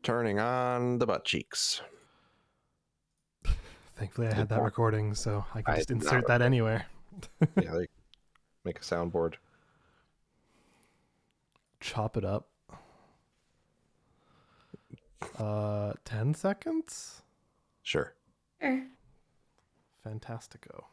turning on the butt cheeks. Thankfully, I had that recording, so I can just insert that anywhere. Yeah, like, make a soundboard. Chop it up. 10 seconds? Sure. Fantastico.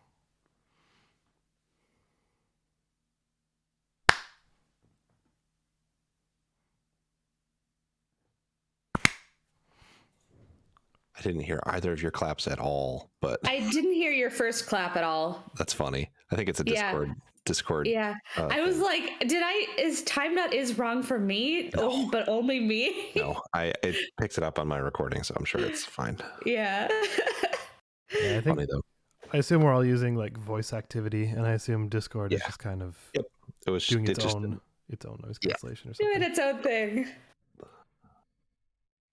I didn't hear either of your claps at all, but I didn't hear your first clap at all. that's funny. I think it's a Discord. Yeah. I was like, is TimeNut is wrong for me? No. Oh, but only me? No, it picks it up on my recording, so I'm sure it's fine. Yeah. Yeah, I think, funny though. I assume we're all using like voice activity, and I assume Discord is just kind of it was doing its own noise cancellation or something. Doing its own thing.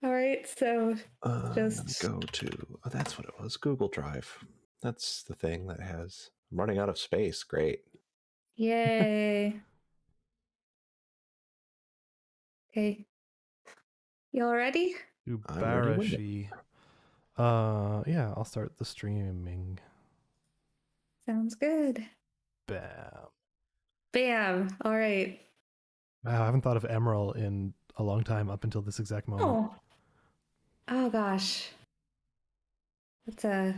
All right, so just go to that's what it was. Google Drive. That's the thing that has. I'm running out of space. Great. Yay. Okay. Y'all ready? Ubarashi. Yeah, I'll start the streaming. Sounds good. Bam. Bam. All right. Wow, I haven't thought of Emerald in a long time up until this exact moment. Oh gosh. That's a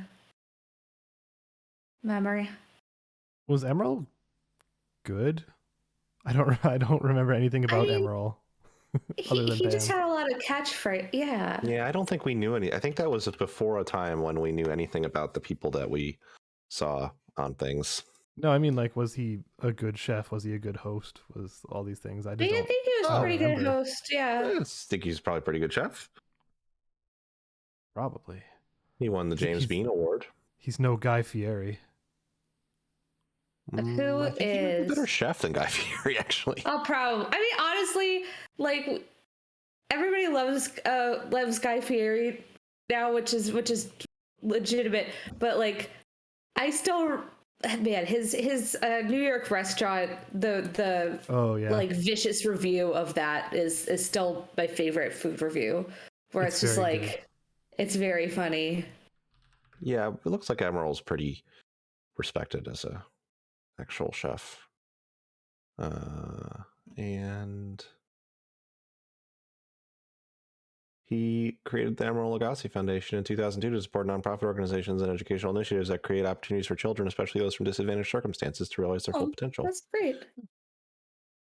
memory. Was Emerald good? I don't remember anything about Emerald. He just had a lot of catchphrase. Yeah. Yeah, I don't think we knew any. I think that was before a time when we knew anything about the people that we saw on things. No, I mean, like, was he a good chef? Was he a good host? Was all these things? I think he was a pretty good host. Yeah. I think he's probably a pretty good chef. Probably. He won the James Bean Award. He's no Guy Fieri. Who I think is he's a better chef than Guy Fieri, actually? Oh, probably. I mean, honestly, like everybody loves Guy Fieri now, which is legitimate. But like, I still, man, his New York restaurant, the like vicious review of that is still my favorite food review, where it's just like good. It's very funny. Yeah, it looks like Emerald's pretty respected as a actual chef. And he created the Emerald Lagasse Foundation in 2002 to support nonprofit organizations and educational initiatives that create opportunities for children, especially those from disadvantaged circumstances, to realize their full potential. That's great.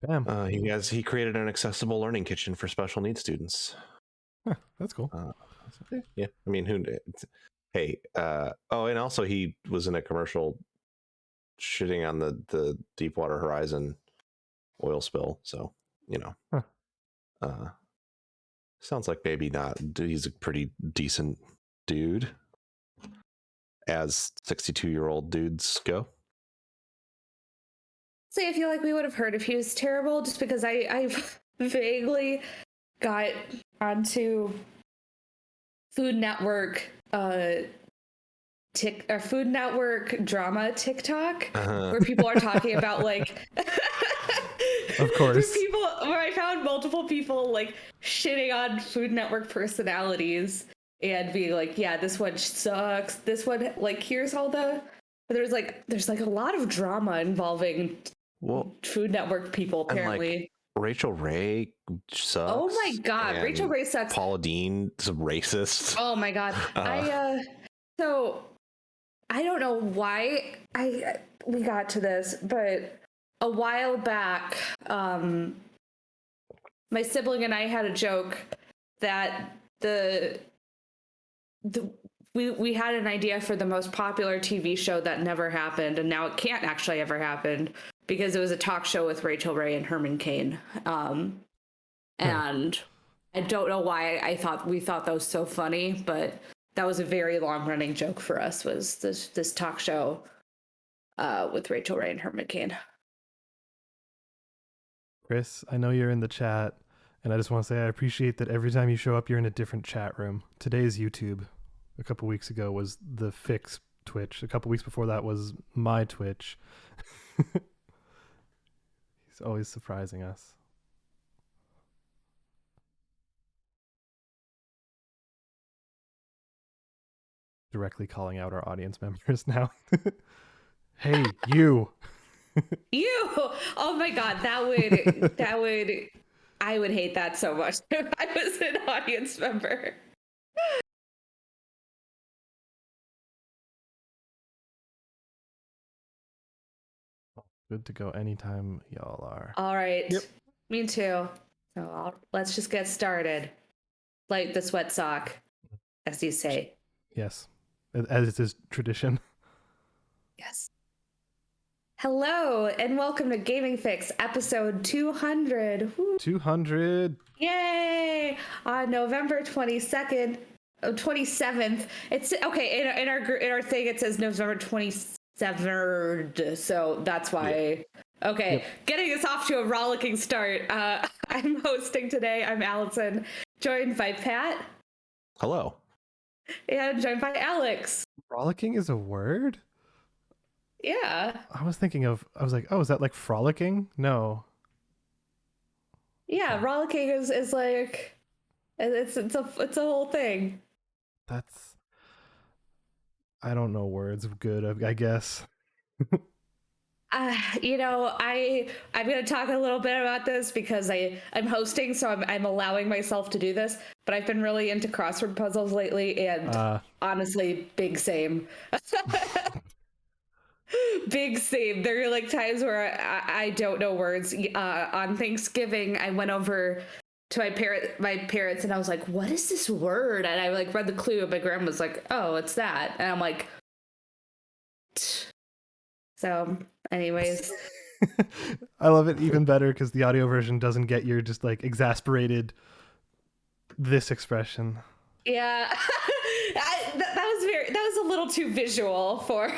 Bam. He created an accessible learning kitchen for special needs students. Huh, that's cool. Yeah, I mean, hey, and also he was in a commercial shitting on the Deepwater Horizon oil spill, so sounds like maybe not. He's a pretty decent dude, as 62-year-old dudes go. See, I feel like we would have heard if he was terrible, just because I vaguely got onto Food Network Food Network drama TikTok, where people are talking about like of course where I found multiple people like shitting on Food Network personalities and being like, yeah, this one sucks, this one, like, here's all there's like a lot of drama involving Food Network people, apparently. Like, Rachel Ray sucks. Oh my god, Rachel Ray sucks. Paula Deen is a racist. Oh my god. So I don't know why we got to this, but a while back, my sibling and I had a joke that we had an idea for the most popular TV show that never happened, and now it can't actually ever happen because it was a talk show with Rachel Ray and Herman Cain. And I don't know why we thought that was so funny, but that was a very long-running joke for us, was this talk show with Rachel Ray and Herman Cain. Chris, I know you're in the chat, and I just want to say I appreciate that every time you show up, you're in a different chat room. Today's YouTube. A couple weeks ago was the Fix Twitch. A couple weeks before that was my Twitch. He's always surprising us. directly calling out our audience members now. Hey, you. You. Oh my god, that would I would hate that so much if I was an audience member. Good to go anytime y'all are. All right. Yep. Me too. So let's just get started. Like the sweat sock, as you say. Yes, as it is tradition. Yes. Hello, and welcome to Gaming Fix, episode 200. Woo. 200. Yay! On November 27th. It's okay. In our thing, it says November 27th, so that's why. Yeah. Okay, yep. Getting us off to a rollicking start. I'm hosting today. I'm Allyson, joined by Pat. Hello. And joined by Alex. Rollicking is a word? Yeah. I was like, oh, is that like frolicking? No. Yeah, rollicking is like it's a whole thing. I don't know words good, I guess. I'm going to talk a little bit about this because I'm hosting, so I'm allowing myself to do this. But I've been really into crossword puzzles lately, and honestly, big same. Big same. There are like times where I don't know words. On Thanksgiving, I went over to my parents, and I was like, "What is this word?" And I like read the clue, and my grandma was like, "Oh, it's that," and I'm like. So, anyways. I love it even better because the audio version doesn't get your just like exasperated this expression. Yeah. that was a little too visual for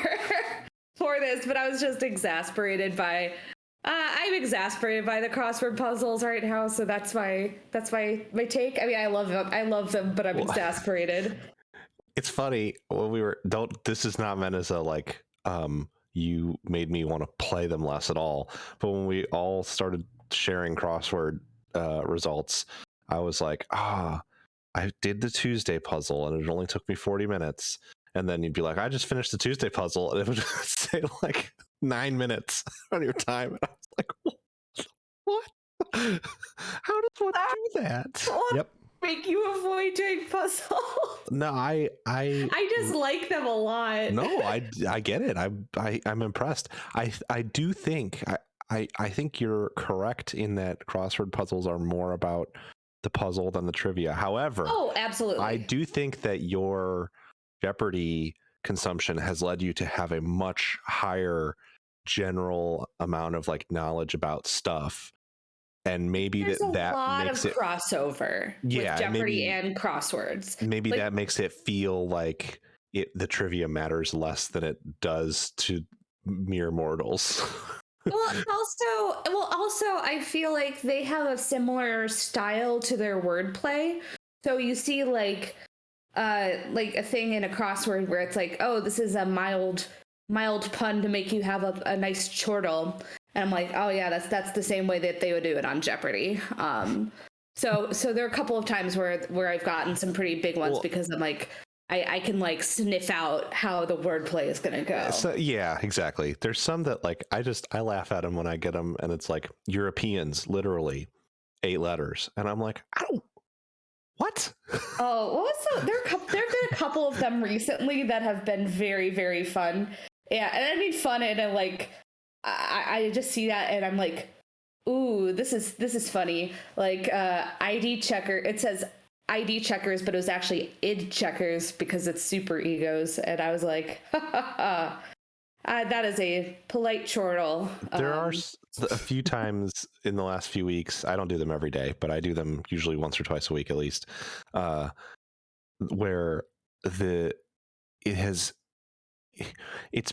this, but I was just exasperated by I'm exasperated by the crossword puzzles right now, so that's my take. I mean, I love them, but I'm exasperated. It's funny when this is not meant as a like you made me want to play them less at all. But when we all started sharing crossword results, I was like, I did the Tuesday puzzle and it only took me 40 minutes. And then you'd be like, I just finished the Tuesday puzzle. And it would say like 9 minutes on your time. And I was like, what? How does one do that? Yep. Make you avoid doing puzzles. No, I just like them a lot. No, I get it. I'm impressed. I do think I think you're correct in that crossword puzzles are more about the puzzle than the trivia. However, absolutely. I do think that your Jeopardy consumption has led you to have a much higher general amount of like knowledge about stuff. And maybe there's that a lot makes of it crossover with Jeopardy and crosswords. Maybe like, that makes it feel like the trivia matters less than it does to mere mortals. Also, I feel like they have a similar style to their wordplay. So you see like a thing in a crossword where it's like, oh, this is a mild pun to make you have a nice chortle. And I'm like, oh yeah, that's the same way that they would do it on Jeopardy. So there are a couple of times where I've gotten some pretty big ones because I'm like, I can like sniff out how the wordplay is gonna go. So, yeah, exactly. There's some that like I laugh at them when I get them, and it's like Europeans, literally 8 letters, and I'm like, I don't. What? Oh, there've been a couple of them recently that have been very, very fun. Yeah, and I mean fun in a like. I just see that and I'm like, ooh, this is funny. Like ID checker. It says ID checkers, but it was actually id checkers because it's super egos. And I was like, that is a polite chortle. There are a few times in the last few weeks. I don't do them every day, but I do them usually once or twice a week at least. Where it's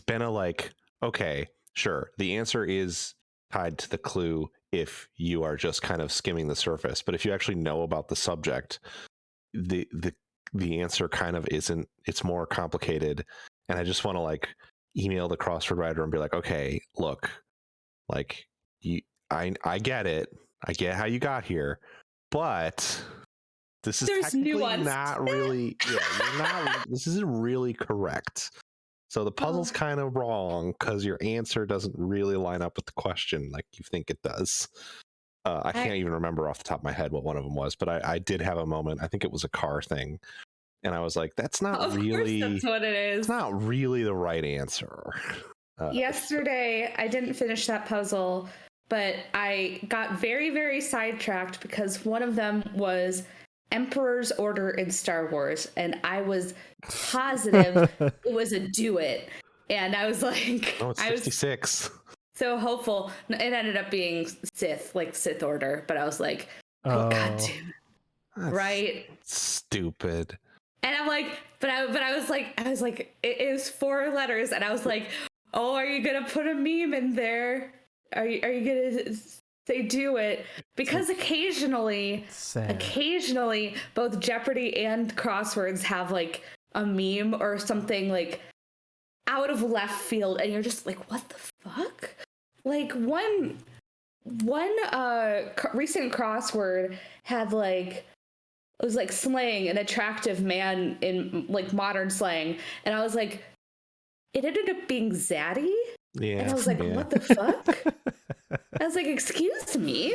been a like, okay. Sure, the answer is tied to the clue if you are just kind of skimming the surface. But if you actually know about the subject, the answer kind of isn't. It's more complicated. And I just want to like email the crossword writer and be like, okay, look, like I get it. I get how you got here, but This is There's technically nuance. not really. Yeah, you're not. This isn't really correct. So the puzzle's kind of wrong because your answer doesn't really line up with the question like you think it does. I can't even remember off the top of my head what one of them was, but I did have a moment. I think it was a car thing, and I was like, "That's not Of really. course that's what it is. It's not really the right answer." Yesterday, I didn't finish that puzzle, but I got very, very sidetracked because one of them was Emperor's Order in Star Wars, and I was positive it was a do it, and I was like, Oh, it's 56. So hopeful. It ended up being Sith, like Sith Order, but I was like, oh, God damn it. That's right? Stupid. And I'm like, but I was like, it was 4 letters, and I was like, oh, are you gonna put a meme in there? Are you gonna say do it? Because occasionally, both Jeopardy and Crosswords have like a meme or something like out of left field, and you're just like, what the fuck? Like one recent crossword had like, it was like slang an attractive man in like modern slang, and I was like, it ended up being zaddy. Yeah, and I was like, what the fuck? I was like, excuse me,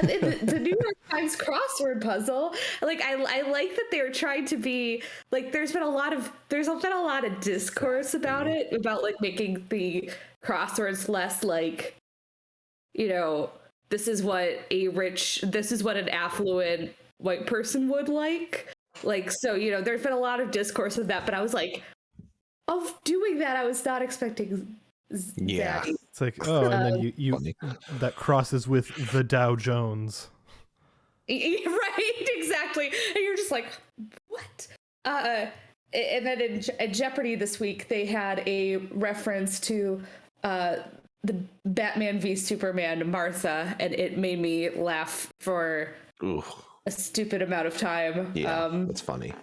the New York Times crossword puzzle. Like, I like that they're trying to be like. There's been a lot of discourse about it, about like making the crosswords less like, this is what an affluent white person would like. Like, so there's been a lot of discourse of that, but I was like, of doing that, I was not expecting. Yeah, zaddy. It's like, oh, and then you that crosses with the Dow Jones. Right, exactly. And you're just like, what? And then in Jeopardy this week, they had a reference to the Batman v Superman Martha, and it made me laugh for a stupid amount of time. Yeah, that's funny.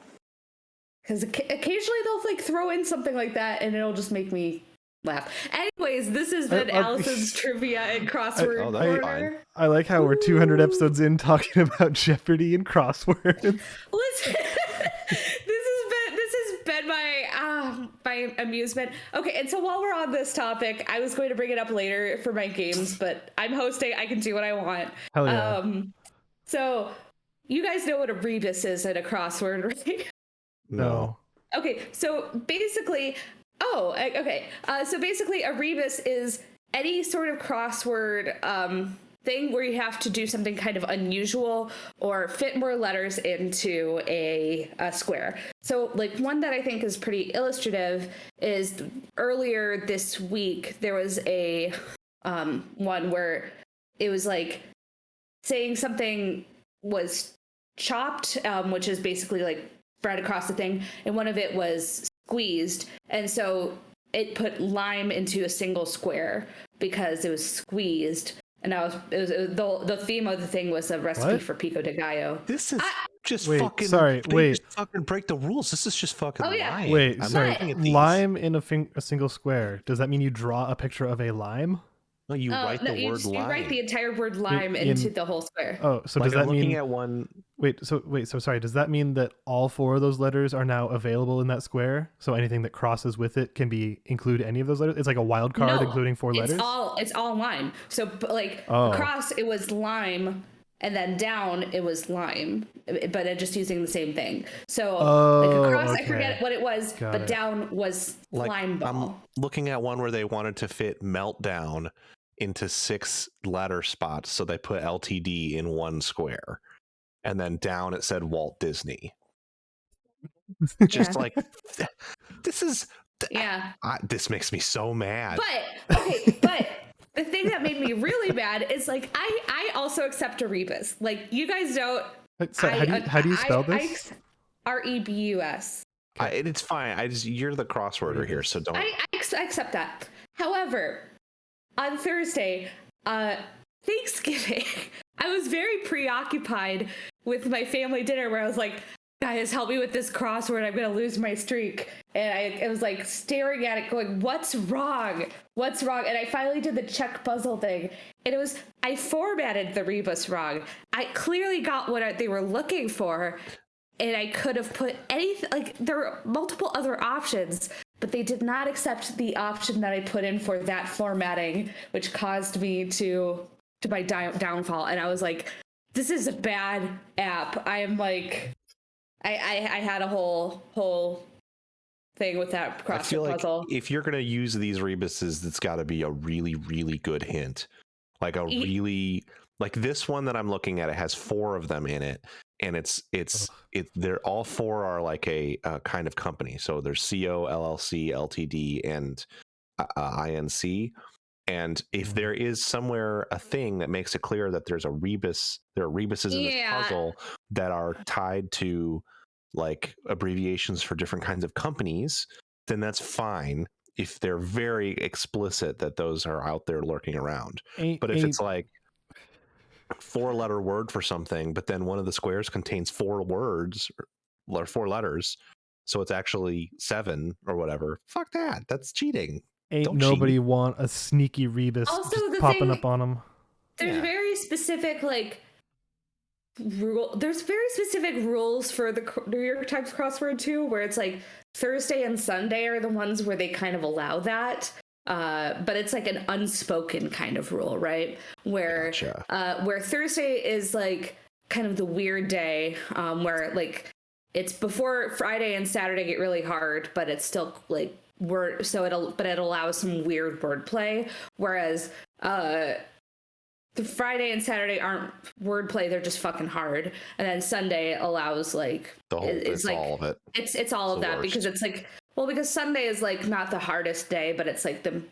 Because occasionally they'll like throw in something like that, and it'll just make me laugh. Anyways, this has been Allison's trivia and crossword corner. I like how we're 200 episodes in talking about Jeopardy and crosswords. Listen, this has been my amusement. Okay, and so while we're on this topic, I was going to bring it up later for my games, but I'm hosting. I can do what I want. Hell yeah. So you guys know what a rebus is in a crossword, right? No. Okay, so basically. So basically a rebus is any sort of crossword thing where you have to do something kind of unusual or fit more letters into a square. So like one that I think is pretty illustrative is earlier this week there was a one where it was like saying something was chopped, which is basically like spread across the thing, and one of it was squeezed, and so it put lime into a single square because it was squeezed, and the theme of the thing was a recipe for pico de gallo. This is just fucking. Just fucking break the rules. This is just fucking lying. Wait, sorry. Lime in a single square. Does that mean you draw a picture of a lime? No, you write the word lime. You write the entire word lime into the whole square. Oh, so like does that mean looking at one? So sorry. Does that mean that all 4 of those letters are now available in that square? So anything that crosses with it can include any of those letters. It's like a wild card, including 4 letters. It's all lime. So like across it was lime, and then down it was lime, but just using the same thing. So like across, I forget what it was, but down was like, lime ball. I'm looking at one where they wanted to fit meltdown into 6 letter spots, so they put LTD in one square, and then down it said Walt Disney. Just like this is this makes me so mad. But the thing that made me really mad is like I also accept a rebus. Like you guys don't. How do you spell this? REBUS. It's fine. You're the crossworder here, so don't. I accept that. However, on Thursday, Thanksgiving, I was very preoccupied with my family dinner where I was like, guys, help me with this crossword. I'm going to lose my streak. And I was like staring at it going, what's wrong? What's wrong? And I finally did the check puzzle thing. And I formatted the rebus wrong. I clearly got what they were looking for, and I could have put anything, like there were multiple other options, but they did not accept the option that I put in for that formatting, which caused me to my downfall. And I was like, this is a bad app. I am like, I had a whole thing with that crossword puzzle. Like if you're going to use these rebuses, it's got to be a really, really good hint. Like like this one that I'm looking at, it has 4 of them in it. And they're all 4 are like a kind of company. So there's CO, LLC, LTD, and INC. And if there is somewhere a thing that makes it clear that there are rebuses in this puzzle that are tied to like abbreviations for different kinds of companies, then that's fine if they're very explicit that those are out there lurking around. But if it's like 4-letter word for something, but then one of the squares contains 4 words or 4 letters, so it's actually 7 or whatever, fuck that. That's cheating. Ain't nobody want a sneaky rebus just popping up on them. There's very specific like there's very specific rules for the New York Times crossword too, where it's like Thursday and Sunday are the ones where they kind of allow that. But it's like an unspoken kind of rule, right? Where where Thursday is like kind of the weird day, where like it's before Friday and Saturday get really hard, but it's still like it allows some weird wordplay. Whereas the Friday and Saturday aren't wordplay; they're just fucking hard. And then Sunday allows like it's like all of it. It's all of that because it's like. Well, because Sunday is like not the hardest day, but it's like the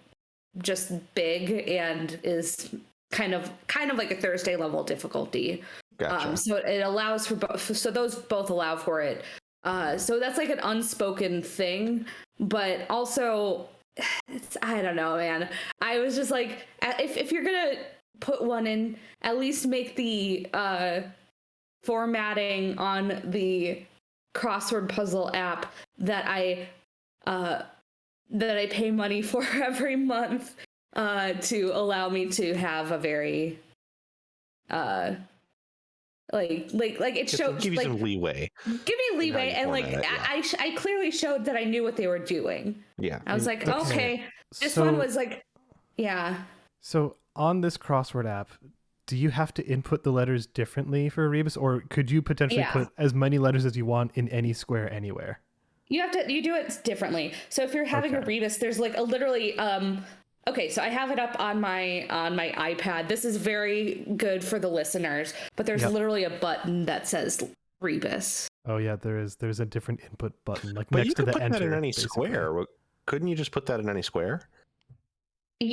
just big and is kind of like a Thursday level difficulty. Gotcha. So it allows for both. So those both allow for it. So that's like an unspoken thing, but also I don't know, man. I was just like, if you're gonna put one in, at least make the formatting on the crossword puzzle app that I pay money for every month to allow me to have a very like it showed give you like, some leeway. Give me leeway, and like I clearly showed that I knew what they were doing. Yeah, I was like, okay, this one was like, yeah. So on this crossword app, do you have to input the letters differently for a rebus, or could you potentially put as many letters as you want in any square anywhere? You do it differently. So if you're having a rebus, there's like a literally okay, so I have it up on my iPad. This is very good for the listeners, but there's literally a button that says rebus. Oh yeah, there's a different input button like next to the enter. But you could put that in any square. Couldn't you just put that in any square?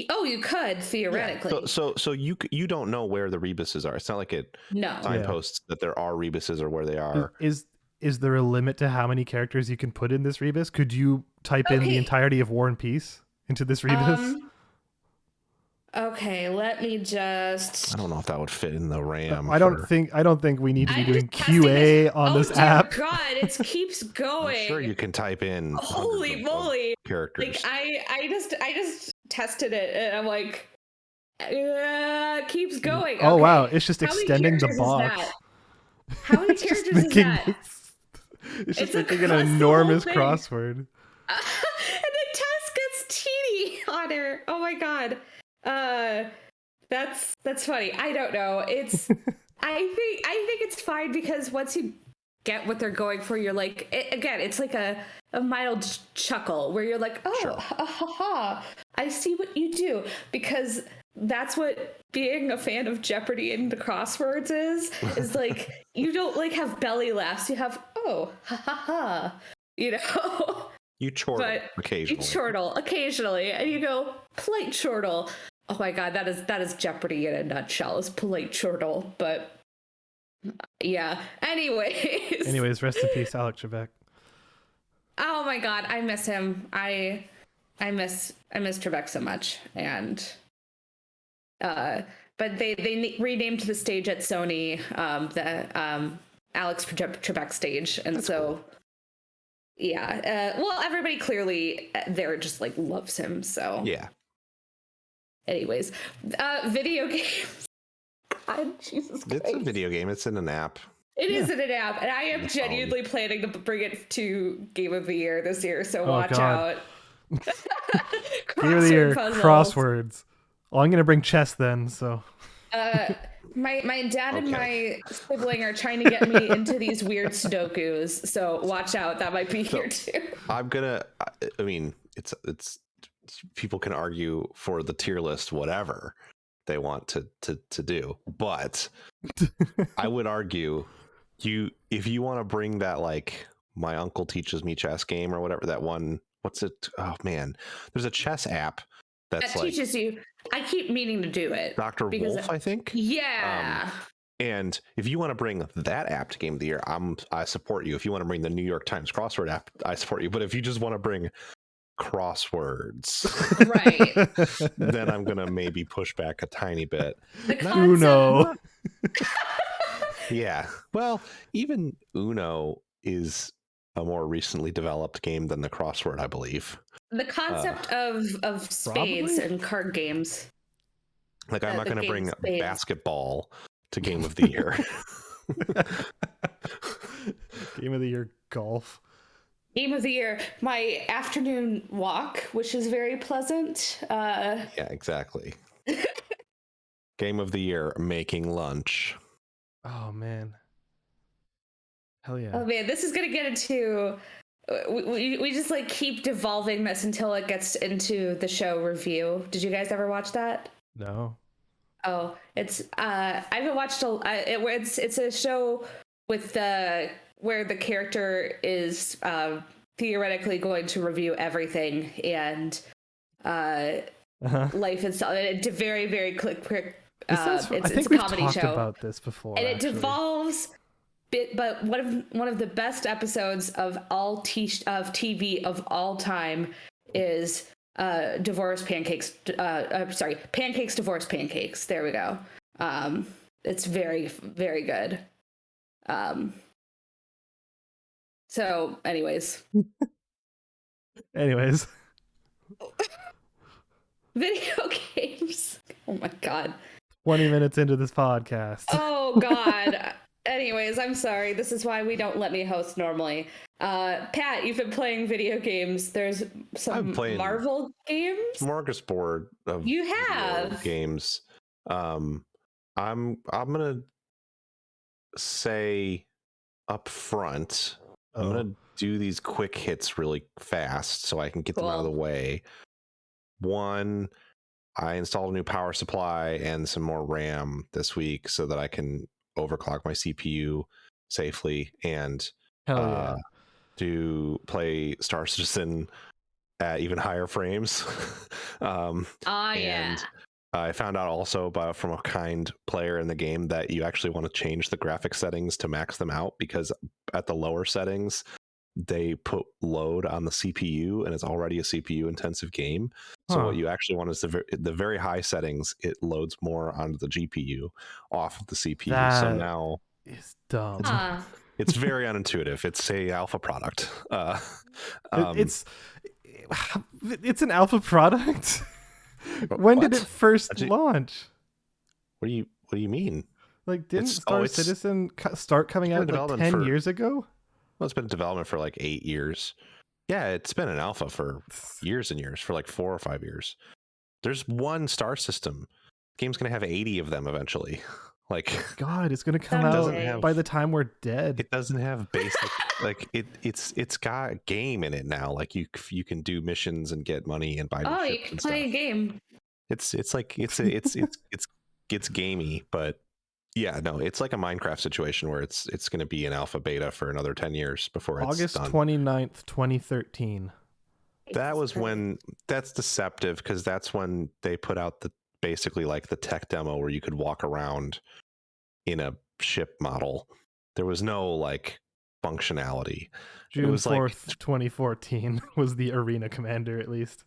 Oh, you could theoretically. Yeah. So you don't know where the rebuses are. It's not like it signposts that there are rebuses or where they are. Is there a limit to how many characters you can put in this rebus? Could you type in the entirety of War and Peace into this rebus? Okay, let me just. I don't know if that would fit in the RAM. I don't think we need to be doing QA on this app. Oh God, it keeps going. I'm sure you can type in. Holy moly! Characters. Like I just tested it, and I'm like, keeps going. Oh okay. Wow, it's just extending the box. How many characters is that? It's just making an enormous crossword. And the test gets teeny on her. Oh my God. That's funny. I don't know. It's I think it's fine because once you get what they're going for, you're like it's like a mild chuckle where you're like, oh, sure. Ha, ha, ha, I see what you do, because that's what being a fan of Jeopardy and the crosswords is like. You don't like have belly laughs. You have ha ha ha. You know. You chortle occasionally. You chortle occasionally, and you go polite chortle. Oh my God, that is Jeopardy in a nutshell. Is polite chortle, but yeah. Anyways, rest in peace, Alex Trebek. Oh my God, I miss him. I miss Trebek so much, and but they renamed the stage at Sony the Alex Trebek stage, and that's so cool. Yeah. Well, everybody clearly there just like loves him. So yeah. Anyways, video games. God, Jesus Christ. It's a video game. It's in an app. It isn't an app, and I am genuinely planning to bring it to Game of the Year this year. So watch out. Game of the Year puzzles. crosswords. Well, I'm gonna bring chess then. So. My dad and my sibling are trying to get me into these weird Sudokus. So watch out. That might be here too. I mean, it's people can argue for the tier list whatever they want to do, but I would argue if you want to bring that, like, my uncle teaches me chess game or whatever, that one, what's it, oh man, there's a chess app that teaches you. I keep meaning to do it. Dr. Wolf, I think. Yeah. And if you want to bring that app to Game of the Year, I support you. If you want to bring the New York Times crossword app, I support you. But if you just want to bring crosswords, right, then I'm gonna maybe push back a tiny bit. Uno. Yeah, well, even Uno is a more recently developed game than the crossword, I believe. The concept of spades and card games. Like, I'm not going to bring basketball to Game of the Year. Game of the Year golf. Game of the Year, my afternoon walk, which is very pleasant. Yeah, exactly. Game of the Year, making lunch. Oh man. Hell yeah. Oh man, this is gonna get into. We just like keep devolving this until it gets into the show review. Did you guys ever watch that? No. Oh, it's I haven't watched it's a show with where the character is theoretically going to review everything and life itself. It's a very, very quick. It's a comedy show about this before, and it devolves. But one of the best episodes of TV of all time is Divorce Pancakes. Pancakes, Divorce Pancakes. There we go. It's very, very good. So, anyways. Video games. Oh my god. 20 minutes into this podcast. Oh god. Anyways, I'm sorry. This is why we don't let me host normally. Pat, you've been playing video games. There's some Marvel games. Smorgasbord of you have games. I'm gonna say up front. I'm gonna do these quick hits really fast so I can get them out of the way. One, I installed a new power supply and some more RAM this week so that I can overclock my CPU safely and to play Star Citizen at even higher frames. And I found out also from a kind player in the game that you actually want to change the graphic settings to max them out, because at the lower settings they put load on the CPU and it's already a CPU intensive game. So what you actually want is the very high settings. It loads more onto the GPU off of the CPU. So now it's dumb. It's very unintuitive. It's a alpha product. It's an alpha product. When did it first launch? What do you mean? Like, didn't Star Citizen start coming out like 10 years ago? Well, it's been in development for like 8 years. Yeah, it's been in alpha for years and years, for like 4 or 5 years. There's one star system. The game's gonna have 80 of them eventually. Like, God, it's gonna come out by the time we're dead. It doesn't have basic like it's got a game in it now. Like you can do missions and get money and buy. Oh, you can play a game. It's gamey, but yeah, no, it's like a Minecraft situation where it's going to be in alpha beta for another 10 years before it's August done. 29th, 2013. That was when, that's deceptive, because that's when they put out basically like the tech demo where you could walk around in a ship model. There was no like functionality. June 4th, 2014 was the arena commander, at least.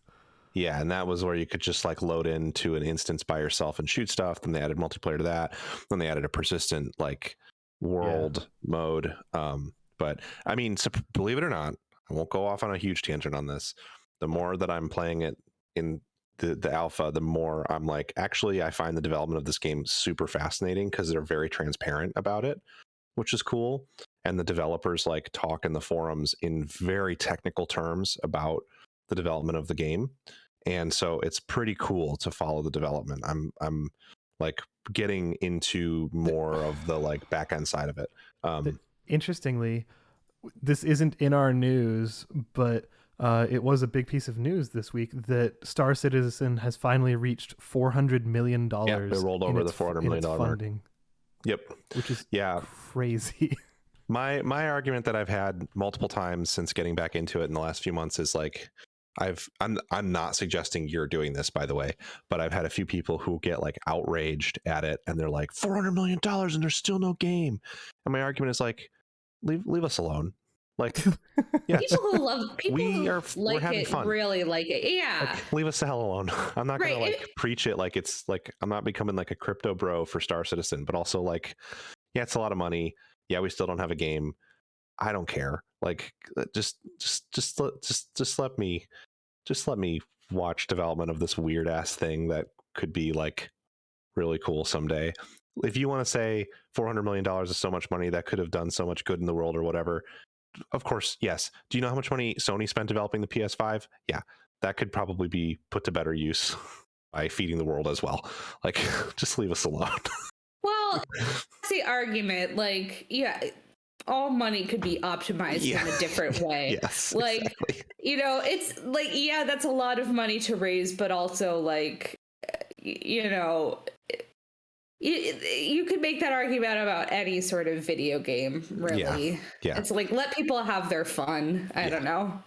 Yeah, and that was where you could just like load into an instance by yourself and shoot stuff. Then they added multiplayer to that. Then they added a persistent like world mode. But I mean, believe it or not, I won't go off on a huge tangent on this. The more that I'm playing it in the alpha, the more I'm like, actually, I find the development of this game super fascinating because they're very transparent about it. which is cool. And the developers like talk in the forums in very technical terms about the development of the game. And so it's pretty cool to follow the development. I'm like getting into more of the like back end side of it. Interestingly, this isn't in our news, but it was a big piece of news this week that Star Citizen has finally reached $400 million. Yeah, it rolled over the $400 million funding. Mark. Yep. Which is yeah crazy. My argument that I've had multiple times since getting back into it in the last few months is like, I'm not suggesting you're doing this, by the way, but I've had a few people who get like outraged at it, and they're like, $400 million and there's still no game. And my argument is like, leave us alone. Like, yeah, people who love we're having it fun. Really like it. Yeah, like, leave us the hell alone. I'm not gonna like preach it like it's like I'm not becoming like a crypto bro for Star Citizen, but also like, yeah, it's a lot of money. Yeah, we still don't have a game. I don't care. Like, just let me watch development of this weird ass thing that could be like really cool someday. If you want to say $400 million is so much money that could have done so much good in the world or whatever, of course, yes. Do you know how much money Sony spent developing the PS5? Yeah, that could probably be put to better use by feeding the world as well. Like, just leave us alone. Well, that's the argument. Like, yeah, all money could be optimized in a different way. Yes, like, exactly. You know, it's like, yeah, that's a lot of money to raise, but also like, you know, you could make that argument about any sort of video game, really. Yeah. It's like, let people have their fun. I don't know.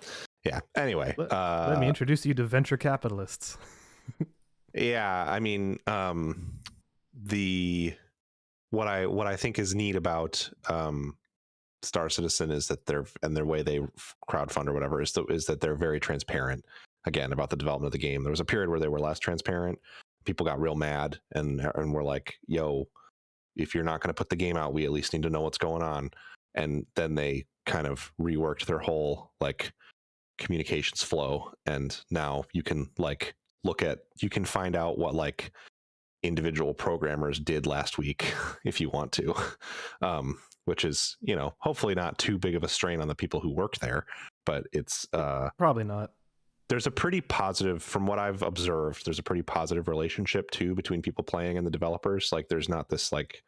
Yeah. Anyway, let me introduce you to venture capitalists. Yeah, I mean, what I think is neat about Star Citizen is that their way they crowdfund or whatever is that they're very transparent again about the development of the game. There was a period where they were less transparent. People got real mad and were like, yo, if you're not going to put the game out, we at least need to know what's going on. And then they kind of reworked their whole like communications flow, and now you can like you can find out what like individual programmers did last week if you want to, which is, you know, hopefully not too big of a strain on the people who work there, but it's probably not. There's a pretty positive, from what I've observed, there's a pretty positive relationship too between people playing and the developers. Like, there's not this like,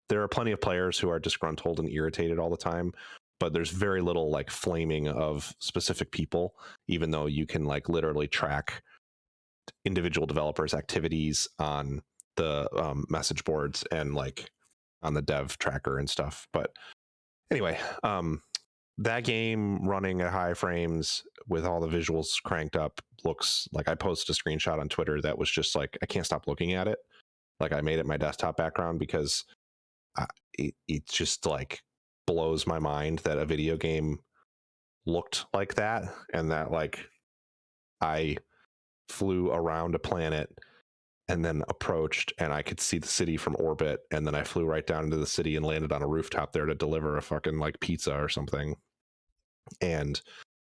there are plenty of players who are disgruntled and irritated all the time, but there's very little like flaming of specific people, even though you can like literally track individual developers' activities on the message boards and like on the dev tracker and stuff. But anyway, that game running at high frames with all the visuals cranked up looks like, I posted a screenshot on Twitter that was just like, I can't stop looking at it. Like, I made it my desktop background because it just like blows my mind that a video game looked like that, and that like I flew around a planet and then approached and I could see the city from orbit, and then I flew right down into the city and landed on a rooftop there to deliver a fucking like pizza or something, and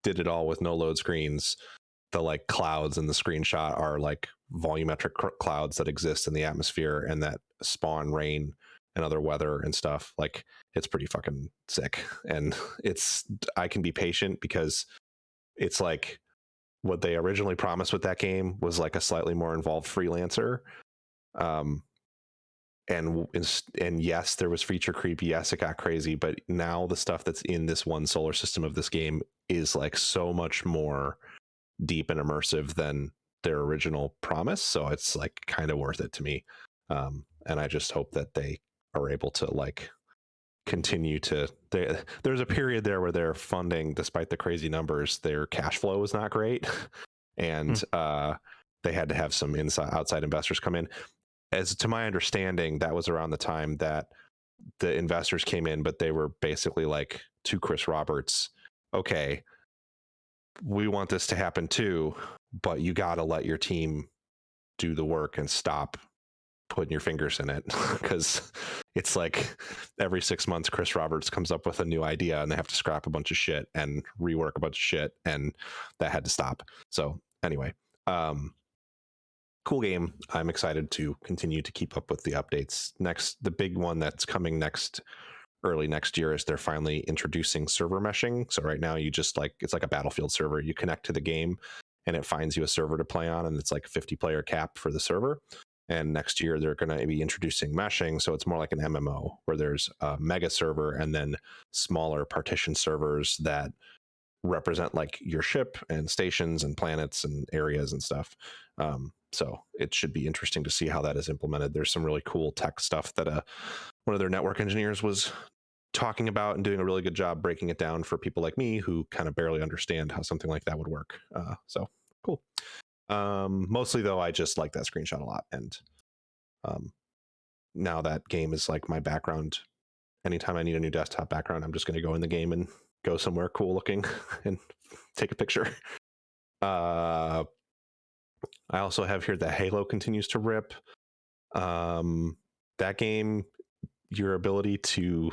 did it all with no load screens. The like clouds in the screenshot are like volumetric clouds that exist in the atmosphere and that spawn rain and other weather and stuff. Like, it's pretty fucking sick. And I can be patient because it's like, what they originally promised with that game was like a slightly more involved freelancer. And yes, there was feature creep. Yes, it got crazy, but now the stuff that's in this one solar system of this game is like so much more deep and immersive than their original promise. So it's like kind of worth it to me. And I just hope that they are able to like continue to, there's a period there where they're funding, despite the crazy numbers, their cash flow was not great. And they had to have some outside investors come in. As to my understanding, that was around the time that the investors came in, but they were basically like to Chris Roberts, okay, we want this to happen too, but you got to let your team do the work and stop putting your fingers in it, because it's like every 6 months Chris Roberts comes up with a new idea and they have to scrap a bunch of shit and rework a bunch of shit, and that had to stop. So anyway, cool game. I'm excited to continue to keep up with the updates. Next, the big one that's coming next early next year is they're finally introducing server meshing. So right now you just like, it's like a Battlefield server. You connect to the game and it finds you a server to play on, and it's like a 50 player cap for the server. And next year they're going to be introducing meshing, so it's more like an MMO where there's a mega server and then smaller partition servers that represent like your ship and stations and planets and areas and stuff. So it should be interesting to see how that is implemented. There's some really cool tech stuff that one of their network engineers was talking about and doing a really good job breaking it down for people like me who kind of barely understand how something like that would work. So cool. Mostly though, I just like that screenshot a lot, and now that game is like my background. Anytime I need a new desktop background, I'm just going to go in the game and go somewhere cool looking and take a picture. I also have here that Halo continues to rip. That game, your ability to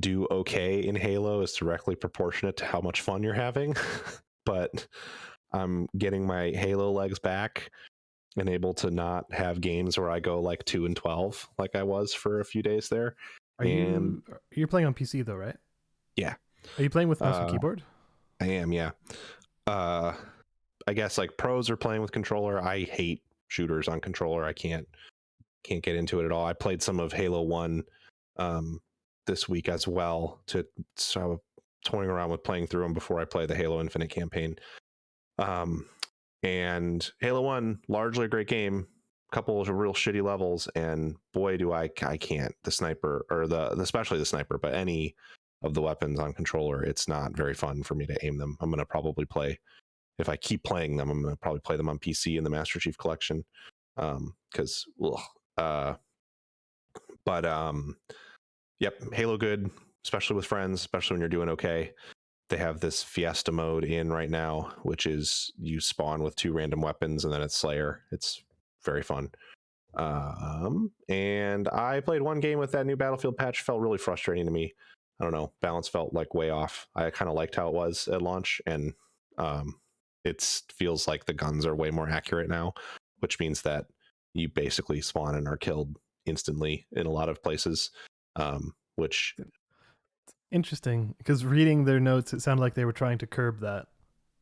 do okay in Halo is directly proportionate to how much fun you're having. But I'm getting my Halo legs back and able to not have games where I go like 2 and 12 like I was for a few days there. You're playing on PC though, right? Yeah. Are you playing with mouse and keyboard? I am, yeah. I guess like pros are playing with controller. I hate shooters on controller. I can't get into it at all. I played some of Halo 1 this week as well, so I was toying around with playing through them before I play the Halo Infinite campaign. And Halo 1, largely a great game, couple of real shitty levels, and boy do I can't. The sniper, or especially the sniper, but any of the weapons on controller, it's not very fun for me to aim them. I'm going to probably play, if I keep playing them, I'm going to probably play them on PC in the Master Chief Collection, because yep, Halo good, especially with friends, especially when you're doing okay. They have this Fiesta mode in right now, which is you spawn with 2 random weapons and then it's Slayer. It's very fun. And I played one game with that new Battlefield patch. Felt really frustrating to me. I don't know. Balance felt like way off. I kind of liked how it was at launch, and it feels like the guns are way more accurate now, which means that you basically spawn and are killed instantly in a lot of places, which... Interesting, because reading their notes, it sounded like they were trying to curb that.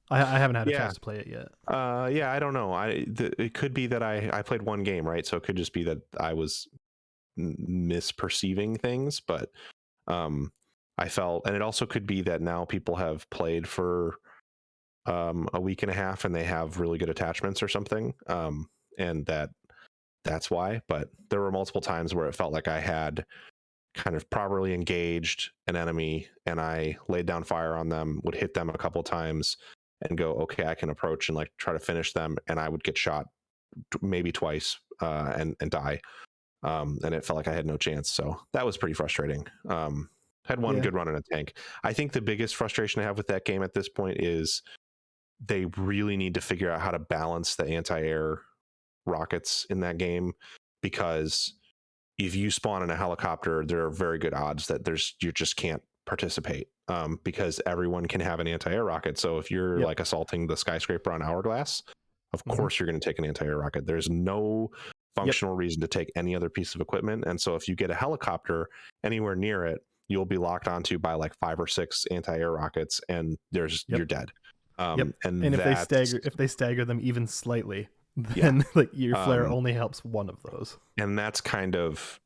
I haven't had a chance to play it yet. Yeah, I don't know. It could be that I played one game, right? So it could just be that I was misperceiving things, but I felt, and it also could be that now people have played for a week and a half and they have really good attachments or something, and that's why. But there were multiple times where it felt like I had kind of properly engaged an enemy and I laid down fire on them, would hit them a couple times and go, okay, I can approach and like try to finish them, and I would get shot maybe twice and die, and it felt like I had no chance. So that was pretty frustrating. Had one good run in a tank. I think the biggest frustration I have with that game at this point is they really need to figure out how to balance the anti-air rockets in that game, because if you spawn in a helicopter, there are very good odds that you just can't participate, because everyone can have an anti-air rocket. So if you're like assaulting the skyscraper on Hourglass, of course you're going to take an anti-air rocket. There's no functional reason to take any other piece of equipment. And so if you get a helicopter anywhere near it, you'll be locked onto by like 5 or 6 anti-air rockets, and you're dead. And if they stagger them even slightly, then like your flare only helps one of those. And that's kind of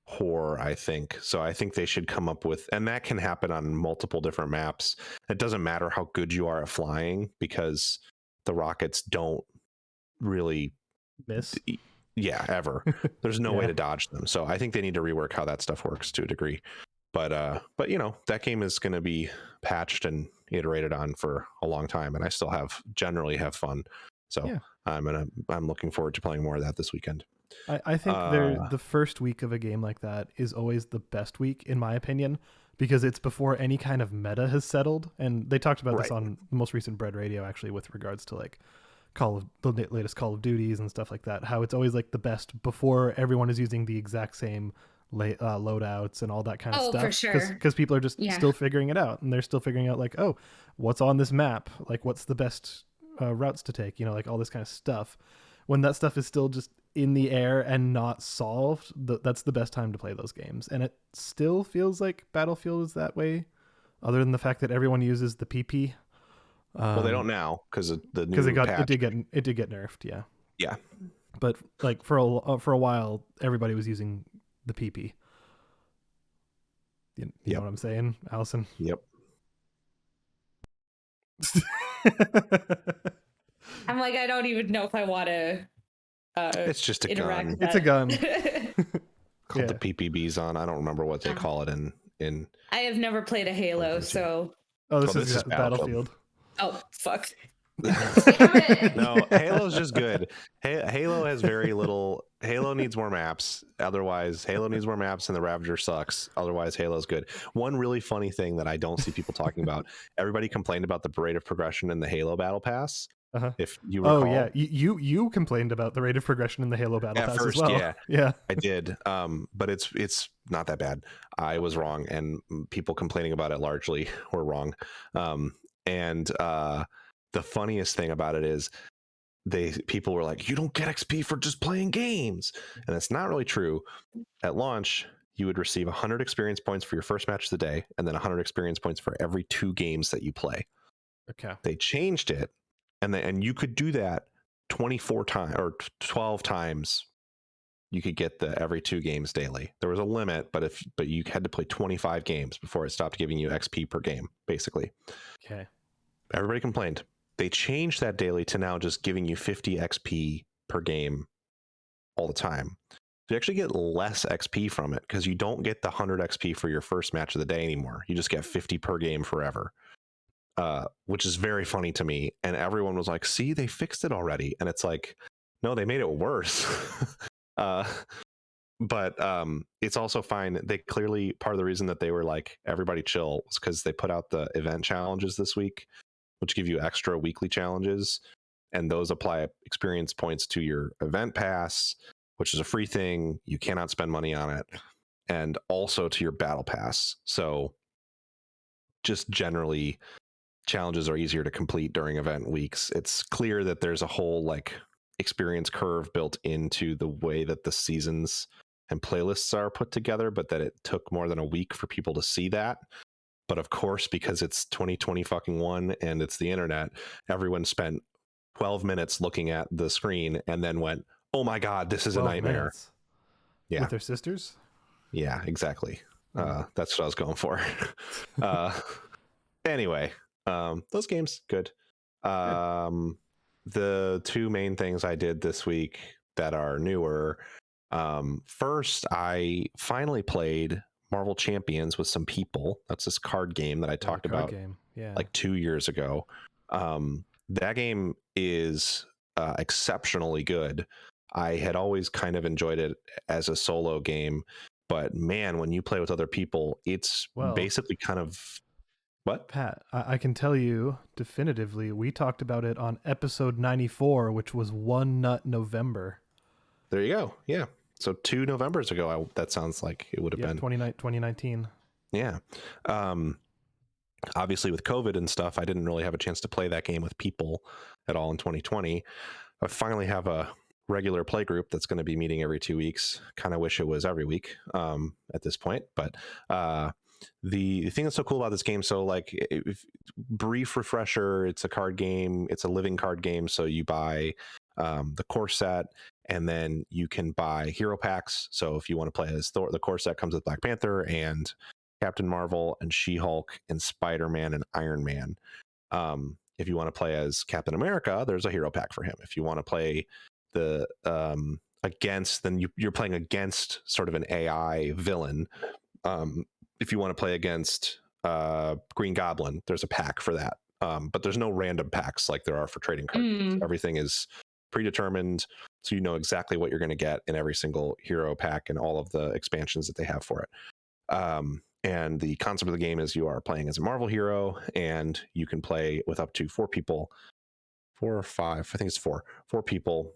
poor, I think. So I think they should come up with, and that can happen on multiple different maps. It doesn't matter how good you are at flying, because the rockets don't really miss. Ever. There's no way to dodge them. So I think they need to rework how that stuff works to a degree. But you know, that game is going to be patched and iterated on for a long time, and I still generally have fun. So I'm looking forward to playing more of that this weekend. I think the first week of a game like that is always the best week, in my opinion, because it's before any kind of meta has settled. And they talked about this on the most recent Bread Radio, actually, with regards to like the latest Call of Duties and stuff like that. How it's always like the best before everyone is using the exact same loadouts and all that kind of stuff. For sure. Because people are just still figuring it out, and they're still figuring out like, oh, what's on this map? Like, what's the best routes to take? You know, like all this kind of stuff. When that stuff is still just in the air and not solved, that's the best time to play those games. And it still feels like Battlefield is that way, other than the fact that everyone uses the PP. Well, they don't now because the new because patch. it did get nerfed. Yeah. Yeah. But like for a while, everybody was using the PP. You know what I'm saying, Allyson? Yep. I'm like, I don't even know if I want to. It's just a interact gun. with It's a gun. Called the PPBs on. I don't remember what they call it in. I have never played a Halo, so. Oh, this is Battlefield. Oh, fuck. No, Halo's just good. Halo has very little. Halo needs more maps. Otherwise, Halo needs more maps, and the Ravager sucks. Otherwise, Halo's good. One really funny thing that I don't see people talking about. Everybody complained about the rate of progression in the Halo Battle Pass. If you recall. Oh yeah, you complained about the rate of progression in the Halo Battle Pass first, as well. Yeah, I did. But it's not that bad. I was wrong, and people complaining about it largely were wrong. The funniest thing about it is people were like, you don't get XP for just playing games, and that's not really true. At launch, you would receive 100 experience points for your first match of the day, and then 100 experience points for every 2 games that you play. Okay. They changed it, and you could do that 24 times or 12 times. You could get the every 2 games daily. There was a limit, but you had to play 25 games before it stopped giving you XP per game, basically. Okay. Everybody complained. They changed that daily to now just giving you 50 XP per game all the time. You actually get less XP from it because you don't get the 100 XP for your first match of the day anymore. You just get 50 per game forever, which is very funny to me. And everyone was like, see, they fixed it already. And it's like, no, they made it worse. But it's also fine. They clearly, part of the reason that they were like, everybody chill, was because they put out the event challenges this week, which give you extra weekly challenges, and those apply experience points to your event pass, which is a free thing. You cannot spend money on it, and also to your battle pass. So just generally, challenges are easier to complete during event weeks. It's clear that there's a whole like experience curve built into the way that the seasons and playlists are put together, but that it took more than a week for people to see that. But of course, because it's 2021 and it's the internet, everyone spent 12 minutes looking at the screen and then went, oh my God, this is a nightmare. Minutes. Yeah. With their sisters? Yeah, exactly. That's what I was going for. Anyway, those games, good. The 2 main things I did this week that are newer. First, I finally played Marvel Champions with some people. That's this card game that I talked about like 2 years ago. That game is exceptionally good. I had always kind of enjoyed it as a solo game, but man, when you play with other people, it's basically kind of what? Pat, I can tell you definitively, we talked about it on episode 94, which was One Nut November. There you go. Yeah. So 2 Novembers ago, that sounds like it would have been 2019. Yeah. Obviously with COVID and stuff, I didn't really have a chance to play that game with people at all in 2020. I finally have a regular play group that's going to be meeting every 2 weeks. Kind of wish it was every week at this point, but the thing that's so cool about this game, so like brief refresher, it's a card game, it's a living card game. So you buy the core set, and then you can buy hero packs. So if you want to play as Thor, the core set comes with Black Panther and Captain Marvel and She-Hulk and Spider-Man and Iron Man. If you want to play as Captain America, there's a hero pack for him. If you want to play the against, then you're playing against sort of an AI villain. If you want to play against Green Goblin, there's a pack for that. But there's no random packs like there are for trading cards. Everything is predetermined, so you know exactly what you're going to get in every single hero pack and all of the expansions that they have for it. And the concept of the game is you are playing as a Marvel hero, and you can play with up to 4 people, 4 or 5, I think it's 4 people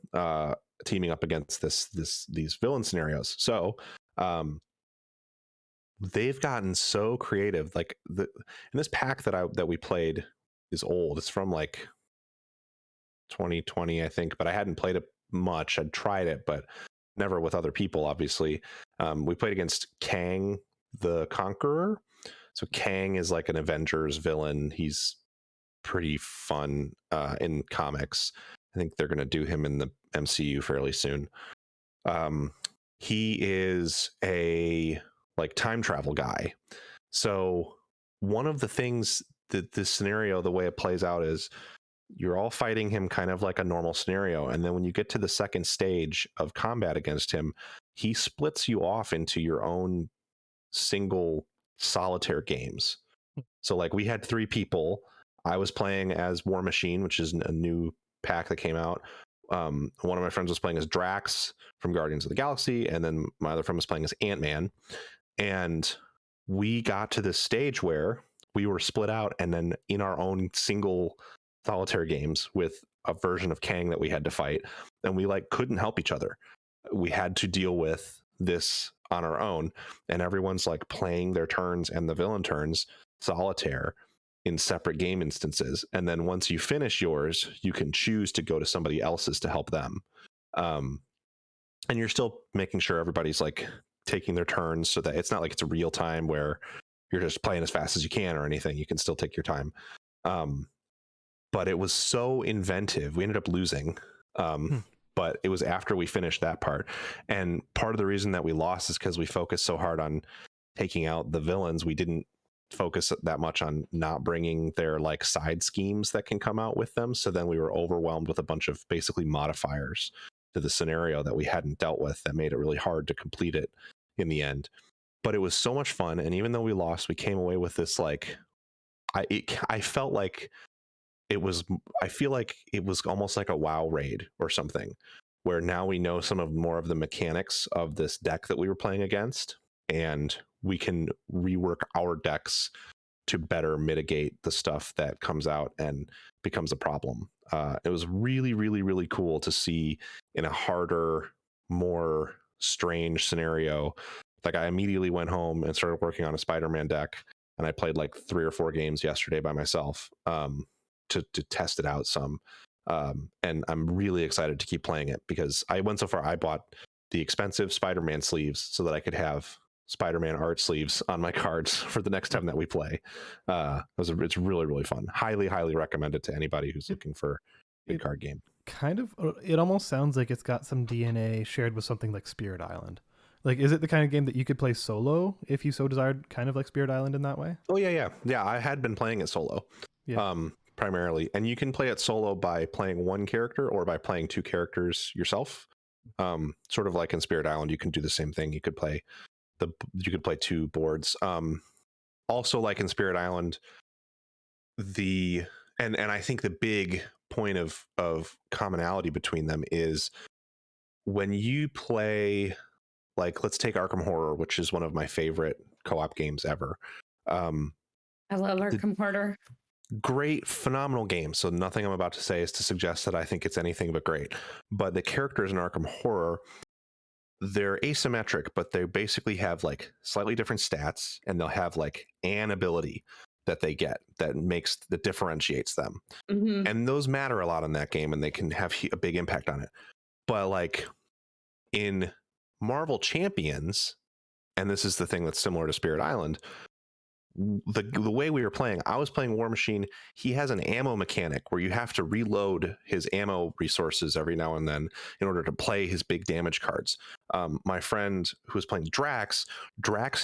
teaming up against these villain scenarios. So they've gotten so creative. Like and this pack that we played is old. It's from like 2020, I think, but I hadn't played it much. I'd tried it, but never with other people, obviously. We played against Kang the Conqueror. So Kang is like an Avengers villain. He's pretty fun in comics. I think they're going to do him in the MCU fairly soon. He is a like time travel guy. So one of the things that this scenario, the way it plays out is you're all fighting him kind of like a normal scenario. And then when you get to the second stage of combat against him, he splits you off into your own single solitaire games. So like we had 3 people. I was playing as War Machine, which is a new pack that came out. One of my friends was playing as Drax from Guardians of the Galaxy, and then my other friend was playing as Ant-Man. And we got to this stage where we were split out, and then in our own single solitaire games with a version of Kang that we had to fight, and we like couldn't help each other. We had to deal with this on our own, and everyone's like playing their turns and the villain turns solitaire in separate game instances. And then once you finish yours, you can choose to go to somebody else's to help them. And you're still making sure everybody's like taking their turns so that it's not like it's a real time where you're just playing as fast as you can or anything. You can still take your time. But it was so inventive. We ended up losing. But it was after we finished that part. And part of the reason that we lost is because we focused so hard on taking out the villains. We didn't focus that much on not bringing their like side schemes that can come out with them. So then we were overwhelmed with a bunch of basically modifiers to the scenario that we hadn't dealt with that made it really hard to complete it in the end. But it was so much fun. And even though we lost, we came away with this like, I felt like I feel like it was almost like a WoW raid or something, where now we know some of more of the mechanics of this deck that we were playing against, and we can rework our decks to better mitigate the stuff that comes out and becomes a problem. It was really, really, really cool to see in a harder, more strange scenario. Like I immediately went home and started working on a Spider-Man deck, and I played like 3 or 4 games yesterday by myself to test it out some. And I'm really excited to keep playing it because I went so far. I bought the expensive Spider-Man sleeves so that I could have Spider-Man art sleeves on my cards for the next time that we play. It's really, really fun. Highly, highly recommend it to anybody who's looking for a good card game. Kind of, it almost sounds like it's got some DNA shared with something like Spirit Island. Like, is it the kind of game that you could play solo if you so desired, kind of like Spirit Island in that way? Oh, yeah. I had been playing it solo. Yeah. Primarily, and you can play it solo by playing 1 character or by playing 2 characters yourself. Sort of like in Spirit Island, you can do the same thing. You could play 2 boards. Also, like in Spirit Island, and I think the big point of commonality between them is when you play, like, let's take Arkham Horror, which is one of my favorite co-op games ever. I love Arkham Horror. Great, phenomenal game. So nothing I'm about to say is to suggest that I think it's anything but great. But the characters in Arkham Horror, they're asymmetric, but they basically have like slightly different stats, and they'll have like an ability that they get that differentiates them. Mm-hmm. And those matter a lot in that game, and they can have a big impact on it. But like in Marvel Champions, and this is the thing that's similar to Spirit Island, the way we were playing, I was playing War Machine. He has an ammo mechanic where you have to reload his ammo resources every now and then in order to play his big damage cards. My friend who was playing Drax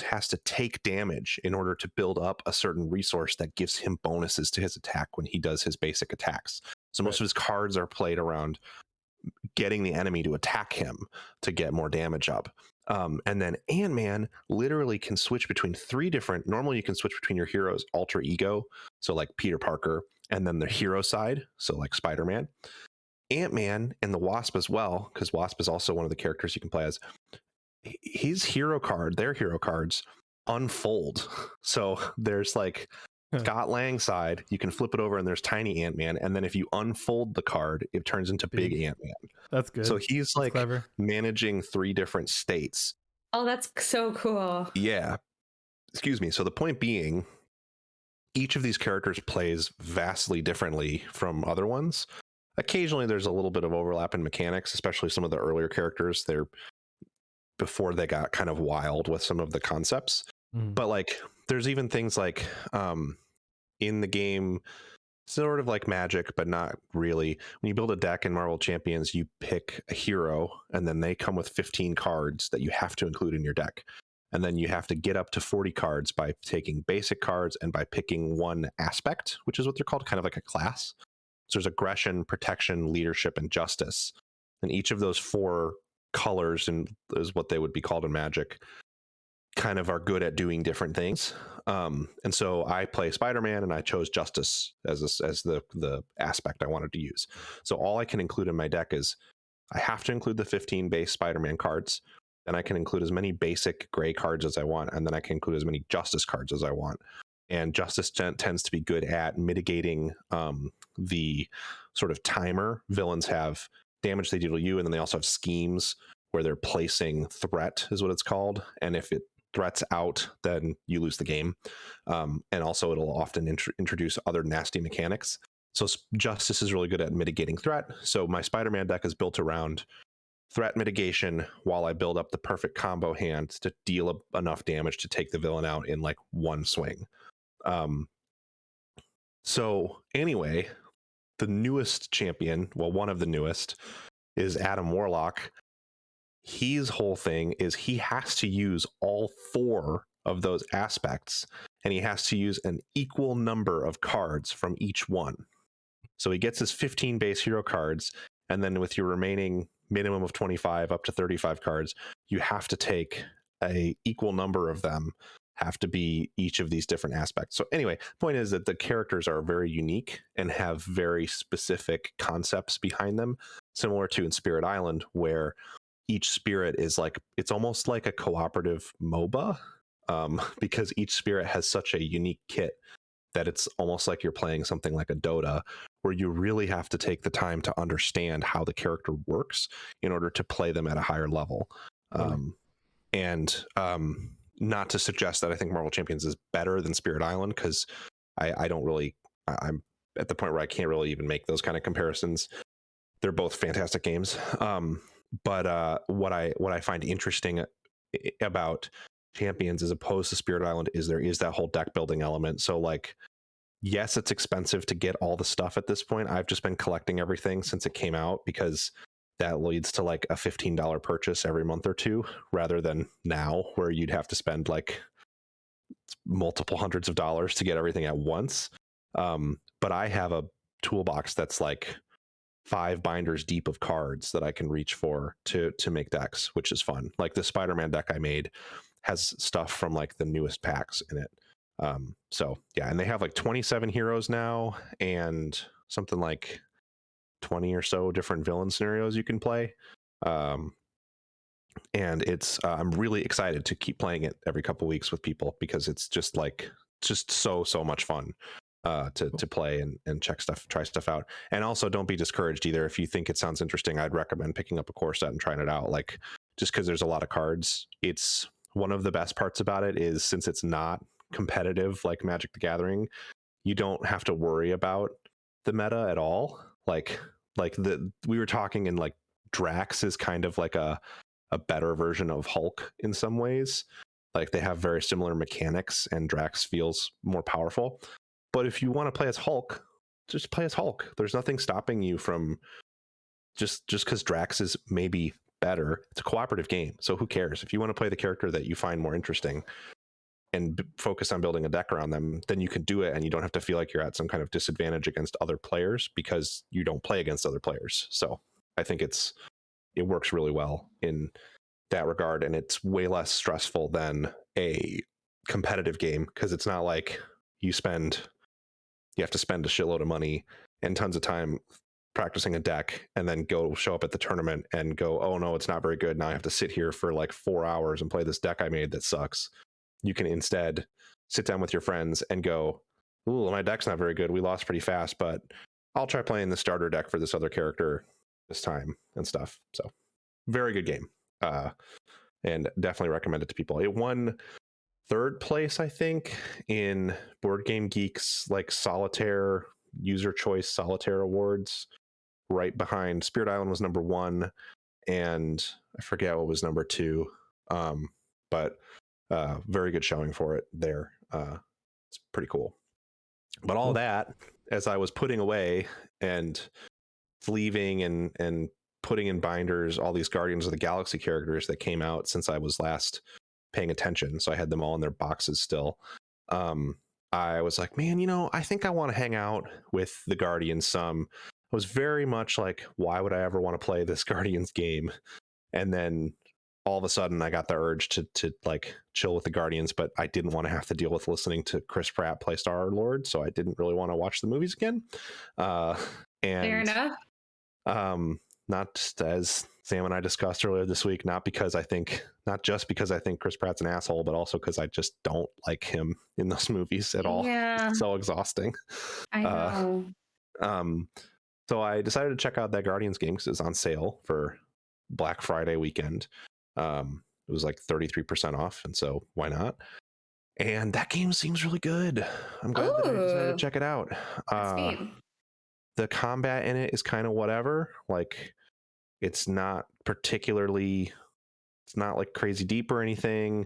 has to take damage in order to build up a certain resource that gives him bonuses to his attack when he does his basic attacks. So most of his cards are played around getting the enemy to attack him to get more damage up. And then Ant-Man literally can switch between 3 different. Normally you can switch between your hero's alter ego, so like Peter Parker, and then the hero side, so like Spider-Man. Ant-Man and the Wasp as well, because Wasp is also one of the characters you can play as. Their hero cards unfold. So there's like Scott Lang side, you can flip it over and there's tiny Ant-Man, and then if you unfold the card, it turns into big Ant-Man. That's good. So he's like clever. Managing 3 different states. Oh, that's so cool. Yeah. Excuse me. So the point being, each of these characters plays vastly differently from other ones. occasionally there's a little bit of overlap in mechanics, especially some of the earlier characters. They're before they got kind of wild with some of the concepts. But like there's even things like in the game, sort of like Magic, but not really. When you build a deck in Marvel Champions, you pick a hero, and then they come with 15 cards that you have to include in your deck. And then you have to get up to 40 cards by taking basic cards and by picking one aspect, which is what they're called, kind of like a class. So there's aggression, protection, leadership, and justice. And each of those 4 colors and is what they would be called in Magic, kind of are good at doing different things. And so I play Spider-Man, and I chose Justice as the aspect I wanted to use. So all I can include in my deck is I have to include the 15 base Spider-Man cards, and I can include as many basic gray cards as I want, and then I can include as many Justice cards as I want. And Justice tends to be good at mitigating the sort of timer. Villains have damage they deal to you, and then they also have schemes where they're placing threat, is what it's called. And if it threats out, then you lose the game. And also it'll often introduce other nasty mechanics. So Justice is really good at mitigating threat. So my Spider-Man deck is built around threat mitigation while I build up the perfect combo hand to deal enough damage to take the villain out in like one swing. So anyway, the newest champion, well, one of the newest, is Adam Warlock. His whole thing is he has to use all 4 of those aspects, and he has to use an equal number of cards from each one. So he gets his 15 base hero cards, and then with your remaining minimum of 25 up to 35 cards, you have to take a equal number of them, have to be each of these different aspects. So anyway, point is that the characters are very unique and have very specific concepts behind them, similar to in Spirit Island, where each spirit is like, it's almost like a cooperative MOBA, because each spirit has such a unique kit that it's almost like you're playing something like a Dota, where you really have to take the time to understand how the character works in order to play them at a higher level. Not to suggest that I think Marvel Champions is better than Spirit Island, because I don't really, I'm at the point where I can't really even make those kind of comparisons. They're both fantastic games. But what I find interesting about Champions as opposed to Spirit Island is there is that whole deck building element. So like, yes, it's expensive to get all the stuff at this point. I've just been collecting everything since it came out, because that leads to like a $15 purchase every month or two, rather than now where you'd have to spend like multiple hundreds of dollars to get everything at once. But I have a toolbox that's like 5 binders deep of cards that I can reach for to make decks, which is fun. Like the Spider-Man deck I made has stuff from like the newest packs in it. So yeah, and they have like 27 heroes now and something like 20 or so different villain scenarios you can play. And it's I'm really excited to keep playing it every couple weeks with people, because it's just so much fun to play and try stuff out. And also, don't be discouraged either. If you think it sounds interesting, I'd recommend picking up a core set and trying it out. Like, just because there's a lot of cards, it's one of the best parts about it is, since it's not competitive like Magic the Gathering, you don't have to worry about the meta at all. Like we were talking, and like Drax is kind of like a better version of Hulk in some ways. Like, they have very similar mechanics, and Drax feels more powerful. But if you want to play as Hulk, just play as Hulk. There's nothing stopping you from just because Drax is maybe better. It's a cooperative game, so who cares? If you want to play the character that you find more interesting and focus on building a deck around them, then you can do it, and you don't have to feel like you're at some kind of disadvantage against other players because you don't play against other players. So I think it works really well in that regard, and it's way less stressful than a competitive game, because it's not like you have to spend a shitload of money and tons of time practicing a deck and then go show up at the tournament and go, oh no, it's not very good. Now I have to sit here for like 4 hours and play this deck I made that sucks. You can instead sit down with your friends and go, ooh, my deck's not very good. We lost pretty fast, but I'll try playing the starter deck for this other character this time and stuff. So very good game. And definitely recommend it to people. It won 3rd place, I think, in Board Game Geek's like solitaire user choice solitaire awards right behind Spirit Island was number 1, and I forget what was number 2. But very good showing for it there. It's pretty cool. But all that, as I was putting away and sleeving and putting in binders all these Guardians of the Galaxy characters that came out since I was last paying attention, so I had them all in their boxes still. I was like, man, I think I want to hang out with the Guardians some. I was very much like, why would I ever want to play this Guardians game? And then all of a sudden I got the urge to like chill with the Guardians, but I didn't want to have to deal with listening to Chris Pratt play Star-Lord, so I didn't really want to watch the movies again. And Fair enough. Not just, as Sam and I discussed earlier this week, not just because I think Chris Pratt's an asshole, but also because I just don't like him in those movies at all. Yeah. It's so exhausting. I know. So I decided to check out that Guardians game because it's on sale for Black Friday weekend. It was like 33% off, and so why not? And that game seems really good. I'm glad that I decided to check it out. The combat in it is kind of whatever. Like, it's not like crazy deep or anything.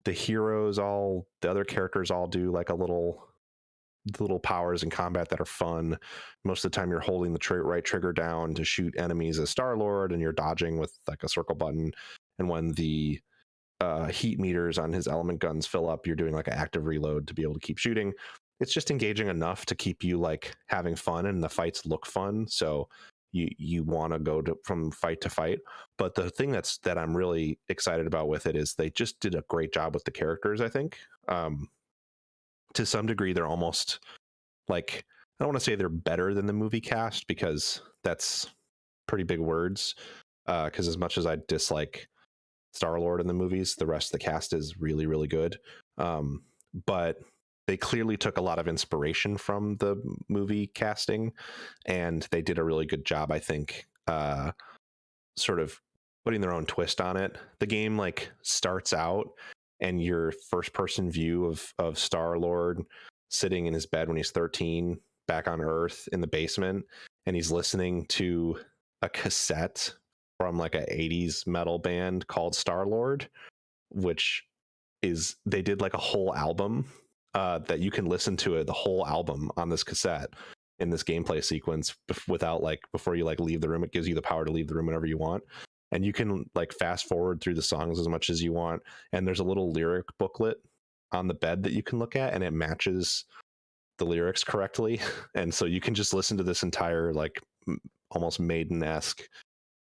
The other characters all do like little powers in combat that are fun. Most of the time you're holding the right trigger down to shoot enemies as Star-Lord, and you're dodging with like a circle button. And when the heat meters on his element guns fill up, you're doing like an active reload to be able to keep shooting. It's just engaging enough to keep you like having fun, and the fights look fun, so you want to go from fight to fight. But the thing that I'm really excited about with it is they just did a great job with the characters. I think to some degree they're almost like, I don't want to say they're better than the movie cast, because that's pretty big words, because as much as I dislike Star-Lord in the movies, the rest of the cast is really, really good. But they clearly took a lot of inspiration from the movie casting, and they did a really good job, I think, sort of putting their own twist on it. The game like starts out and your first person view of Star-Lord sitting in his bed when he's 13 back on Earth in the basement, and he's listening to a cassette from like a 80s metal band called Star-Lord, which is, they did like a whole album that you can listen to the whole album on this cassette in this gameplay sequence without like, before you like leave the room. It gives you the power to leave the room whenever you want, and you can like fast forward through the songs as much as you want. And there's a little lyric booklet on the bed that you can look at, and it matches the lyrics correctly. And so you can just listen to this entire like almost Maiden-esque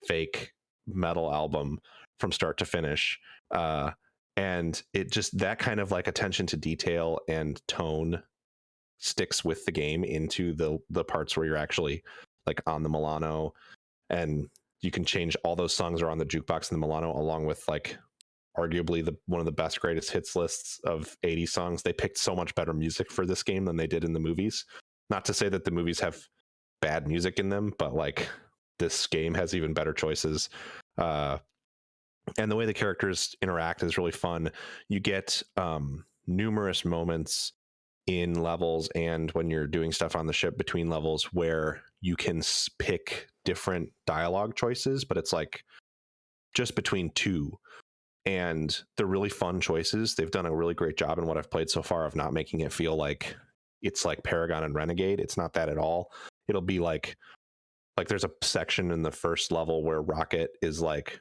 fake metal album from start to finish. And it just, that kind of like attention to detail and tone sticks with the game into the parts where you're actually like on the Milano, and you can change, all those songs are on the jukebox in the Milano, along with like arguably one of the best greatest hits lists of 80 songs. They picked so much better music for this game than they did in the movies. Not to say that the movies have bad music in them, but like this game has even better choices. And the way the characters interact is really fun. You get numerous moments in levels and when you're doing stuff on the ship between levels where you can pick different dialogue choices, but it's like just between two. And they're really fun choices. They've done a really great job in what I've played so far of not making it feel like it's like Paragon and Renegade. It's not that at all. It'll be like there's a section in the first level where Rocket is like,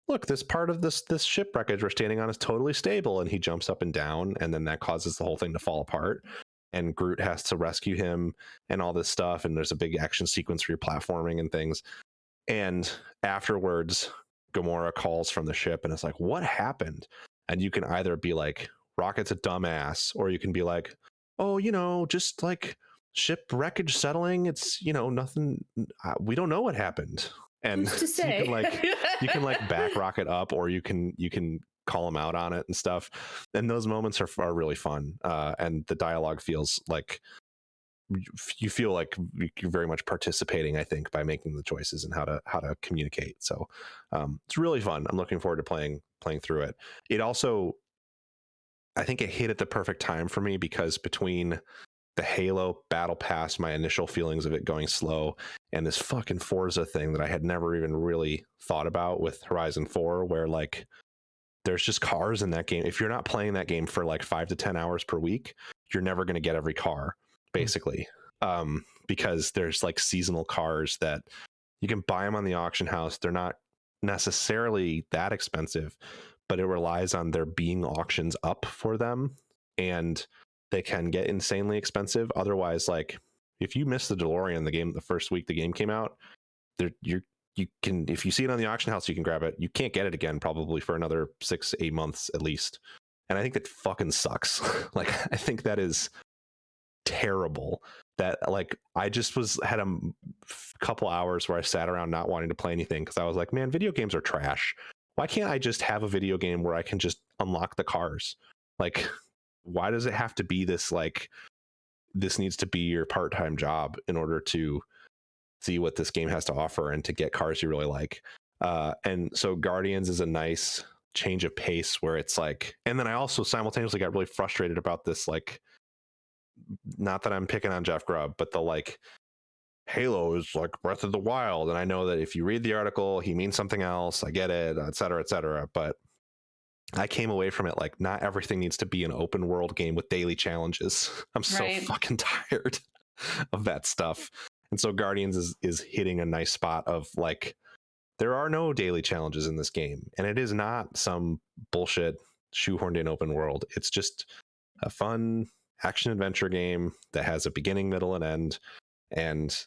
look, this part of this ship wreckage we're standing on is totally stable, and he jumps up and down, and then that causes the whole thing to fall apart, and Groot has to rescue him and all this stuff, and there's a big action sequence where you're platforming and things. And afterwards Gamora calls from the ship and it's like, what happened? And you can either be like, Rocket's a dumbass, or you can be like, oh, just like ship wreckage settling, it's nothing, we don't know what happened. And who's to say? you can like back Rocket up, or you can call him out on it and stuff. And those moments are really fun. And the dialogue feels like you feel like you're very much participating, I think, by making the choices and how to communicate. So it's really fun. I'm looking forward to playing through it. It also, I think it hit at the perfect time for me, because between the Halo Battle Pass, my initial feelings of it going slow, and this fucking Forza thing that I had never even really thought about with Horizon 4, where like there's just cars in that game. If you're not playing that game for like 5 to 10 hours per week, you're never going to get every car, basically. Because there's like seasonal cars that you can buy them on the auction house. They're not necessarily that expensive, but it relies on there being auctions up for them, and they can get insanely expensive. Otherwise, like if you miss the DeLorean the game the first week the game came out, you can, if you see it on the auction house, you can grab it. You can't get it again probably for another 6-8 months at least. And I think that fucking sucks. Like I think that is terrible. That like I just had a couple hours where I sat around not wanting to play anything because I was like, man, video games are trash. Why can't I just have a video game where I can just unlock the cars? Like, why does it have to be this, like, this needs to be your part-time job in order to see what this game has to offer and to get cars you really like? And so Guardians is a nice change of pace where it's like, and then I also simultaneously got really frustrated about this, like, not that I'm picking on Jeff Grubb, but the like Halo is like Breath of the Wild, and I know that if you read the article he means something else, I get it, etc., but I came away from it like not everything needs to be an open world game with daily challenges. I'm so fucking tired of that stuff. And so Guardians is hitting a nice spot of like, there are no daily challenges in this game, and it is not some bullshit shoehorned in open world. It's just a fun action adventure game that has a beginning, middle, and end, and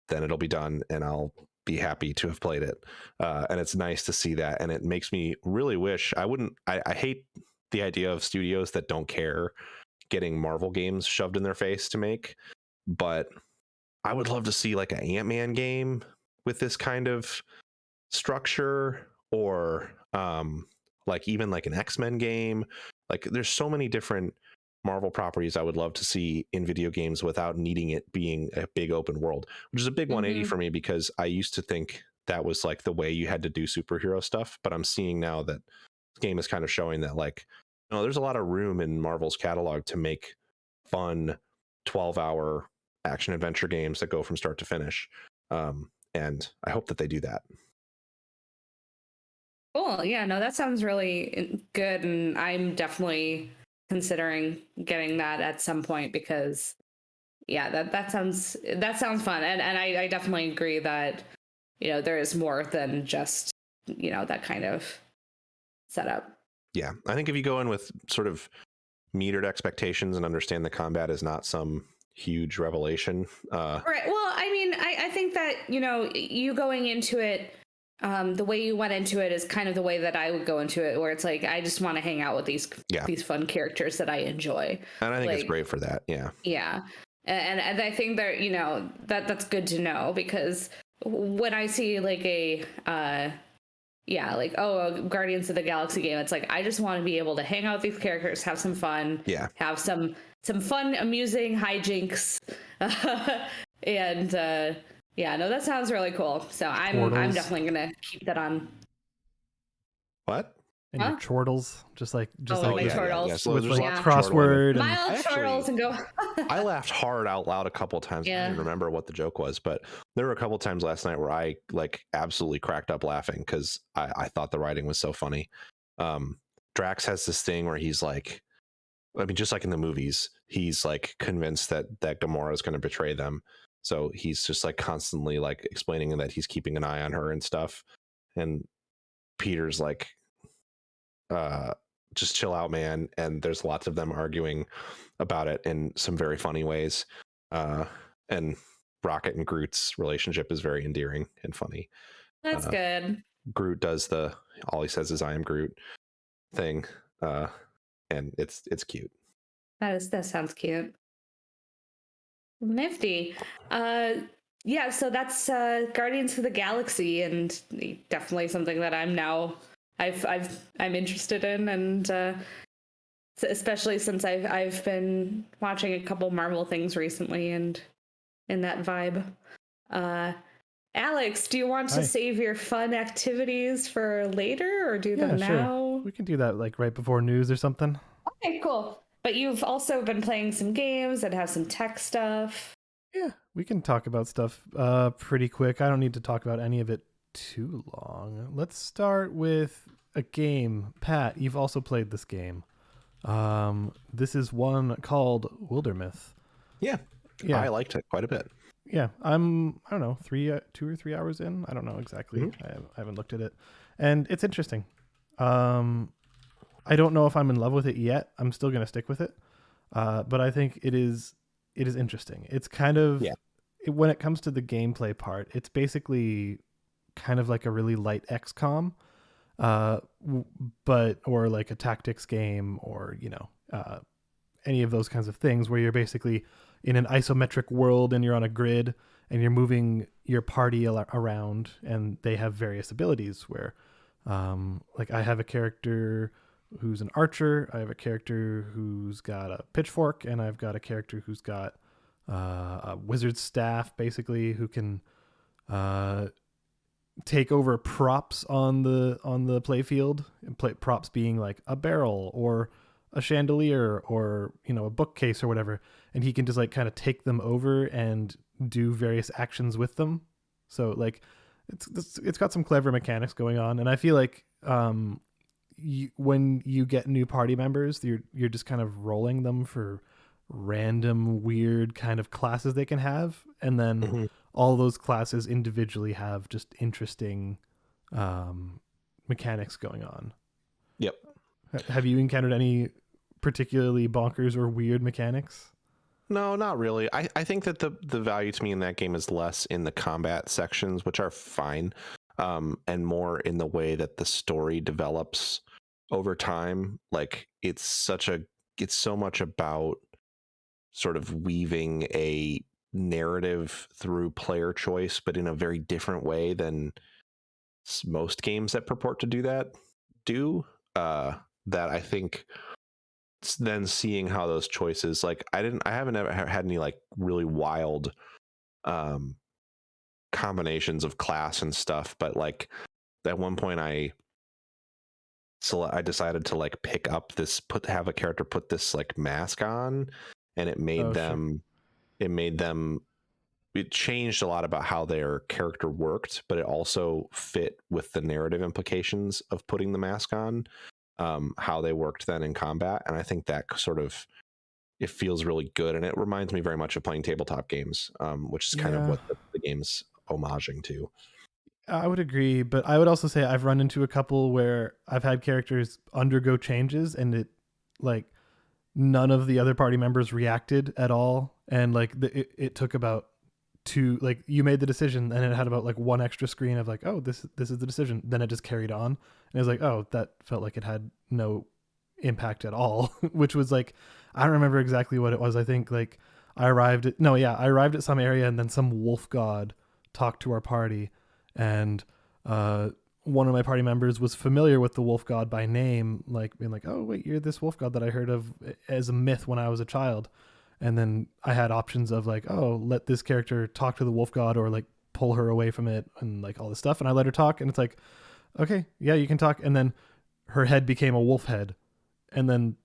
then it'll be done and I'll be happy to have played it. And it's nice to see that, and it makes me really wish I hate the idea of studios that don't care getting Marvel games shoved in their face to make, but I would love to see like an Ant-Man game with this kind of structure, or like even like an X-Men game. Like there's so many different Marvel properties I would love to see in video games without needing it being a big open world, which is a big 180 for me, because I used to think that was like the way you had to do superhero stuff. But I'm seeing now that this game is kind of showing that like, no, there's a lot of room in Marvel's catalog to make fun 12-hour action adventure games that go from start to finish. And I hope that they do that. Cool. Yeah, no, that sounds really good. And I'm definitely considering getting that at some point, because yeah, that sounds fun. And I definitely agree that, you know, there is more than just, you know, that kind of setup. Yeah, I think if you go in with sort of metered expectations and understand the combat is not some huge revelation. Right. Well, I mean, I think that, you know, you going into it, the way you went into it is kind of the way that I would go into it, where it's like, I just want to hang out with these fun characters that I enjoy. And I think it's great for that. Yeah. Yeah. And I think that, you know, that's good to know, because when I see like a Guardians of the Galaxy game, it's like, I just want to be able to hang out with these characters, have some fun, have some fun, amusing hijinks. And yeah, no, that sounds really cool. So I'm definitely gonna keep that on. What? And your chortles, just like chortles. Yeah. So with like lots of crossword, mild chortles, and go. I laughed hard out loud a couple of times. I didn't remember what the joke was, but there were a couple of times last night where I like absolutely cracked up laughing because I thought the writing was so funny. Drax has this thing where he's like, I mean, just like in the movies, he's like convinced that Gamora is going to betray them. So he's just like constantly like explaining that he's keeping an eye on her and stuff. And Peter's like, just chill out, man. And there's lots of them arguing about it in some very funny ways. And Rocket and Groot's relationship is very endearing and funny. That's good. Groot does all he says is "I am Groot" thing, and it's cute. That sounds cute. Nifty. Yeah, so that's Guardians of the Galaxy, and definitely something that I'm interested in, and especially since I've been watching a couple Marvel things recently, and in that vibe. Alex, do you want to save your fun activities for later, or do them now? Sure. We can do that like right before news or something. Okay, cool. But you've also been playing some games that have some tech stuff. Yeah, we can talk about stuff pretty quick. I don't need to talk about any of it too long. Let's start with a game. Pat, you've also played this game. This is one called Wildermyth. Yeah, Yeah, I liked it quite a bit. yeah. I don't know, 2 or 3 hours in. I don't know exactly. Mhm. I haven't looked at it, and it's interesting. I don't know if I'm in love with it yet. I'm still gonna stick with it, but I think it is interesting. It's kind of Yeah. when it comes to the gameplay part, it's basically kind of like a really light XCOM, but or like a tactics game, or any of those kinds of things where you're basically in an isometric world and you're on a grid and you're moving your party around, and they have various abilities where like I have a character who's an archer, I have a character who's got a pitchfork, and I've got a character who's got a wizard's staff, basically, who can take over props on the playfield, and props being like a barrel or a chandelier or a bookcase or whatever, and he can just like kind of take them over and do various actions with them. So like it's got some clever mechanics going on, and I feel like when you get new party members, you're just kind of rolling them for random weird kind of classes they can have, and then Mhm. all those classes individually have just interesting mechanics going on. Yep. Have you encountered any particularly bonkers or weird mechanics? No, not really. I think that the value to me in that game is less in the combat sections, which are fine, and more in the way that the story develops over time. Like it's so much about sort of weaving a narrative through player choice, but in a very different way than most games that purport to do that do. That I think then seeing how those choices, like I haven't ever had any like really wild um combinations of class and stuff, but like at one point I decided to like pick up this have a character put this like mask on, and it made Oh, sure. them it made them it changed a lot about how their character worked, but it also fit with the narrative implications of putting the mask on, how they worked then in combat. And I think that sort of, it feels really good, and it reminds me very much of playing tabletop games, which is kind of Yeah, what the game's homaging to. I would agree, but I would also say I've run into a couple where I've had characters undergo changes, and it like none of the other party members reacted at all, and like it took about two, like you made the decision and it had about like one extra screen of like, oh, this is the decision, then it just carried on, and it was like, oh, that felt like it had no impact at all. Which was like, I don't remember exactly what it was. I think like I arrived at some area, and then some wolf god talked to our party, and one of my party members was familiar with the wolf god by name, like being like, oh wait, you're this wolf god that I heard of as a myth when I was a child. And then I had options of like, oh, let this character talk to the wolf god, or like pull her away from it, and like all this stuff. And I let her talk, and it's like, okay, yeah, you can talk. And then her head became a wolf head, and then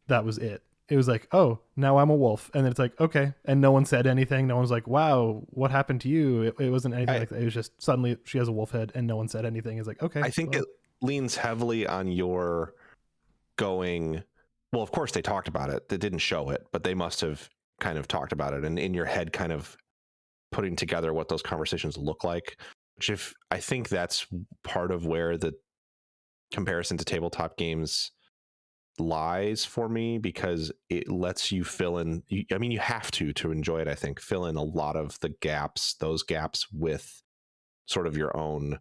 that was it. It was like, oh, now I'm a wolf. And then it's like, okay. And no one said anything. No one was like, wow, what happened to you? It wasn't anything like that. It was just suddenly she has a wolf head, and no one said anything. It's like, okay. I think well. it leans heavily on your going, well, of course they talked about it. They didn't show it, but they must have kind of talked about it, and in your head kind of putting together what those conversations look like, which if I think that's part of where the comparison to tabletop games lies for me, because it lets you fill in, I mean, you have to enjoy it, I think, fill in a lot of those gaps with sort of your own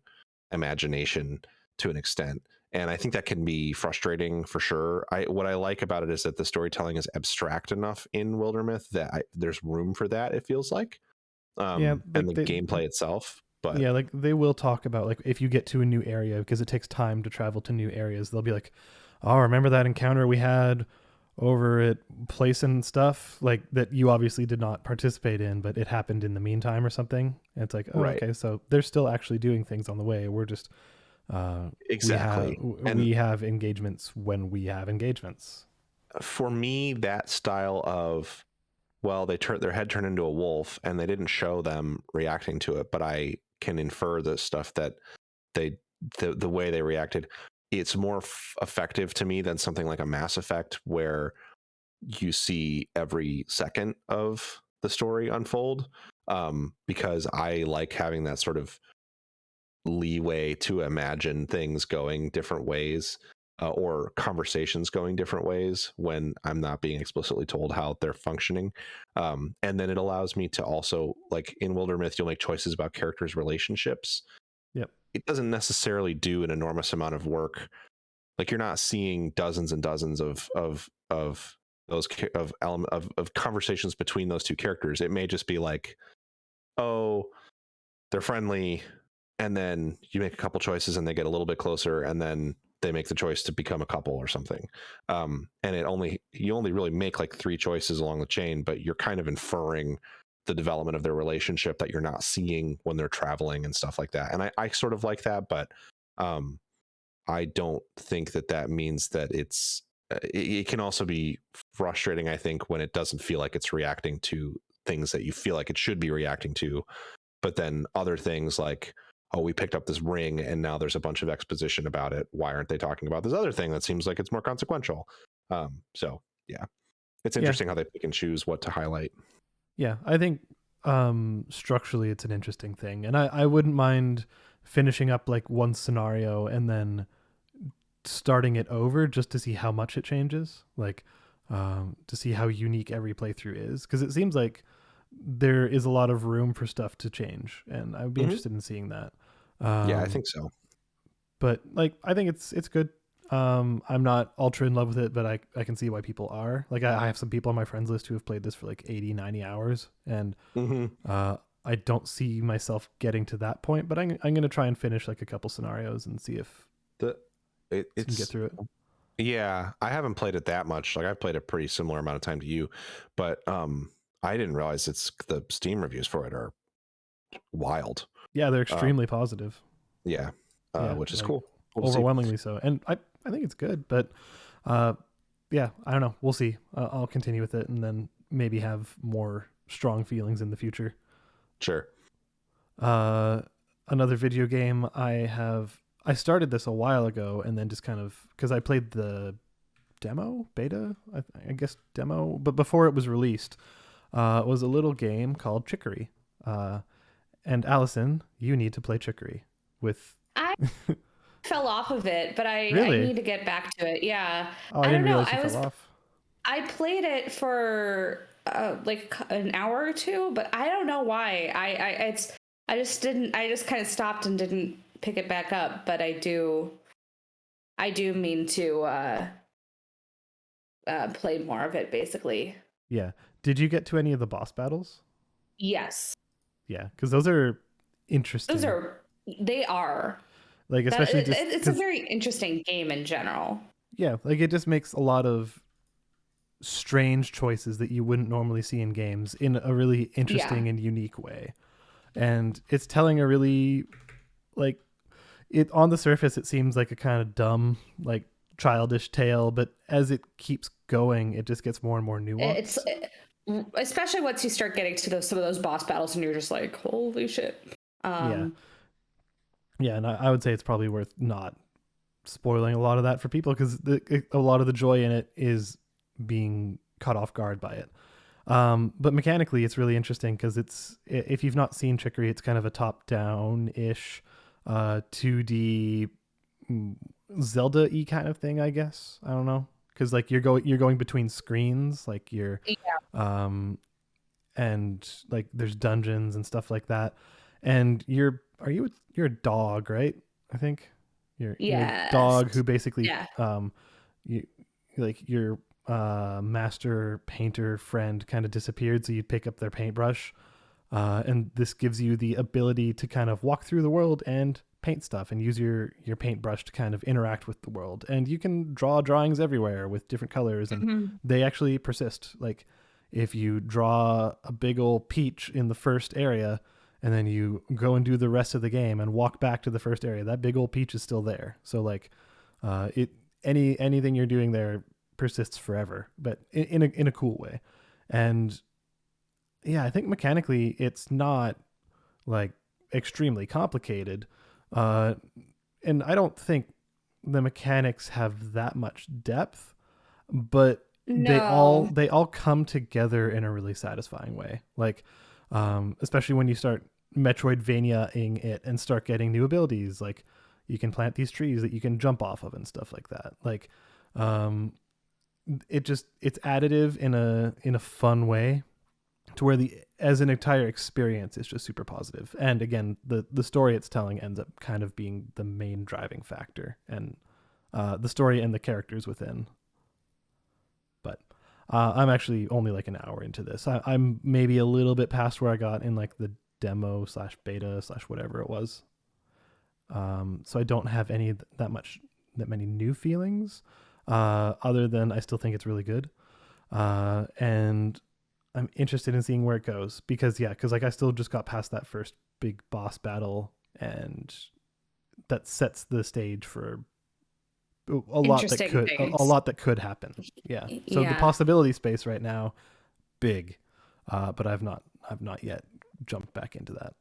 imagination to an extent. And I think that can be frustrating for sure. What I like about it is that the storytelling is abstract enough in Wildermyth that there's room for that, it feels like, Yeah, and like the gameplay itself. But yeah, like they will talk about like if you get to a new area, because it takes time to travel to new areas, they'll be like, oh, remember that encounter we had over at place and stuff, like that you obviously did not participate in, but it happened in the meantime or something. And it's like, oh, right, okay, so they're still actually doing things on the way. We're just exactly. And we have engagements when we have engagements. for me, that style of well, their head turned into a wolf, and they didn't show them reacting to it, but I can infer the stuff that the way they reacted. It's more effective to me than something like a Mass Effect, where you see every second of the story unfold, because I like having that sort of leeway to imagine things going different ways, or conversations going different ways when I'm not being explicitly told how they're functioning. And then it allows me to also, like in Wildermyth, you'll make choices about characters' relationships. Yep. It doesn't necessarily do an enormous amount of work. Like, you're not seeing dozens and dozens of those of conversations between those two characters. It may just be like, oh, they're friendly, and then you make a couple choices and they get a little bit closer, and then they make the choice to become a couple or something. And you only really make like 3 choices along the chain, but you're kind of inferring the development of their relationship that you're not seeing when they're traveling and stuff like that. And I sort of like that, but I don't think that means that it can also be frustrating, I think, when it doesn't feel like it's reacting to things that you feel like it should be reacting to. But then other things like, oh, we picked up this ring and now there's a bunch of exposition about it. Why aren't they talking about this other thing that seems like it's more consequential? So yeah, it's interesting how they pick and choose what to highlight. Yeah, I think structurally it's an interesting thing. And I wouldn't mind finishing up like one scenario and then starting it over just to see how much it changes, like to see how unique every playthrough is, because it seems like there is a lot of room for stuff to change, and I would be interested in seeing that. Yeah, I think so. But like, I think it's good. I'm not ultra in love with it, but I can see why people are. Like, I have some people on my friends list who have played this for like 80, 90 hours, and I don't see myself getting to that point, but I'm going to try and finish like a couple scenarios and see if it's can get through it. Yeah, I haven't played it that much. Like, I've played a pretty similar amount of time to you, but I didn't realize the Steam reviews for it are wild. Yeah, they're extremely positive. Yeah, which is like, cool. Overwhelmingly so. And I think it's good, but yeah, I don't know. We'll see. I'll continue with it and then maybe have more strong feelings in the future. Sure. Another video game I started this a while ago, and then just kind of, because I played the beta, I guess demo, but before it was released, it was a little game called Chicory. And Allyson, you need to play Chicory with... I fell off of it, but I need to get back to it. Yeah. Oh, I didn't realize you fell off. I played it for like an hour or two, but I don't know why. I just kind of stopped and didn't pick it back up, but I do mean to play more of it, basically. Yeah. Did you get to any of the boss battles? Yes. Yeah, because those are interesting. They are. Like, especially it's a very interesting game in general. Yeah, like it just makes a lot of strange choices that you wouldn't normally see in games in a really interesting and unique way. And it's telling a really, like, it on the surface it seems like a kind of dumb, like, childish tale, but as it keeps going, it just gets more and more nuanced. Especially once you start getting to some of those boss battles and you're just like, holy shit. Yeah, and I would say it's probably worth not spoiling a lot of that for people, because a lot of the joy in it is being caught off guard by it. But mechanically, it's really interesting because if you've not seen Chicory, it's kind of a top-down-ish 2D Zelda-y kind of thing, I guess. I don't know, because like you're going between screens, like and like there's dungeons and stuff like that, and you're a dog, right? I think you're a dog who basically you like your master painter friend kind of disappeared, so you pick up their paintbrush, and this gives you the ability to kind of walk through the world and paint stuff and use your paintbrush to kind of interact with the world. And you can draw drawings everywhere with different colors, and they actually persist. Like, if you draw a big old peach in the first area and then you go and do the rest of the game and walk back to the first area, that big old peach is still there. So like anything you're doing there persists forever, but in a cool way. And yeah, I think mechanically it's not like extremely complicated. And I don't think the mechanics have that much depth, but No. they all come together in a really satisfying way. Like, especially when you start Metroidvania-ing it and start getting new abilities, like you can plant these trees that you can jump off of and stuff like that. Like, it's additive in a fun way to where the as an entire experience is just super positive. And again, the story it's telling ends up kind of being the main driving factor, and the story and the characters within. But I'm actually only like an hour into this. I'm maybe a little bit past where I got in like the demo / beta / whatever it was. So I don't have that many new feelings, other than I still think it's really good, and I'm interested in seeing where it goes because like I still just got past that first big boss battle, and that sets the stage for a lot that could happen. Yeah. So the possibility space right now, big, but I've not yet jumped back into that.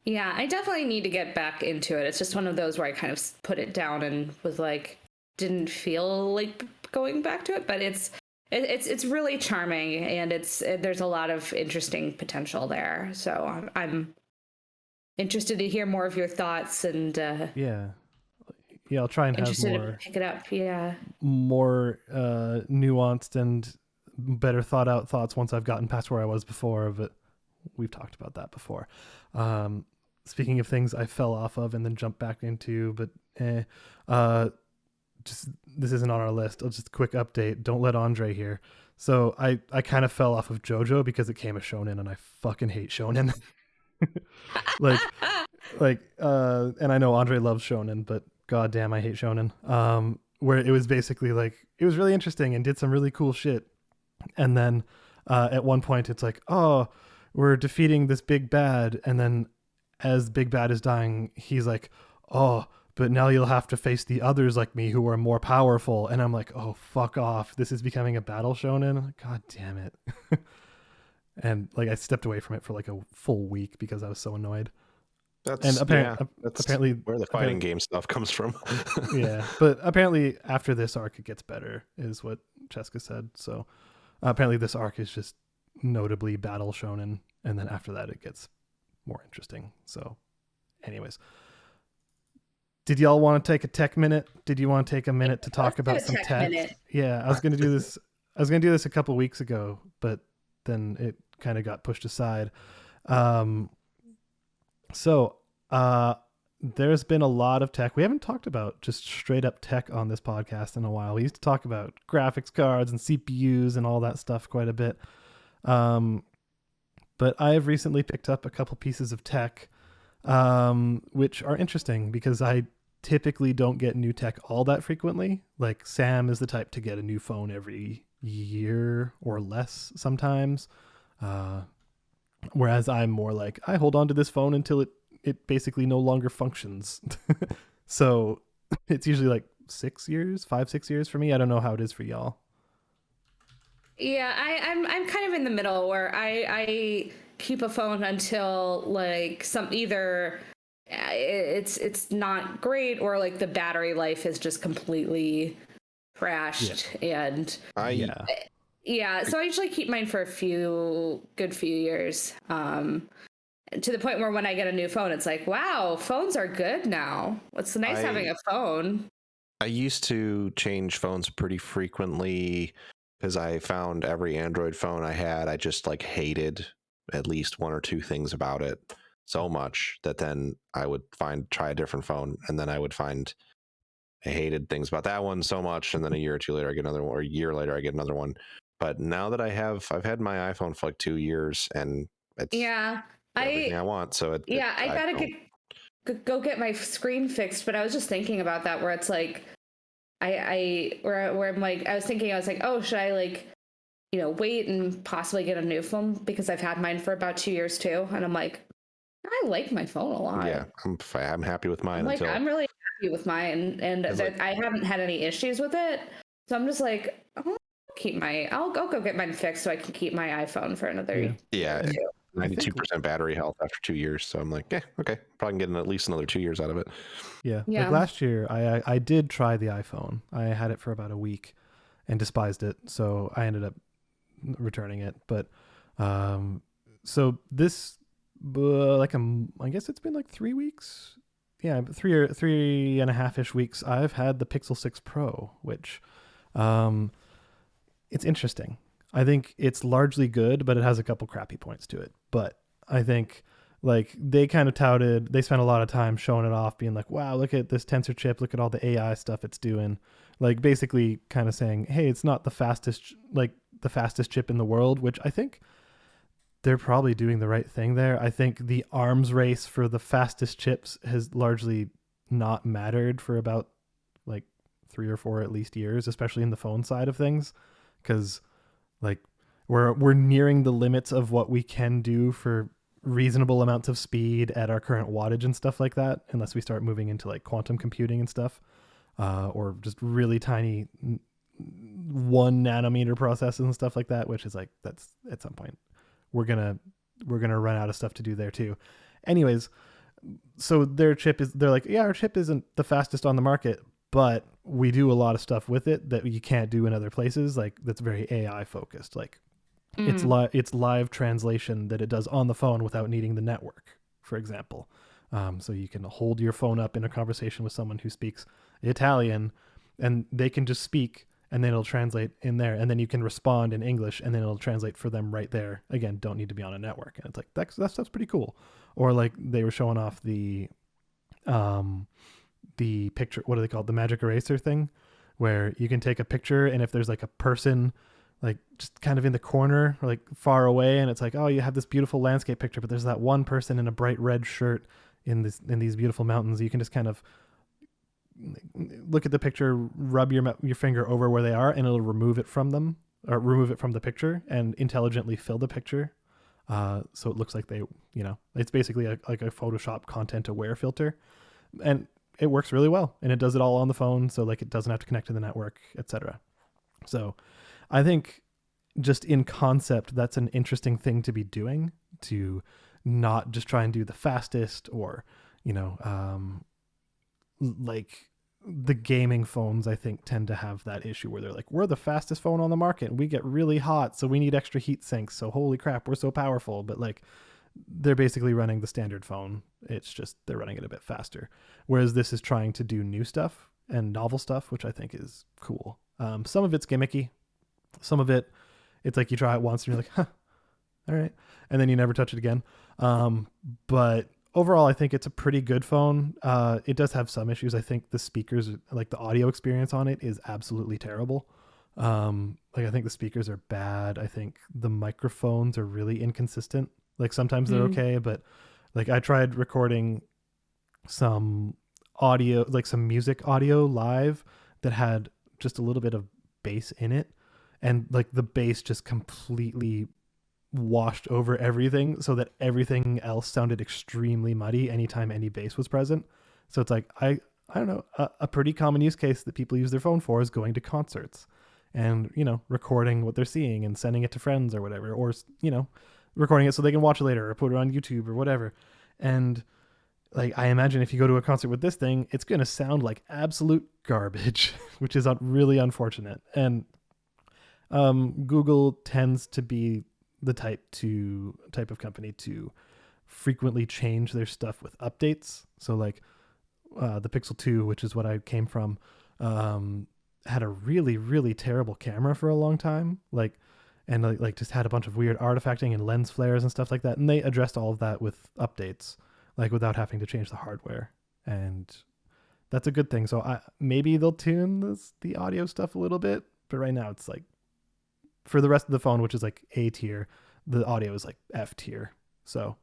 Yeah, I definitely need to get back into it. It's just one of those where I kind of put it down and was like, didn't feel like going back to it, but it's really charming, and there's a lot of interesting potential there. So I'm interested to hear more of your thoughts, and yeah, I'll try and have more to pick it up. Yeah, more nuanced and better thought out thoughts once I've gotten past where I was before. But we've talked about that before. Speaking of things I fell off of and then jumped back into, but just this isn't on our list. I'll just quick update. Don't let Andre hear. So I kind of fell off of JoJo because it came a shonen, and I fucking hate shonen. And I know Andre loves shonen, but goddamn, I hate shonen. Where it was basically like it was really interesting and did some really cool shit, and then at one point it's like, oh, we're defeating this big bad, and then as big bad is dying, he's like, oh, but now you'll have to face the others like me who are more powerful. And I'm like, oh, fuck off. This is becoming a battle shonen. God damn it. And like I stepped away from it for like a full week because I was so annoyed. That's apparently where the fighting game stuff comes from. Yeah, but apparently after this arc it gets better, is what Cheska said. So apparently this arc is just notably battle shonen, and then after that it gets more interesting. So anyways, did y'all want to take a tech minute? Did you want to take a minute to talk about some tech? Yeah, I was going to do this. I was going to do this a couple weeks ago, but then it kind of got pushed aside. So there's been a lot of tech. We haven't talked about just straight up tech on this podcast in a while. We used to talk about graphics cards and CPUs and all that stuff quite a bit. But I have recently picked up a couple pieces of tech, which are interesting because I typically don't get new tech all that frequently. Like Sam is the type to get a new phone every year or less sometimes. Whereas I'm more like, I hold on to this phone until it basically no longer functions. So it's usually like 5-6 years for me. I don't know how it is for y'all. Yeah, I'm kind of in the middle where I keep a phone until like either it's not great or like the battery life is just completely crashed. Yeah. And so I usually keep mine for a good few years, to the point where when I get a new phone it's like, wow, phones are good now. It's nice having a phone. I used to change phones pretty frequently because I found every Android phone I had, I just like hated at least one or two things about it so much that then I would try a different phone, and then I would find I hated things about that one so much, and then a year or two later I get another one, or a year later I get another one. But now that I've had my iPhone for like 2 years, and it's everything I want. So I gotta go get my screen fixed. But I was just thinking about that, where it's like where I'm like, I was thinking, oh, should I like, wait and possibly get a new phone because I've had mine for about 2 years too, and I'm like, I like my phone a lot. Yeah, I'm happy with mine. I'm really happy with mine, and I haven't had any issues with it. So I'm just like, oh, I'll go get mine fixed so I can keep my iPhone for another Yeah. year or two. 92% battery health after 2 years. So I'm like, yeah, okay. Probably getting at least another 2 years out of it. Yeah. Yeah. Like last year, I did try the iPhone. I had it for about a week and despised it. So I ended up returning it. But so this, I guess it's been like 3 weeks. Yeah, 3.5-ish weeks. I've had the Pixel 6 Pro, which it's interesting. I think it's largely good, but it has a couple crappy points to it. But I think like they kind of they spent a lot of time showing it off, being like, wow, look at this tensor chip, look at all the AI stuff it's doing. Like basically kind of saying, hey, it's not the fastest chip in the world, which I think they're probably doing the right thing there. I think the arms race for the fastest chips has largely not mattered for about like 3 or 4 at least years, especially in the phone side of things, because like we're nearing the limits of what we can do for reasonable amounts of speed at our current wattage and stuff like that, unless we start moving into like quantum computing and stuff, or just really tiny 1 nanometer processes and stuff like that, which is like, that's at some point we're gonna run out of stuff to do there too. Anyways, so they're like, yeah, our chip isn't the fastest on the market, but we do a lot of stuff with it that you can't do in other places, like that's very AI focused. Like it's live translation that it does on the phone without needing the network, for example. So you can hold your phone up in a conversation with someone who speaks Italian, and they can just speak, and then it'll translate in there, and then you can respond in English, and then it'll translate for them right there. Again, don't need to be on a network. And it's like that stuff's pretty cool. Or like they were showing off the picture, what are they called, the magic eraser thing, where you can take a picture, and if there's like a person like just kind of in the corner or like far away, and it's like, oh, you have this beautiful landscape picture, but there's that one person in a bright red shirt in these beautiful mountains, you can just kind of look at the picture, rub your finger over where they are, and it'll remove it from them, or remove it from the picture and intelligently fill the picture, so it looks like they, it's basically like a Photoshop content aware filter, and it works really well, and it does it all on the phone, so like it doesn't have to connect to the network, etc. So I think just in concept, that's an interesting thing to be doing, to not just try and do the fastest, or like the gaming phones, I think, tend to have that issue where they're like, we're the fastest phone on the market and we get really hot, so we need extra heat sinks, so holy crap, we're so powerful. But like they're basically running the standard phone, it's just they're running it a bit faster, whereas this is trying to do new stuff and novel stuff, which I think is cool. Some of it's gimmicky, some of it's like you try it once and you're like, huh, all right, and then you never touch it again. But overall, I think it's a pretty good phone. It does have some issues. I think the speakers, like the audio experience on it, is absolutely terrible. Like I think the speakers are bad. I think the microphones are really inconsistent. Like sometimes they're okay, but like I tried recording some audio, like some music audio live that had just a little bit of bass in it, and like the bass just completely washed over everything, so that everything else sounded extremely muddy anytime any bass was present. So it's like, I don't know, a pretty common use case that people use their phone for is going to concerts and, recording what they're seeing and sending it to friends or whatever, or, recording it so they can watch it later or put it on YouTube or whatever. And like, I imagine if you go to a concert with this thing, it's going to sound like absolute garbage, which is really unfortunate. And Google tends to be the type of company to frequently change their stuff with updates. So like the Pixel 2, which is what I came from, had a really, really terrible camera for a long time. Like just had a bunch of weird artifacting and lens flares and stuff like that. And they addressed all of that with updates, like without having to change the hardware. And that's a good thing. So maybe they'll tune the audio stuff a little bit, but right now it's like, for the rest of the phone, which is like A tier, the audio is like F tier. So,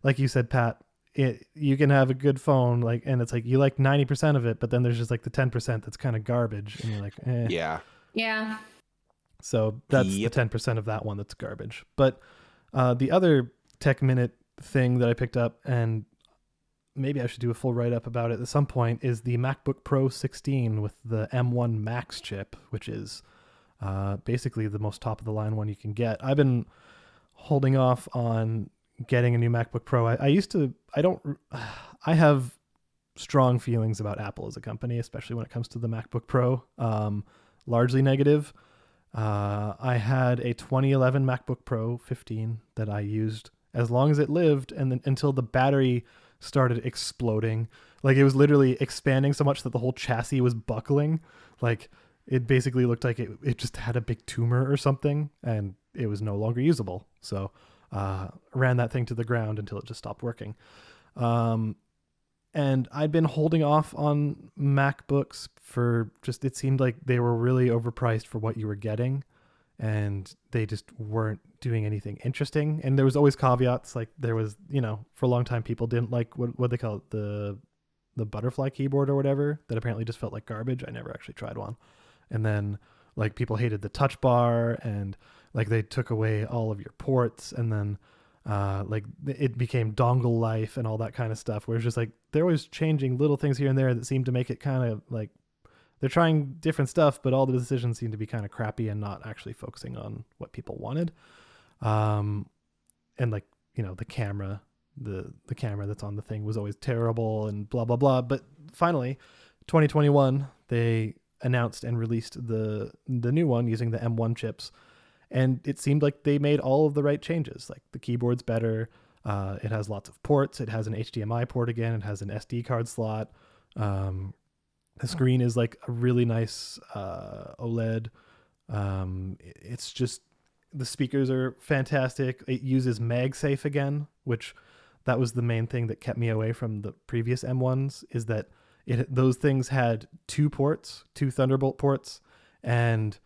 like you said, Pat, you can have a good phone, like, and it's like you like 90% of it, but then there's just like the 10% that's kind of garbage, and you're like, eh. Yeah. So that's the 10% of that one that's garbage. But the other Tech Minute thing that I picked up, and maybe I should do a full write-up about it at some point, is the MacBook Pro 16 with the M1 Max chip, which is basically the most top-of-the-line one you can get. I've been holding off on getting a new MacBook Pro. I have strong feelings about Apple as a company, especially when it comes to the MacBook Pro. Largely negative. I had a 2011 MacBook Pro 15 that I used as long as it lived, and then until the battery started exploding. Like, it was literally expanding so much that the whole chassis was buckling. Like, it basically looked like it just had a big tumor or something, and it was no longer usable. So ran that thing to the ground until it just stopped working. And I'd been holding off on MacBooks for just, it seemed like they were really overpriced for what you were getting, and they just weren't doing anything interesting. And there was always caveats. Like, there was, for a long time, people didn't like what they call it, the butterfly keyboard or whatever, that apparently just felt like garbage. I never actually tried one. And then, like, people hated the touch bar, and like they took away all of your ports, and then like it became dongle life and all that kind of stuff, where it's just like they're always changing little things here and there that seem to make it kind of like they're trying different stuff, but all the decisions seem to be kind of crappy and not actually focusing on what people wanted. And like, the camera that's on the thing was always terrible and blah, blah, blah. But finally, 2021, they announced and released the new one using the M1 chips. And it seemed like they made all of the right changes. Like, the keyboard's better. It has lots of ports. It has an HDMI port again. It has an SD card slot. The screen is like a really nice OLED. It's just, the speakers are fantastic. It uses MagSafe again, which that was the main thing that kept me away from the previous M1s, is that those things had two Thunderbolt ports, and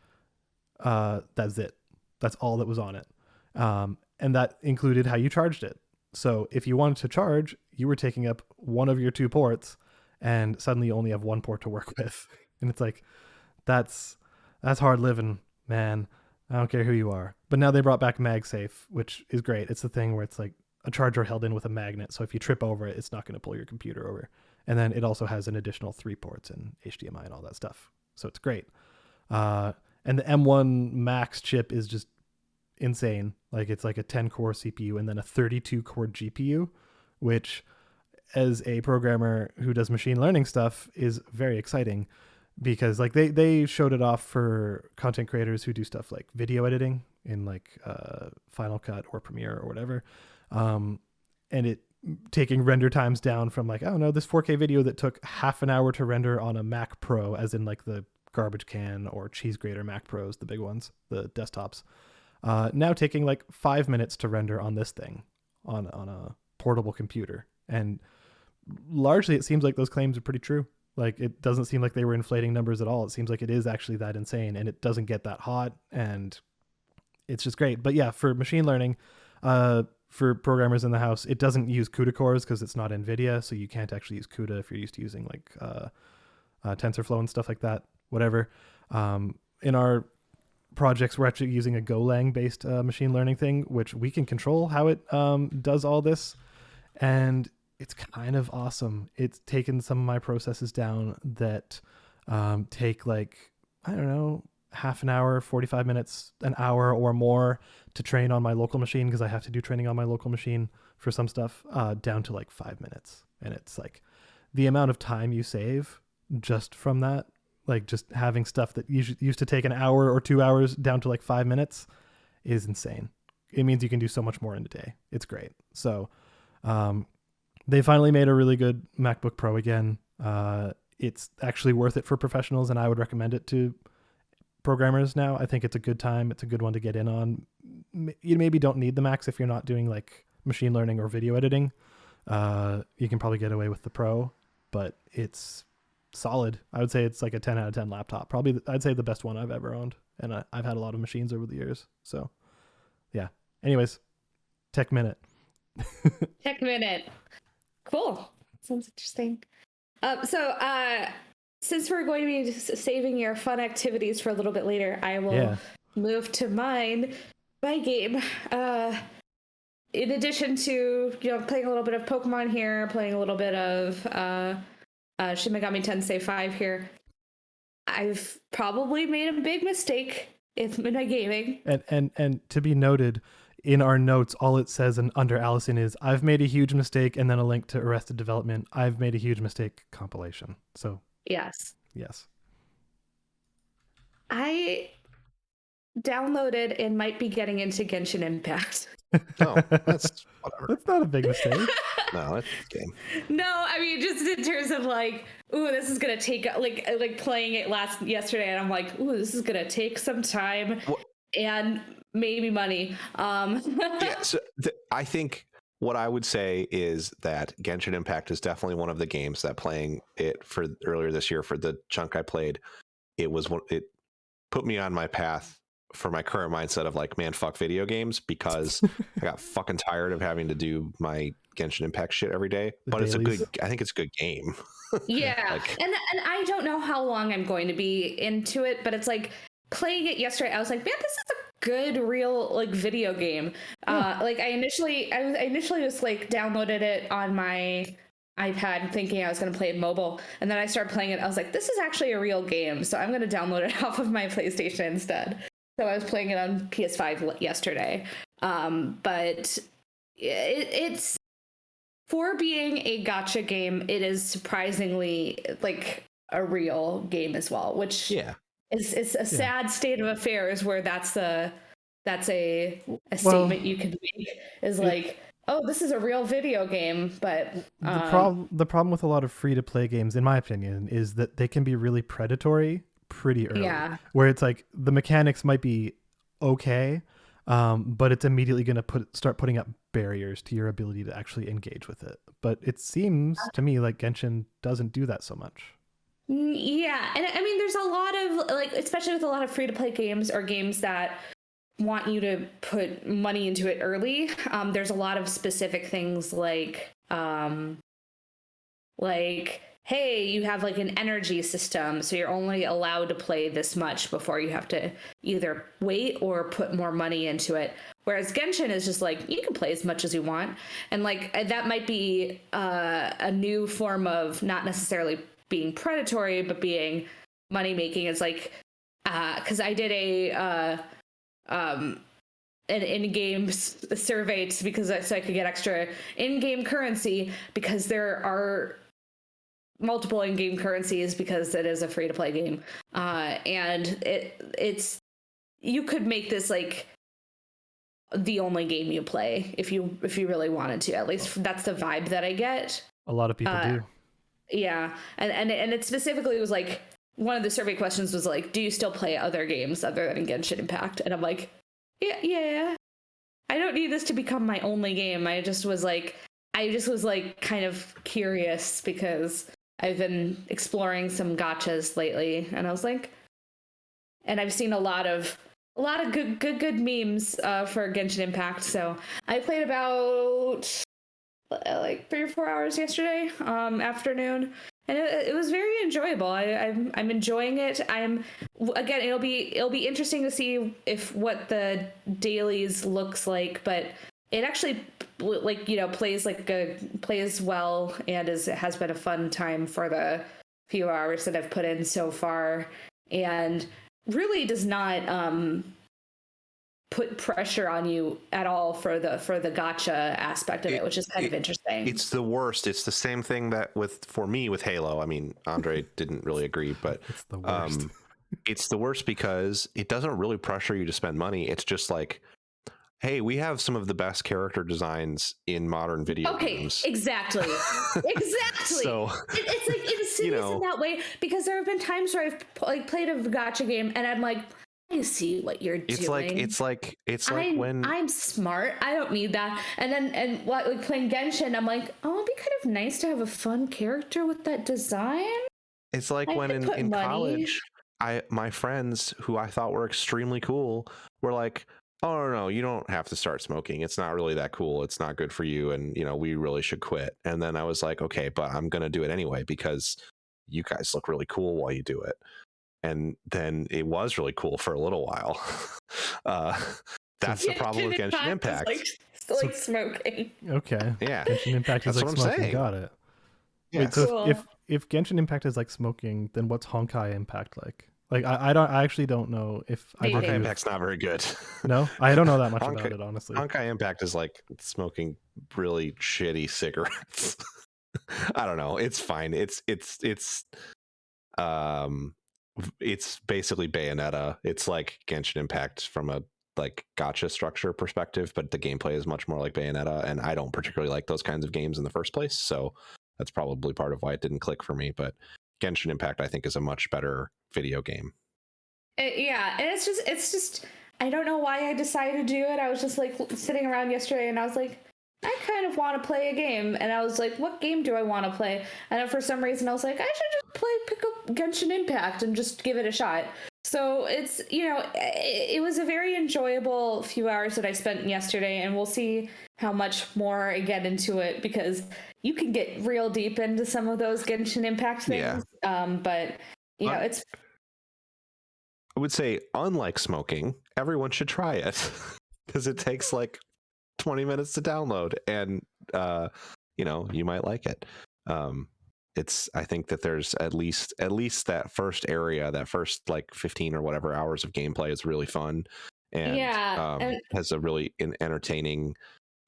that's it. That's all that was on it. And that included how you charged it. So if you wanted to charge, you were taking up one of your two ports, and suddenly you only have one port to work with. And it's like, that's hard living, man. I don't care who you are. But now they brought back MagSafe, which is great. It's the thing where it's like a charger held in with a magnet. So if you trip over it, it's not going to pull your computer over. And then it also has an additional 3 ports and HDMI and all that stuff. So it's great. And the M1 Max chip is just insane. Like, it's like a 10-core CPU and then a 32-core GPU, which, as a programmer who does machine learning stuff, is very exciting, because like they showed it off for content creators who do stuff like video editing in like Final Cut or Premiere or whatever. And it taking render times down from like, I don't know, this 4K video that took half an hour to render on a Mac Pro, as in like the garbage can or cheese grater Mac Pros, the big ones, the desktops, now taking like 5 minutes to render on this thing on a portable computer. And largely it seems like those claims are pretty true. Like, it doesn't seem like they were inflating numbers at all. It seems like it is actually that insane, and it doesn't get that hot, and it's just great. But yeah, for machine learning, for programmers in the house, it doesn't use CUDA cores because it's not NVIDIA, so you can't actually use CUDA if you're used to using like TensorFlow and stuff like that, whatever. In our projects, we're actually using a Golang based machine learning thing, which we can control how it does all this, and it's kind of awesome. It's taken some of my processes down that take like, I don't know, half an hour, 45 minutes, an hour or more to train on my local machine, because I have to do training on my local machine for some stuff, down to like 5 minutes. And it's like the amount of time you save just from that, like just having stuff that used to take an hour or 2 hours down to like 5 minutes, is insane. It means you can do so much more in a day. It's great. So they finally made a really good MacBook Pro again. It's actually worth it for professionals, and I would recommend it to programmers now. I think it's a good time. It's a good one to get in on. You maybe don't need the Max if you're not doing like machine learning or video editing. You can probably get away with the Pro, but it's solid. I would say it's like a 10 out of 10 laptop. Probably, I'd say the best one I've ever owned. And I've had a lot of machines over the years. So yeah. Anyways, Tech Minute. Tech Minute. Cool. Sounds interesting. So since we're going to be saving your fun activities for a little bit later, I will move to mine. My game. in addition to playing a little bit of Pokemon here, playing a little bit of Shin Megami Tensei 5 here, I've probably made a big mistake in my gaming. And to be noted, in our notes, all it says under Allyson is, I've made a huge mistake, and then a link to Arrested Development, I've made a huge mistake compilation. So yes. I downloaded and might be getting into Genshin Impact. Oh, that's whatever. That's not a big mistake. No, it's a game. No, I mean, just in terms of like, ooh, this is gonna take like playing it yesterday, and I'm like, ooh, this is gonna take some time and maybe money. Yeah, so I think what I would say is that Genshin Impact is definitely one of the games that playing it for earlier this year for the chunk I played, it put me on my path for my current mindset of like, man, fuck video games, because I got fucking tired of having to do my Genshin Impact shit every day. But I think it's a good game. Yeah. And I don't know how long I'm going to be into it, but it's like playing it yesterday, I was like, man, this is a good real like video game. Like I initially just like downloaded it on my iPad thinking I was going to play it mobile, and then I started playing it. I was like, this is actually a real game, so I'm going to download it off of my PlayStation instead. So I was playing it on PS5 yesterday. But it's, for being a gacha game, it is surprisingly like a real game as well, which is a sad state of affairs, where that's a statement you can make, is like, oh, this is a real video game. But the problem with a lot of free-to-play games, in my opinion, is that they can be really predatory pretty early. Yeah. Where it's like the mechanics might be okay, but it's immediately going to start putting up barriers to your ability to actually engage with it. But it seems to me like Genshin doesn't do that so much. Yeah, and I mean, there's a lot of like, especially with a lot of free-to-play games or games that want you to put money into it early. There's a lot of specific things like hey, you have like an energy system, so you're only allowed to play this much before you have to either wait or put more money into it. Whereas Genshin is just like, you can play as much as you want. And like, that might be a new form of not necessarily being predatory, but being money making. It's like, because I did an in-game survey so I could get extra in-game currency, because there are multiple in-game currencies, because it is a free-to-play game, and it's you could make this like the only game you play if you really wanted to. At least that's the vibe that I get. A lot of people do. Yeah, and it specifically was like, one of the survey questions was like, do you still play other games other than Genshin Impact? And I'm like, yeah. I don't need this to become my only game. I just was like kind of curious, because I've been exploring some gachas lately, and I was like, and I've seen a lot of good memes for Genshin Impact. So I played about like 3 or 4 hours yesterday afternoon, and it was very enjoyable. I'm enjoying it. Again, it'll be interesting to see what the dailies looks like, but it actually plays well, and has been a fun time for the few hours that I've put in so far, and really does not put pressure on you at all for the gacha aspect of it, which is kind of interesting. It's the worst. It's the same thing that for me with Halo. I mean, Andre didn't really agree, but it's the worst. It's the worst because it doesn't really pressure you to spend money. It's just like, hey, we have some of the best character designs in modern video games. Exactly. So it's like insidious in that way, because there have been times where I've like played a gacha game and I'm like, I see what you're doing. It's like when I'm smart. I don't need that. And like playing Genshin, I'm like, oh, it'd be kind of nice to have a fun character with that design. It's like when in college, my friends who I thought were extremely cool were like, oh no, you don't have to start smoking. It's not really that cool. It's not good for you, and we really should quit. And then I was like, okay, but I'm gonna do it anyway because you guys look really cool while you do it. And then it was really cool for a little while. That's the problem with Genshin Impact. Like like smoking. Okay. Yeah. Genshin Impact is That's like what I'm smoking. saying. Got it. Yeah. Wait, so Cool. if Genshin Impact is like smoking, then what's Honkai Impact like? Like I actually don't know if I Honkai Honkai Impact's not very good. No, I don't know that much about it, honestly. Honkai Impact is like smoking really shitty cigarettes. I don't know. It's fine. It's basically Bayonetta. It's like Genshin Impact from a like gacha structure perspective, but the gameplay is much more like Bayonetta, and I don't particularly like those kinds of games in the first place, so that's probably part of why it didn't click for me. But Genshin Impact, I think, is a much better video game. Yeah, and it's just I don't know why I decided to do it. I was just like sitting around yesterday and I was like, I kind of want to play a game, and I was like, what game do I want to play? And then for some reason I was like, I should just pick up Genshin Impact and just give it a shot. So it's, it was a very enjoyable few hours that I spent yesterday, and we'll see how much more I get into it, because you can get real deep into some of those Genshin Impact things. Yeah. But it's, I would say, unlike smoking, everyone should try it because it takes like 20 minutes to download, and you might like it. I think that there's at least that first area, that first like 15 or whatever hours of gameplay is really fun, and has a really entertaining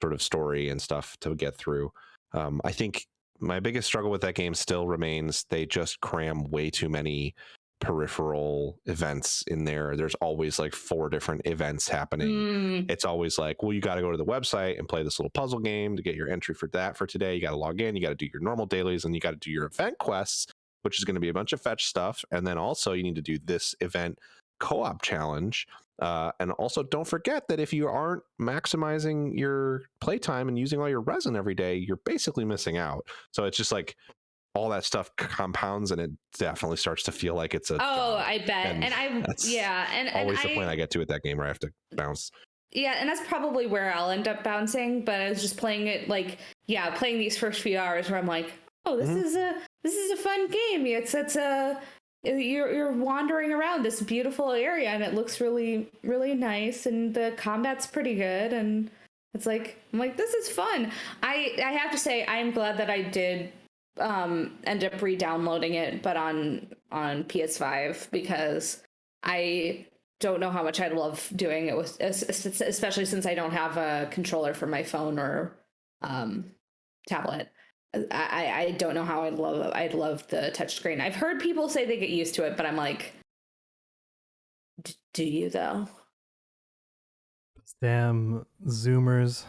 sort of story and stuff to get through. I think my biggest struggle with that game still remains they just cram way too many peripheral events in there. There's always like 4 different events happening. It's always like, well, you got to go to the website and play this little puzzle game to get your entry for that for today. You got to log in, you got to do your normal dailies, and you got to do your event quests, which is going to be a bunch of fetch stuff. And then also you need to do this event co-op challenge. And also don't forget that if you aren't maximizing your playtime and using all your resin every day, you're basically missing out. So it's just like all that stuff compounds, and it definitely starts to feel like it's a job. I bet. And always the point I get to at that game where I have to bounce. Yeah, and that's probably where I'll end up bouncing. But I was just playing it playing these first few hours where I'm like, oh, this is a fun game. You're wandering around this beautiful area, and it looks really, really nice, and the combat's pretty good, and it's like, I'm like, this is fun. I have to say, I'm glad that I did end up re-downloading it, but on PS5, because I don't know how much I love doing it with, especially since I don't have a controller for my phone or tablet. I don't know how I'd love the touchscreen. I've heard people say they get used to it, but I'm like, do you though? Damn Zoomers.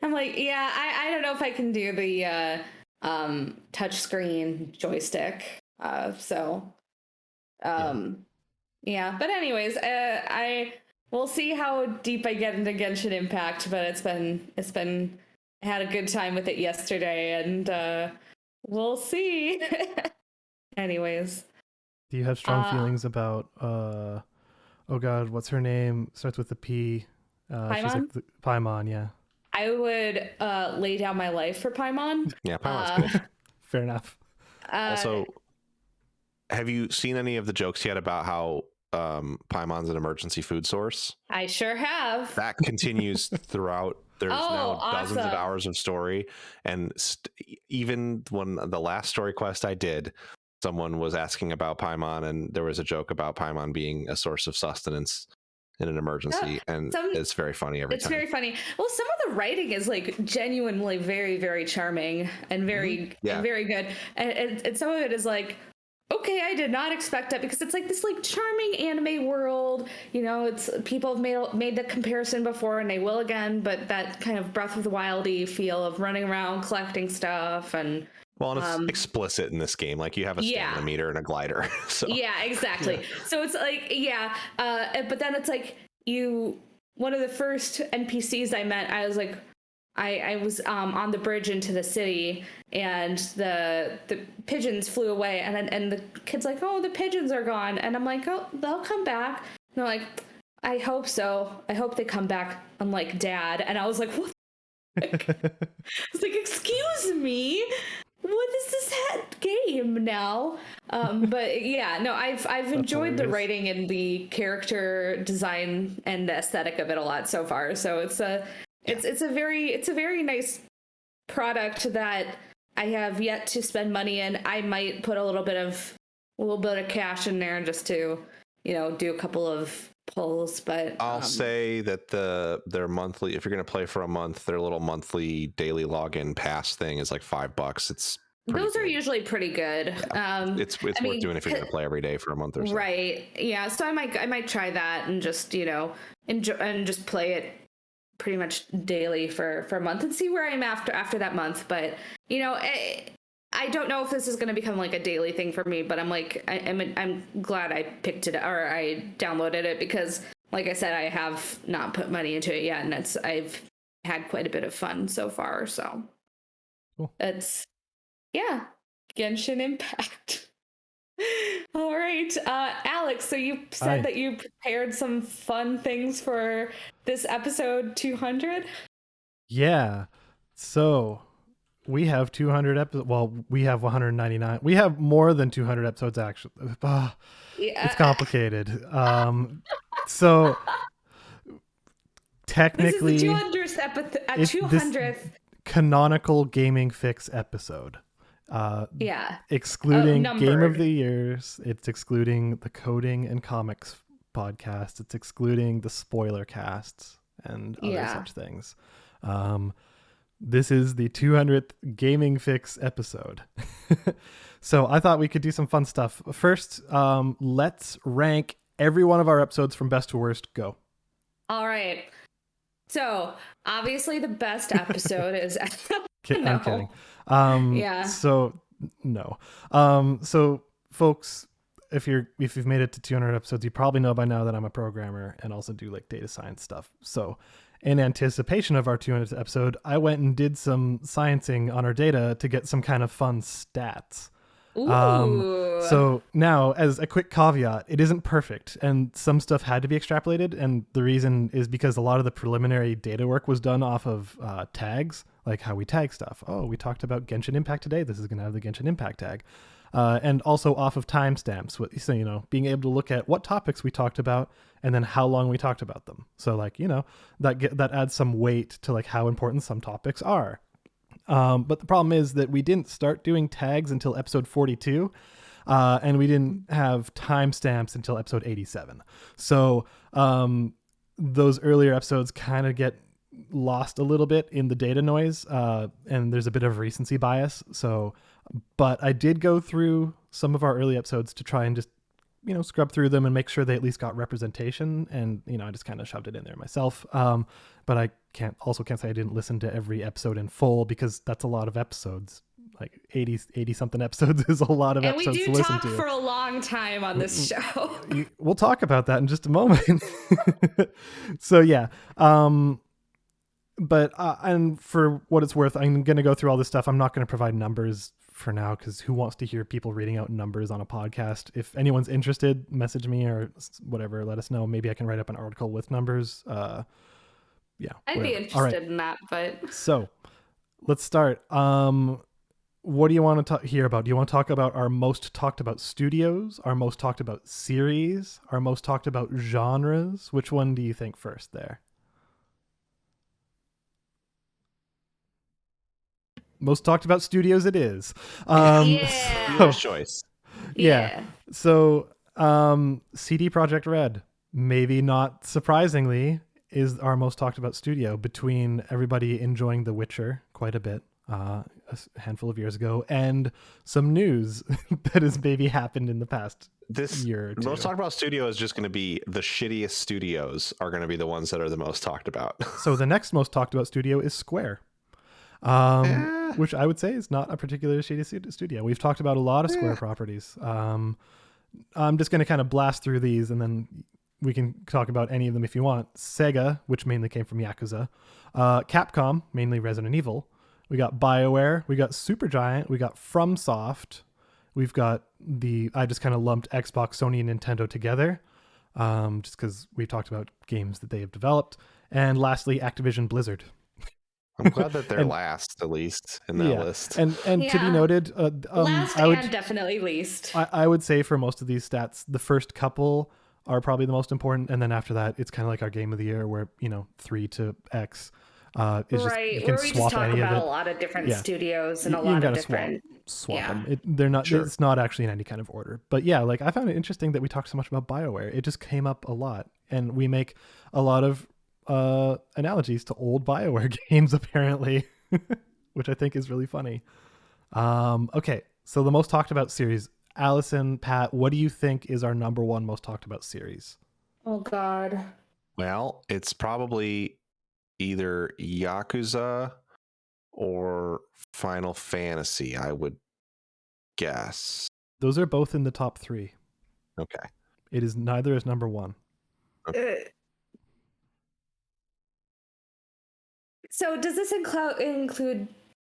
I'm like, yeah, I don't know if I can do the touchscreen joystick. Yeah. But anyways, I will see how deep I get into Genshin Impact, but it's been I had a good time with it yesterday, and we'll see. Anyways. Do you have strong feelings about oh god, what's her name? Starts with a P. Paimon? She's like Paimon, yeah. I would lay down my life for Paimon. Yeah, Paimon's good. Fair enough. Also, have you seen any of the jokes yet about how Paimon's an emergency food source? I sure have. That continues throughout. There's now dozens of hours of story, and even when the last story quest I did, someone was asking about Paimon, and there was a joke about Paimon being a source of sustenance in an emergency, and it's very funny every time. It's very funny. Well, some of the writing is like genuinely very, very charming and very, and very good, and some of it is like, okay, I did not expect that, because it's like this like charming anime world. It's people have made the comparison before, and they will again, but that kind of Breath of the Wildy feel of running around collecting stuff and. Well, and it's explicit in this game. Like, you have a stamina meter and a glider. So. Yeah, exactly. So it's like, but then it's like one of the first NPCs I met, I was like, I was on the bridge into the city, and the pigeons flew away, and the kid's like, oh, the pigeons are gone. And I'm like, oh, they'll come back. And they're like, I hope so. I hope they come back, unlike Dad. And I was like, what? I was like, excuse me? what is this game now? But yeah, no, I've enjoyed the hilarious. writing and the character design and the aesthetic of it a lot so far. So it's a very nice product that I have yet to spend money in. I might put a little bit of cash in there just to, do a couple of pulls, but I'll say that their monthly, if you're going to play for a month, their little monthly daily login pass thing is like $5. It's those good. are usually pretty good. Yeah. It's worth doing if you're going to play every day for a month or so. Right. Yeah. So I might try that and just, enjoy and just play it pretty much daily for a month and see where I'm after that month. But, I don't know if this is going to become like a daily thing for me, but I'm glad I picked it or I downloaded it because, like I said, I have not put money into it yet, and I've had quite a bit of fun so far. So cool. Yeah, Genshin Impact. All right, Alex. So you said that you prepared some fun things for this episode 200. Yeah. So we have 200 episodes. Well, we have 199. We have more than 200 episodes, actually. It's complicated. So technically, this is the 200th episode. 200th canonical gaming fix episode. Excluding Game of the Years. It's excluding the Coding and Comics podcast. It's excluding the spoiler casts and other such things. This is the 200th Gaming Fix episode. So I thought we could do some fun stuff. First, let's rank every one of our episodes from best to worst. Go. All right. So obviously the best episode is... No. I'm kidding. Yeah. So no. So folks, if you've made it to 200 episodes, you probably know by now that I'm a programmer and also do like data science stuff. So in anticipation of our 200th episode, I went and did some sciencing on our data to get some kind of fun stats. Ooh. So now, as a quick caveat, it isn't perfect, and some stuff had to be extrapolated, and the reason is because a lot of the preliminary data work was done off of tags, like how we tag stuff. Oh, we talked about Genshin Impact today. This is going to have the Genshin Impact tag. And also off of timestamps. So, being able to look at what topics we talked about and then how long we talked about them. So, that adds some weight to like how important some topics are. But the problem is that we didn't start doing tags until episode 42, and we didn't have timestamps until episode 87. So those earlier episodes kind of get lost a little bit in the data noise, and there's a bit of recency bias. But I did go through some of our early episodes to try and just, scrub through them and make sure they at least got representation. And, I just kind of shoved it in there myself. But I can't say I didn't listen to every episode in full because that's a lot of episodes. Like 80 something episodes is a lot of episodes to listen to. And we do talk for a long time on this show. We'll talk about that in just a moment. So yeah. But and for what it's worth, I'm going to go through all this stuff. I'm not going to provide numbers for now because who wants to hear people reading out numbers on a podcast? If anyone's interested, message me or whatever. Let us know. Maybe I can write up an article with numbers. Yeah, I'd be interested in that. But so let's start. What do you want to hear about? Do you want to talk about our most talked about studios, our most talked about series, our most talked about genres? Which one do you think first there? Most talked about studios it is. Yeah. Choice. Yeah. So CD Projekt Red, maybe not surprisingly, is our most talked about studio between everybody enjoying The Witcher quite a bit a handful of years ago and some news that has maybe happened in the past year or two. Most talked about studio is just going to be the shittiest studios are going to be the ones that are the most talked about. So the next most talked about studio is Square. Which I would say is not a particularly shitty studio. We've talked about a lot of Square properties. I'm just going to kind of blast through these and then we can talk about any of them if you want. Sega, which mainly came from Yakuza. Capcom, mainly Resident Evil. We got BioWare. We got Supergiant. We got FromSoft. We've got I just kind of lumped Xbox, Sony, and Nintendo together just because we've talked about games that they have developed. And lastly, Activision Blizzard. I'm glad that they're And- last, at least, in that list. And to be Yeah. noted, Last I would and definitely least. I would say for most of these stats, the first couple are probably the most important, and then after that, it's kind of like our game of the year, where 3 to X is just Right, you can where we just swap talk any about of a it. lot of different Yeah. studios and You a can lot of gotta different. swap yeah. them. They're not. Sure. It's not actually in any kind of order. But yeah, like I found it interesting that we talked so much about BioWare. It just came up a lot, and we make a lot of analogies to old BioWare games apparently, which I think is really funny. Okay, so the most talked about series. Allyson, Pat, what do you think is our number one most talked about series? Oh God. Well, it's probably either Yakuza or Final Fantasy, I would guess. Those are both in the top 3. Okay. It is neither is number 1. So does this include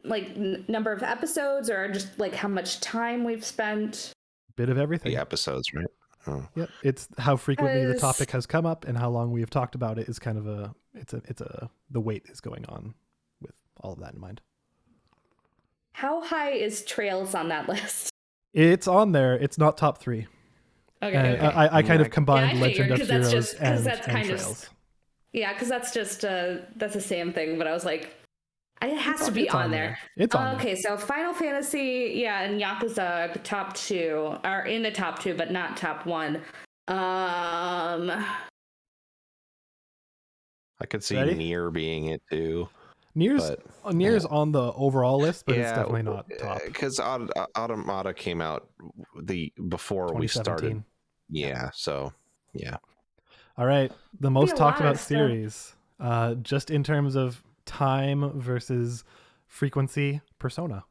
like number of episodes or just like how much time we've spent? Bit of everything. The episodes, right? Oh. Yep. It's how frequently the 'Cause- topic has come up and how long we have talked about it is kind of the weight is going on with all of that in mind. How high is Trails on that list? It's on there. It's not top 3. Okay. And okay. I kind of Yeah, combined I figured, Legend of 'cause that's Heroes just- 'cause and, that's and kind of- Trails. Yeah, because that's just that's the same thing. But I was like, it has to be It's on there. It's on there. Okay, so Final Fantasy, yeah, and Yakuza top 2 are in the top 2, but not top 1. I could see Ready? Nier being it too. Nier's But Nier's on the overall list, but it's yeah, definitely not top. because Automata came out before we started. 2017. Yeah, so yeah. All right, the most a talked lot about of stuff. series, just in terms of time versus frequency, Persona.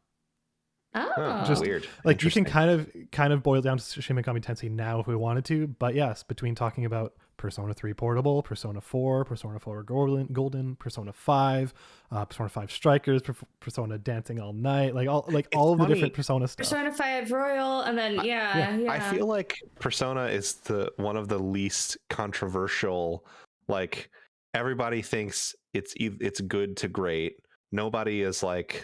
Oh, Oh, Just- weird. Like you can Interesting. kind of boil down to Shin Megami Tensei now if we wanted to, but yes, between talking about Persona 3 Portable, Persona 4, Persona 4 Golden, Persona 5, Persona 5 Strikers, Persona Dancing All Night, like all of the funny. different Persona stuff. Persona 5 Royal, and then yeah. I feel like Persona is the one of the least controversial. Like everybody thinks it's good to great. Nobody is like,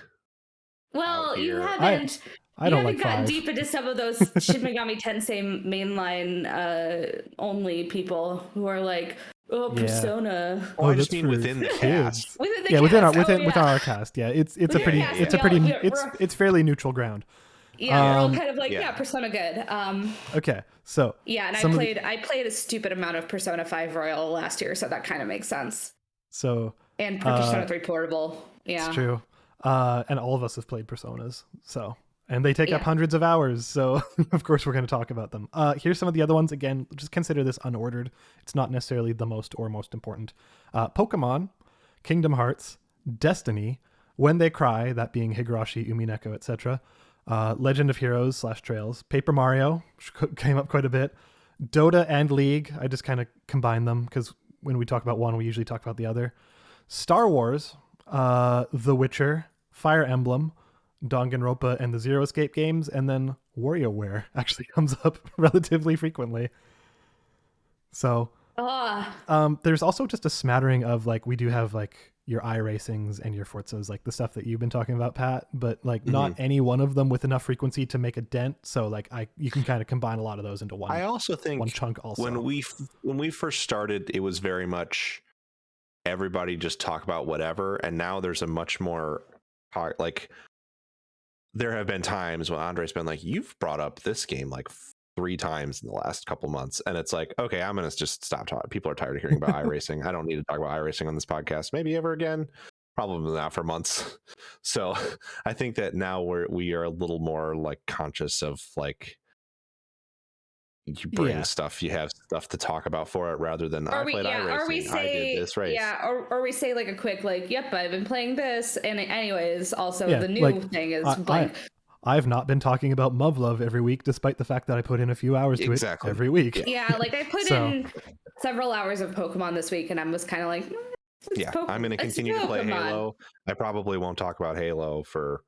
Well, out you here. haven't. I don't you like haven't gotten 5. deep into some of those Shin Megami Tensei mainline only people who are like, oh, Yeah. Persona. oh, I just that's mean for within the kids. cast. Within the Yeah, within cast. within our cast, yeah, it's a Within pretty cast, it's a yeah, pretty we're- it's fairly neutral ground. Yeah, we're all Um, kind of like, yeah. yeah, Persona good. Okay, so Yeah, and some of I played a stupid amount of Persona 5 Royal last year, so that kind of makes sense. so And Persona 3 Portable. Yeah. it's true. And all of us have played Personas, so and they take up Yeah. hundreds of hours, so of course we're going to talk about them. Here's some of the other ones. Again, just consider this unordered. It's not necessarily the most important. Pokemon, Kingdom Hearts, Destiny, When They Cry, that being Higurashi, Umineko, etc. Legend of Heroes / Trails, Paper Mario, which came up quite a bit. Dota and League, I just kind of combine them because when we talk about one, we usually talk about the other. Star Wars, The Witcher, Fire Emblem, Danganronpa and the Zero Escape games, and then WarioWare actually comes up relatively frequently. So there's also just a smattering of like we do have like your iRacings and your Forzas, like the stuff that you've been talking about, Pat, but like not any one of them with enough frequency to make a dent. So like you can kind of combine a lot of those into one. I also think one chunk also. when we first started, it was very much everybody just talk about whatever, and now there's a much more like there have been times when Andre's been like, you've brought up this game like 3 times in the last couple months, and it's like, okay, I'm gonna just stop talking. People are tired of hearing about iRacing. I don't need to talk about iRacing on this podcast. Maybe ever again. Probably not for months. So I think that now we are a little more like conscious of like you bring stuff, you have stuff to talk about for it rather than I played iRacing. Or we I say, did this race. yeah, or we say like a quick like, yep, I've been playing this, and anyways, also Yeah, the new like, thing is blank. I've not been talking about Muv-Love every week, despite the fact that I put in a few hours to it every week. Yeah, like I put So- in several hours of Pokemon this week, and I was kind of like, Yeah, I'm going to continue to play Pokemon. Halo. I probably won't talk about Halo for,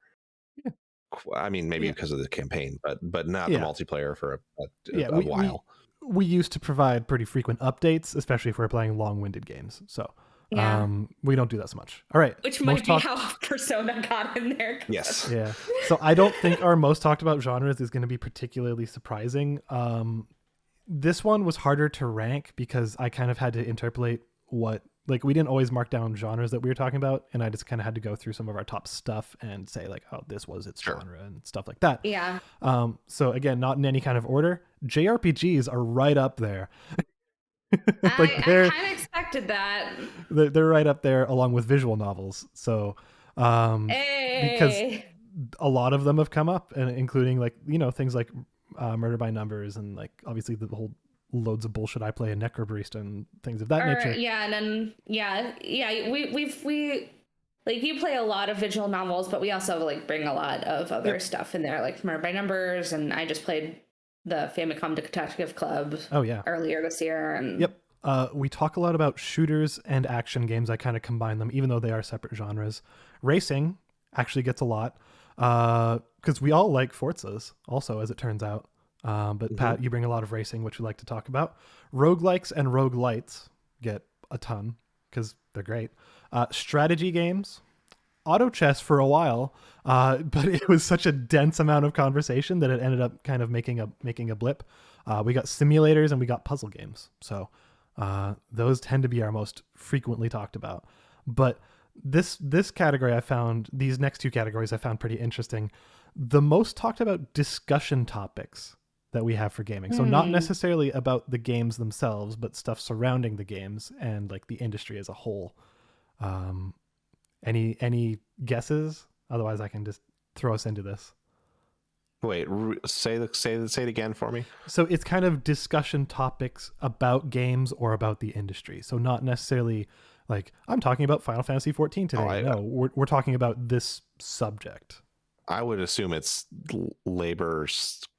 I mean, maybe because of the campaign, but not the multiplayer for a while. We used to provide pretty frequent updates, especially if we're playing long-winded games. So Yeah. We don't do that so much. All right. Which might be how Persona got in there. Yes. Yeah. So I don't think our most talked about genres is going to be particularly surprising. This one was harder to rank because I kind of had to interpolate what, like, we didn't always mark down genres that we were talking about, and I just kind of had to go through some of our top stuff and say, like, oh, this was its genre and stuff like that. Yeah. So again, not in any kind of order. JRPGs are right up there. I kind of expected that. They're right up there along with visual novels. So because a lot of them have come up, and including, like, you know, things like Murder by Numbers, and like obviously the whole loads of bullshit I play in Necrobarista and things of that nature. Yeah, and then we like, you play a lot of visual novels, but we also like bring a lot of other stuff in there, like Murder by Numbers, and I just played the Famicom Detective Club. Earlier this year, and we talk a lot about shooters and action games. I kind of combine them, even though they are separate genres. Racing actually gets a lot because we all like Forzas also, as it turns out. But Pat, you bring a lot of racing, which we like to talk about. Roguelikes and roguelites get a ton because they're great. Strategy games, auto chess for a while, but it was such a dense amount of conversation that it ended up kind of making a blip. We got simulators and we got puzzle games. So those tend to be our most frequently talked about. But this category I found, these next two categories I found pretty interesting. The most talked about discussion topics that we have for gaming. So not necessarily about the games themselves, but stuff surrounding the games and like the industry as a whole. Any guesses? Otherwise I can just throw us into this. Wait, say it again for me. So it's kind of discussion topics about games or about the industry. So not necessarily like, I'm talking about Final Fantasy 14 today. We're talking about this subject. I would assume it's labor.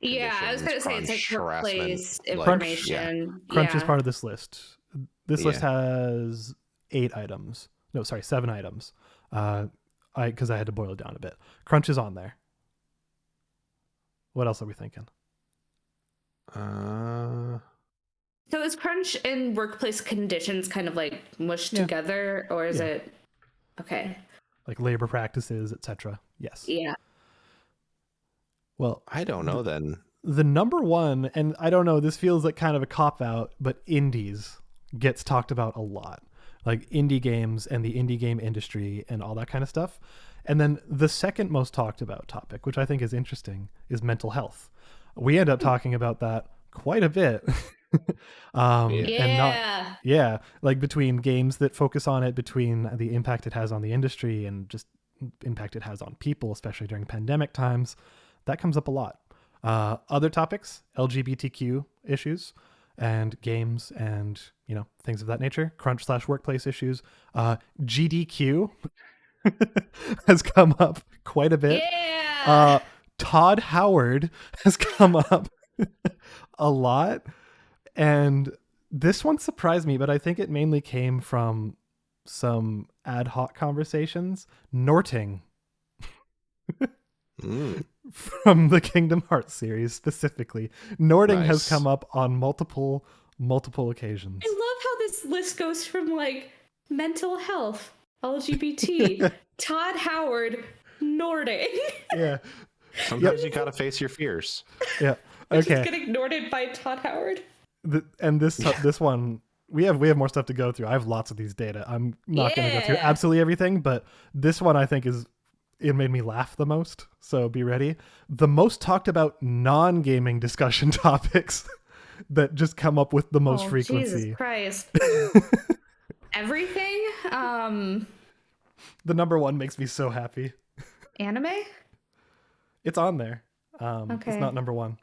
Yeah, I was going to say it's like workplace information. Crunch is part of this list. This list has 7 items. Because I had to boil it down a bit. Crunch is on there. What else are we thinking? So is crunch and workplace conditions kind of like mushed together, or is it okay? Like labor practices, etc. Yes. Yeah. Well, I don't know then. The number one, and I don't know, this feels like kind of a cop-out, but indies gets talked about a lot. Like indie games and the indie game industry and all that kind of stuff. And then the second most talked about topic, which I think is interesting, is mental health. We end up talking about that quite a bit. And like between games that focus on it, between the impact it has on the industry and just impact it has on people, especially during pandemic times, that comes up a lot. Other topics, LGBTQ issues and games and, you know, things of that nature, crunch/workplace issues. GDQ has come up quite a bit. Todd Howard has come up a lot. And this one surprised me, but I think it mainly came from some ad hoc conversations. Norting. From the Kingdom Hearts series specifically. Norting has come up on multiple occasions. I love how this list goes from like mental health, LGBT, Todd Howard, Norting. Yeah. Sometimes you gotta face your fears. Yeah. Okay. Just getting Norted by Todd Howard. This one, we have more stuff to go through. I have lots of these data. I'm not going to go through absolutely everything, but this one I think it made me laugh the most. So be ready. The most talked about non-gaming discussion topics that just come up with the most frequency. Jesus Christ. Everything? The number one makes me so happy. Anime? It's on there. Okay. It's not number one.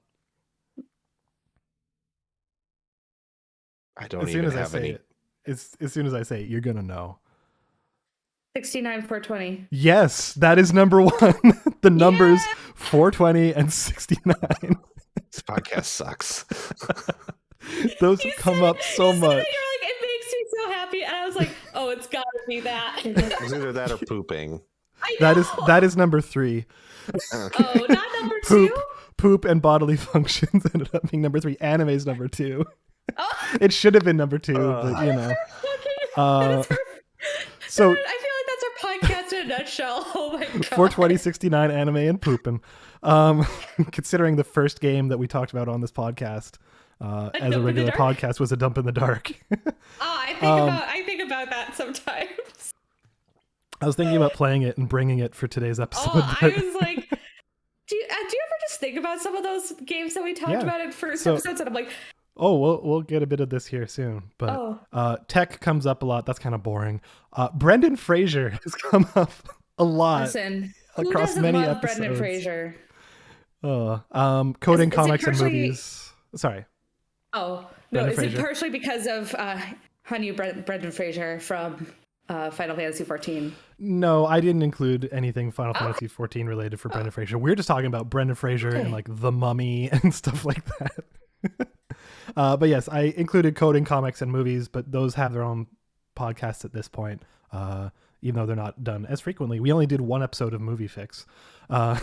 I don't even have any. As soon as I say it, you're going to know. 69-420. Yes, that is number one. The numbers 420 and 69. This podcast sucks. Those have come up so much. You're like, it makes me so happy. And I was like, oh, it's got to be that. It's either that or pooping. I know. That is number 3. Okay. Oh, not number 2? Poop and bodily functions ended up being number 3. Anime's number 2. Oh. It should have been number 2, but you know. So I feel like that's our podcast in a nutshell. Oh my god. 42069 anime and pooping. Considering the first game that we talked about on this podcast as a regular podcast was A Dump in the Dark. I think about that sometimes. I was thinking about playing it and bringing it for today's episode. I was like, do you ever just think about some of those games that we talked about in first episodes? And I'm like, oh, we'll get a bit of this here soon. But tech comes up a lot. That's kind of boring. Brendan Fraser has come up a lot. Listen, across who many love episodes. Brendan Fraser? Coding comics and movies. Sorry. Oh, Brendan no. Fraser. Is it partially because of Brendan Fraser from Final Fantasy 14? No, I didn't include anything Final Fantasy 14 related for Brendan Fraser. We're just talking about Brendan Fraser and like The Mummy and stuff like that. But yes, I included coding comics and movies, but those have their own podcasts at this point, even though they're not done as frequently. We only did one episode of Movie Fix. And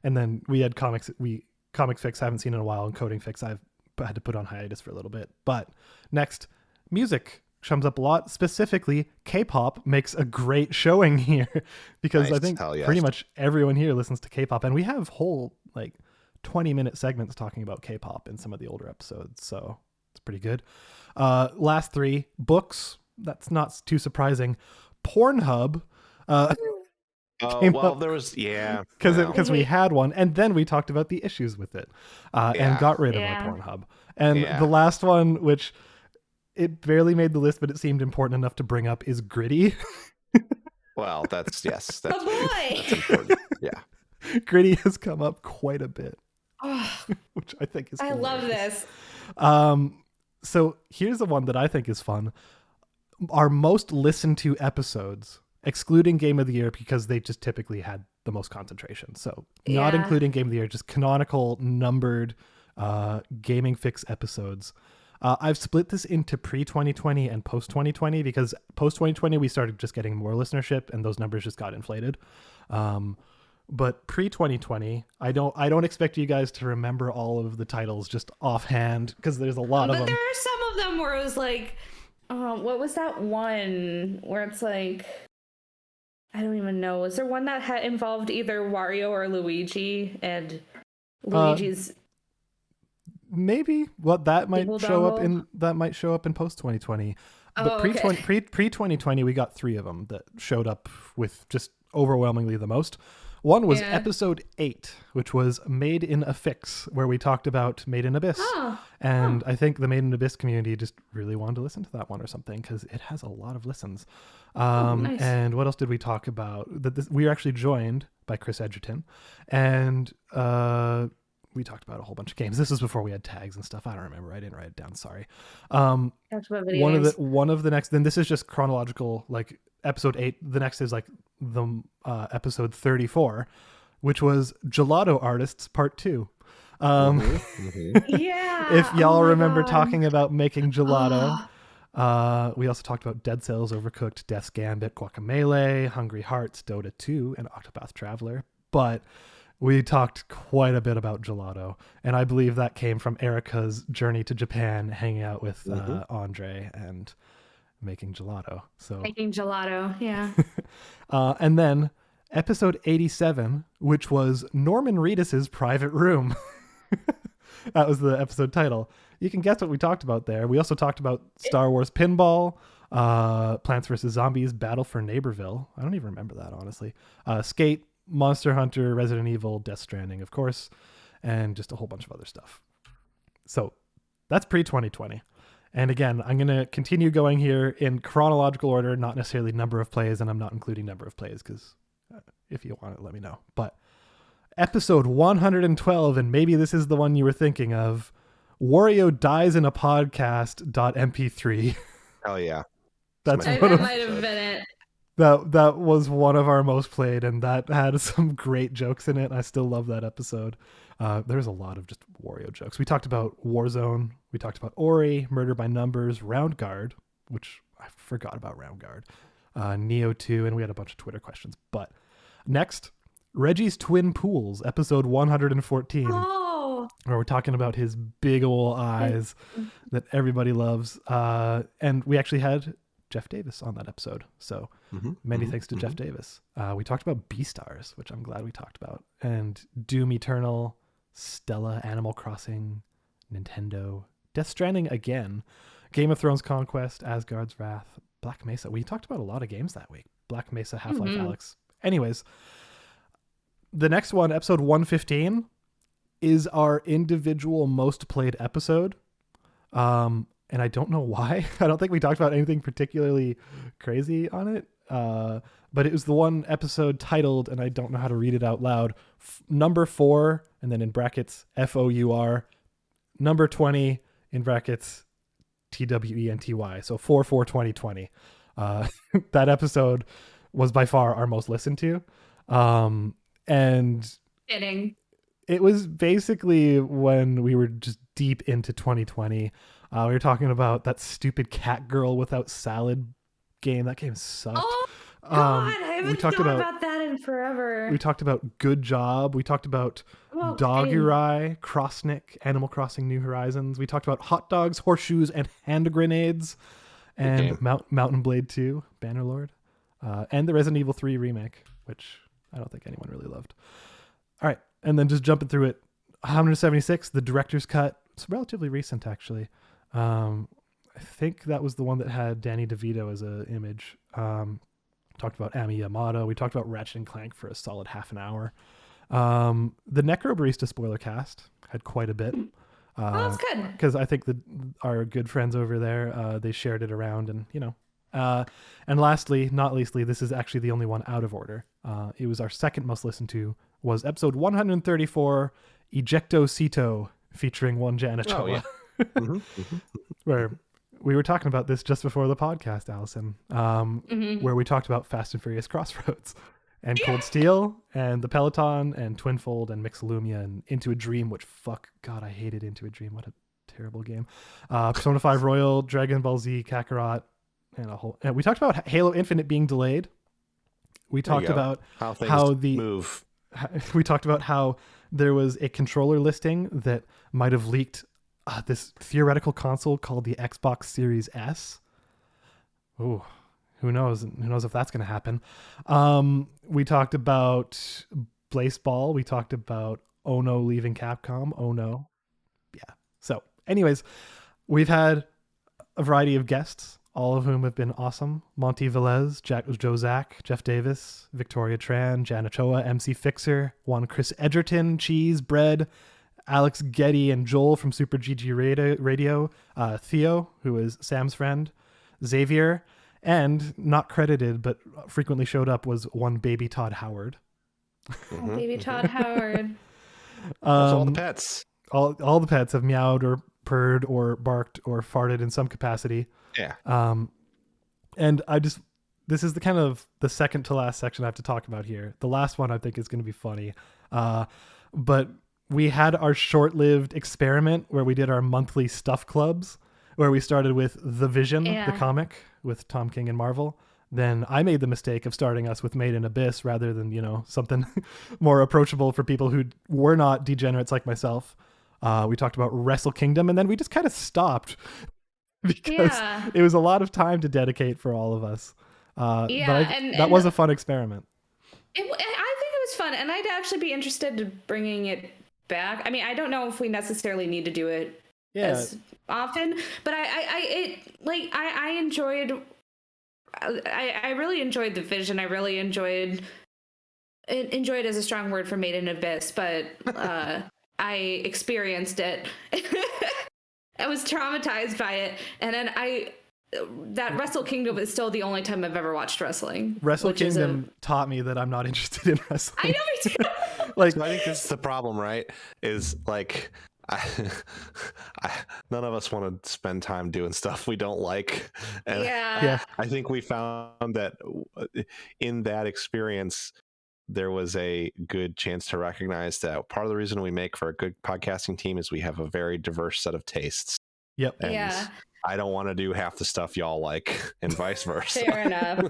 then we had Comic Fix I haven't seen in a while, and Coding Fix I've had to put on hiatus for a little bit. But next, music comes up a lot. Specifically, K-pop makes a great showing here because I think pretty much everyone here listens to K-pop, and we have whole like 20-minute segments talking about K-pop in some of the older episodes, so it's pretty good. Last three, books. That's not too surprising. Pornhub. There was because we had one, and then we talked about the issues with it, and got rid of our Pornhub. And the last one, which it barely made the list, but it seemed important enough to bring up, is Gritty. Well, that's That's important. Yeah, Gritty has come up quite a bit, which I think is hilarious. Love this. So here's the one that I think is fun. Our most listened to episodes, excluding Game of the Year because they just typically had the most concentration. So not including Game of the Year, just canonical numbered Gaming Fix episodes. I've split this into pre-2020 and post-2020 because post-2020 we started just getting more listenership and those numbers just got inflated. But pre-2020, I don't expect you guys to remember all of the titles just offhand because there's a lot of them. But there are some of them where it was like, what was that one where it's like, I don't even know. Was there one that had involved either Wario or Luigi and Luigi's? Maybe. Well, that might show up in post 2020. But pre 2020, we got three of them that showed up with just overwhelmingly the most. One was episode 8, which was Made in a Fix, where we talked about Made in Abyss. I think the Made in Abyss community just really wanted to listen to that one or something because it has a lot of listens. Nice. And what else did we talk about? We were actually joined by Chris Edgerton, and we talked about a whole bunch of games. This is before we had tags and stuff. I don't remember. I didn't write it down. Sorry. One of the next. Then this is just chronological, like episode 8. The next is like the episode 34, which was Gelato Artists Part 2. If y'all remember talking about making gelato. We also talked about Dead Cells, Overcooked, Death's Gambit, Guacamelee, Hungry Hearts, Dota 2, and Octopath Traveler. But we talked quite a bit about gelato, and I believe that came from Erica's journey to Japan, hanging out with Andre and making gelato. So making gelato, yeah. And then episode 87, which was Norman Reedus's Private Room. That was the episode title. You can guess what we talked about there. We also talked about Star Wars Pinball, Plants vs. Zombies, Battle for Neighborville. I don't even remember that, honestly. Skate, Monster Hunter, Resident Evil, Death Stranding, of course, and just a whole bunch of other stuff. So that's pre-2020. And again, I'm going to continue going here in chronological order, not necessarily number of plays, and I'm not including number of plays because if you want it, let me know. But episode 112, and maybe this is the one you were thinking of, Wario dies in a podcast.mp3. Hell yeah. That might have been it. That was one of our most played, and that had some great jokes in it. I still love that episode. There's a lot of just Wario jokes. We talked about Warzone. We talked about Ori, Murder by Numbers, Round Guard, which I forgot about Round Guard, Neo 2, and we had a bunch of Twitter questions. But next, Reggie's Twin Pools, episode 114. Where we're talking about his big ol' eyes that everybody loves. And we actually had Jeff Davis on that episode. So Mm-hmm. many thanks to Jeff Davis. We talked about Beastars, which I'm glad we talked about, and Doom Eternal, Stella, Animal Crossing, Nintendo, Death Stranding again, Game of Thrones Conquest, Asgard's Wrath, Black Mesa. We talked about a lot of games that week. Black Mesa, Half-Life Alyx. Anyways, the next one, episode 115, is our individual most played episode. And I don't know why. I don't think we talked about anything particularly crazy on it. But it was the one episode titled, and I don't know how to read it out loud, number 4, and then in brackets, FOUR, number 20, in brackets, TWENTY. So 4/4/2020. That episode was by far our most listened to. And Fitting. it was basically when we were just deep into 2020. We were talking about that stupid cat girl without salad game. That game sucked. Oh God, I haven't we talked thought about about that in forever. We talked about Good Job. We talked about Doggerai, Crossnick, Animal Crossing New Horizons. We talked about hot dogs, horseshoes, and hand grenades, and Mountain Blade 2, Bannerlord, and the Resident Evil 3 remake, which I don't think anyone really loved. All right, and then just jumping through it, 176, the director's cut. It's relatively recent, actually. I think that was the one that had Danny DeVito as an image. Talked about Ami Yamato. We talked about Ratchet and Clank for a solid half an hour. The Necro Barista spoiler cast had quite a bit. That's good. Because I think our good friends over there, they shared it around, and and lastly, not leastly, this is actually the only one out of order. It was our second most listened to, was episode 134, Ejecto Cito, featuring one Jana Choa. Oh, yeah. Where we were talking about this just before the podcast, Allyson, where we talked about Fast and Furious Crossroads and Cold Steel and the Peloton and Twinfold and Mixolumia and Into a Dream, which God, I hated Into a Dream. What a terrible game. Persona 5 Royal, Dragon Ball Z, Kakarot, and we talked about Halo Infinite being delayed. We talked about how the move. We talked about how there was a controller listing that might have leaked this theoretical console called the Xbox Series S. Ooh, who knows? Who knows if that's going to happen? We talked about Blaseball. We talked about Ono leaving Capcom. Oh no. Yeah. So anyways, we've had a variety of guests, all of whom have been awesome. Monty Velez, Joe Zack, Jeff Davis, Victoria Tran, Jana Choa, MC Fixer, one Chris Edgerton, Cheese, Bread, Alex Getty and Joel from Super GG Radio, Theo, who is Sam's friend, Xavier, and not credited but frequently showed up was one Baby Todd Howard. Baby Todd Howard. All the pets. All the pets have meowed or purred or barked or farted in some capacity. Yeah. And this is the kind of the second to last section I have to talk about here. The last one I think is going to be funny. But we had our short-lived experiment where we did our monthly stuff clubs, where we started with The Vision, the comic with Tom King and Marvel. Then I made the mistake of starting us with Made in Abyss rather than, something more approachable for people who were not degenerates like myself. We talked about Wrestle Kingdom, and then we just kind of stopped because it was a lot of time to dedicate for all of us. But that was a fun experiment. I think it was fun, and I'd actually be interested in bringing it back. I mean, I don't know if we necessarily need to do it as often, but I enjoyed. I really enjoyed The Vision. I really enjoyed as a strong word for Made in Abyss, but I experienced it. I was traumatized by it, and then that Wrestle Kingdom is still the only time I've ever watched wrestling. Wrestle Kingdom taught me that I'm not interested in wrestling. I know, me too. So I think this is the problem, right? Is like, none of us want to spend time doing stuff we don't like. And I think we found that in that experience, there was a good chance to recognize that part of the reason we make for a good podcasting team is we have a very diverse set of tastes. Yep. And I don't want to do half the stuff y'all like, and vice versa. Fair enough.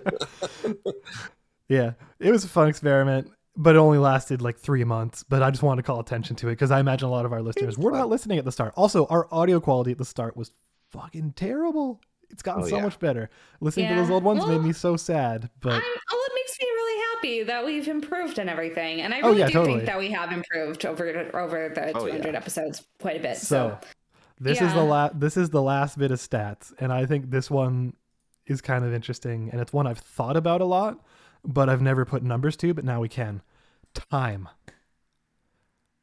Yeah, it was a fun experiment, but it only lasted like 3 months. But I just wanted to call attention to it because I imagine a lot of our listeners were not listening at the start. Also, our audio quality at the start was fucking terrible. It's gotten Oh, so yeah. much better. Listening to those old ones made me so sad. But it makes me really happy that we've improved and everything. And I Oh, really yeah, do totally. think that we have improved over the Oh, 200 yeah. episodes quite a bit. So this is the last bit of stats, and I think this one is kind of interesting, and it's one I've thought about a lot, but I've never put numbers to, but now we can. Time.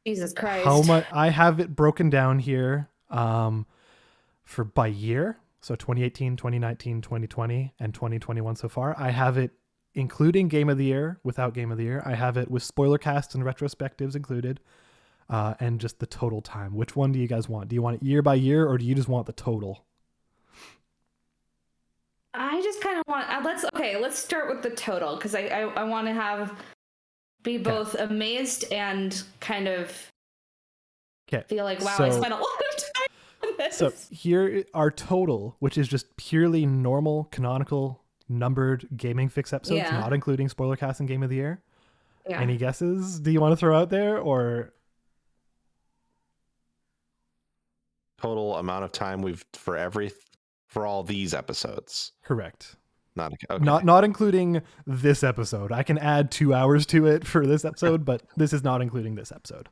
Jesus Christ. How much I have it broken down here for by year. So 2018, 2019, 2020, and 2021 so far. I have it including Game of the Year, without Game of the Year. I have it with spoiler casts and retrospectives included, and just the total time. Which one do you guys want? Do you want it year by year, or do you just want the total? I just kind of want let's start with the total, because I want to be both amazed and kind of feel like, wow, I spent a lot of time on this. So here our total, which is just purely normal, canonical, numbered gaming fix episodes, not including spoiler cast and Game of the Year. Yeah. Any guesses? Do you want to throw out there, or Total amount of time we've for all these episodes? Correct. Not including this episode. I can add 2 hours to it for this episode, but this is not including this episode.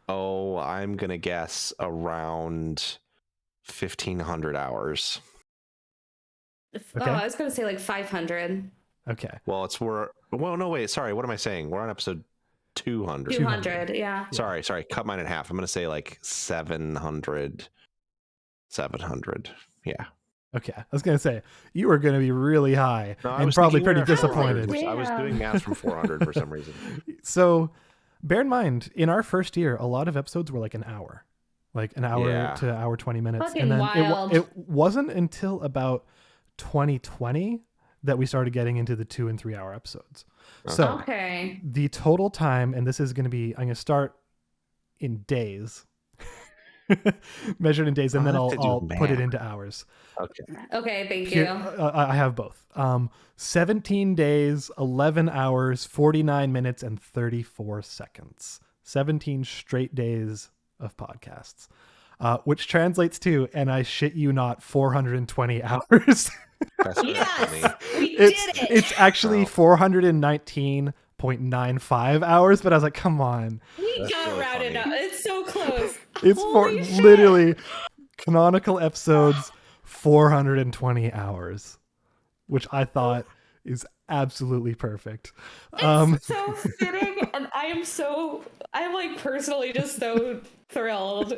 Oh, I'm gonna guess around 1,500 hours. Okay. I was gonna say like 500. Okay. Well, no, wait, sorry, what am I saying? We're on episode 200. 200, yeah. Sorry, cut mine in half. I'm gonna say like 700. Yeah. Okay. I was going to say, you are going to be really high No, and probably pretty thinking disappointed. 400. I was doing math from 400 for some reason. So bear in mind, in our first year, a lot of episodes were like an hour. Like an hour to hour 20 minutes. Fucking and then wild. it wasn't until about 2020 that we started getting into the 2 and 3 hour episodes. So the total time, and this is going to be, I'm going to start in days, measured in days, and then I'll put it into hours. Okay, thank you. I have both. 17 days, 11 hours, 49 minutes, and 34 seconds. 17 straight days of podcasts, which translates to, and I shit you not, 420 hours. That's yes, we did it. It's actually 419.95 hours, but I was like, come on. We got rounded up. It's so close. It's literally canonical episodes, 420 hours, which I thought is absolutely perfect. It's so fitting, and I'm like personally just so thrilled.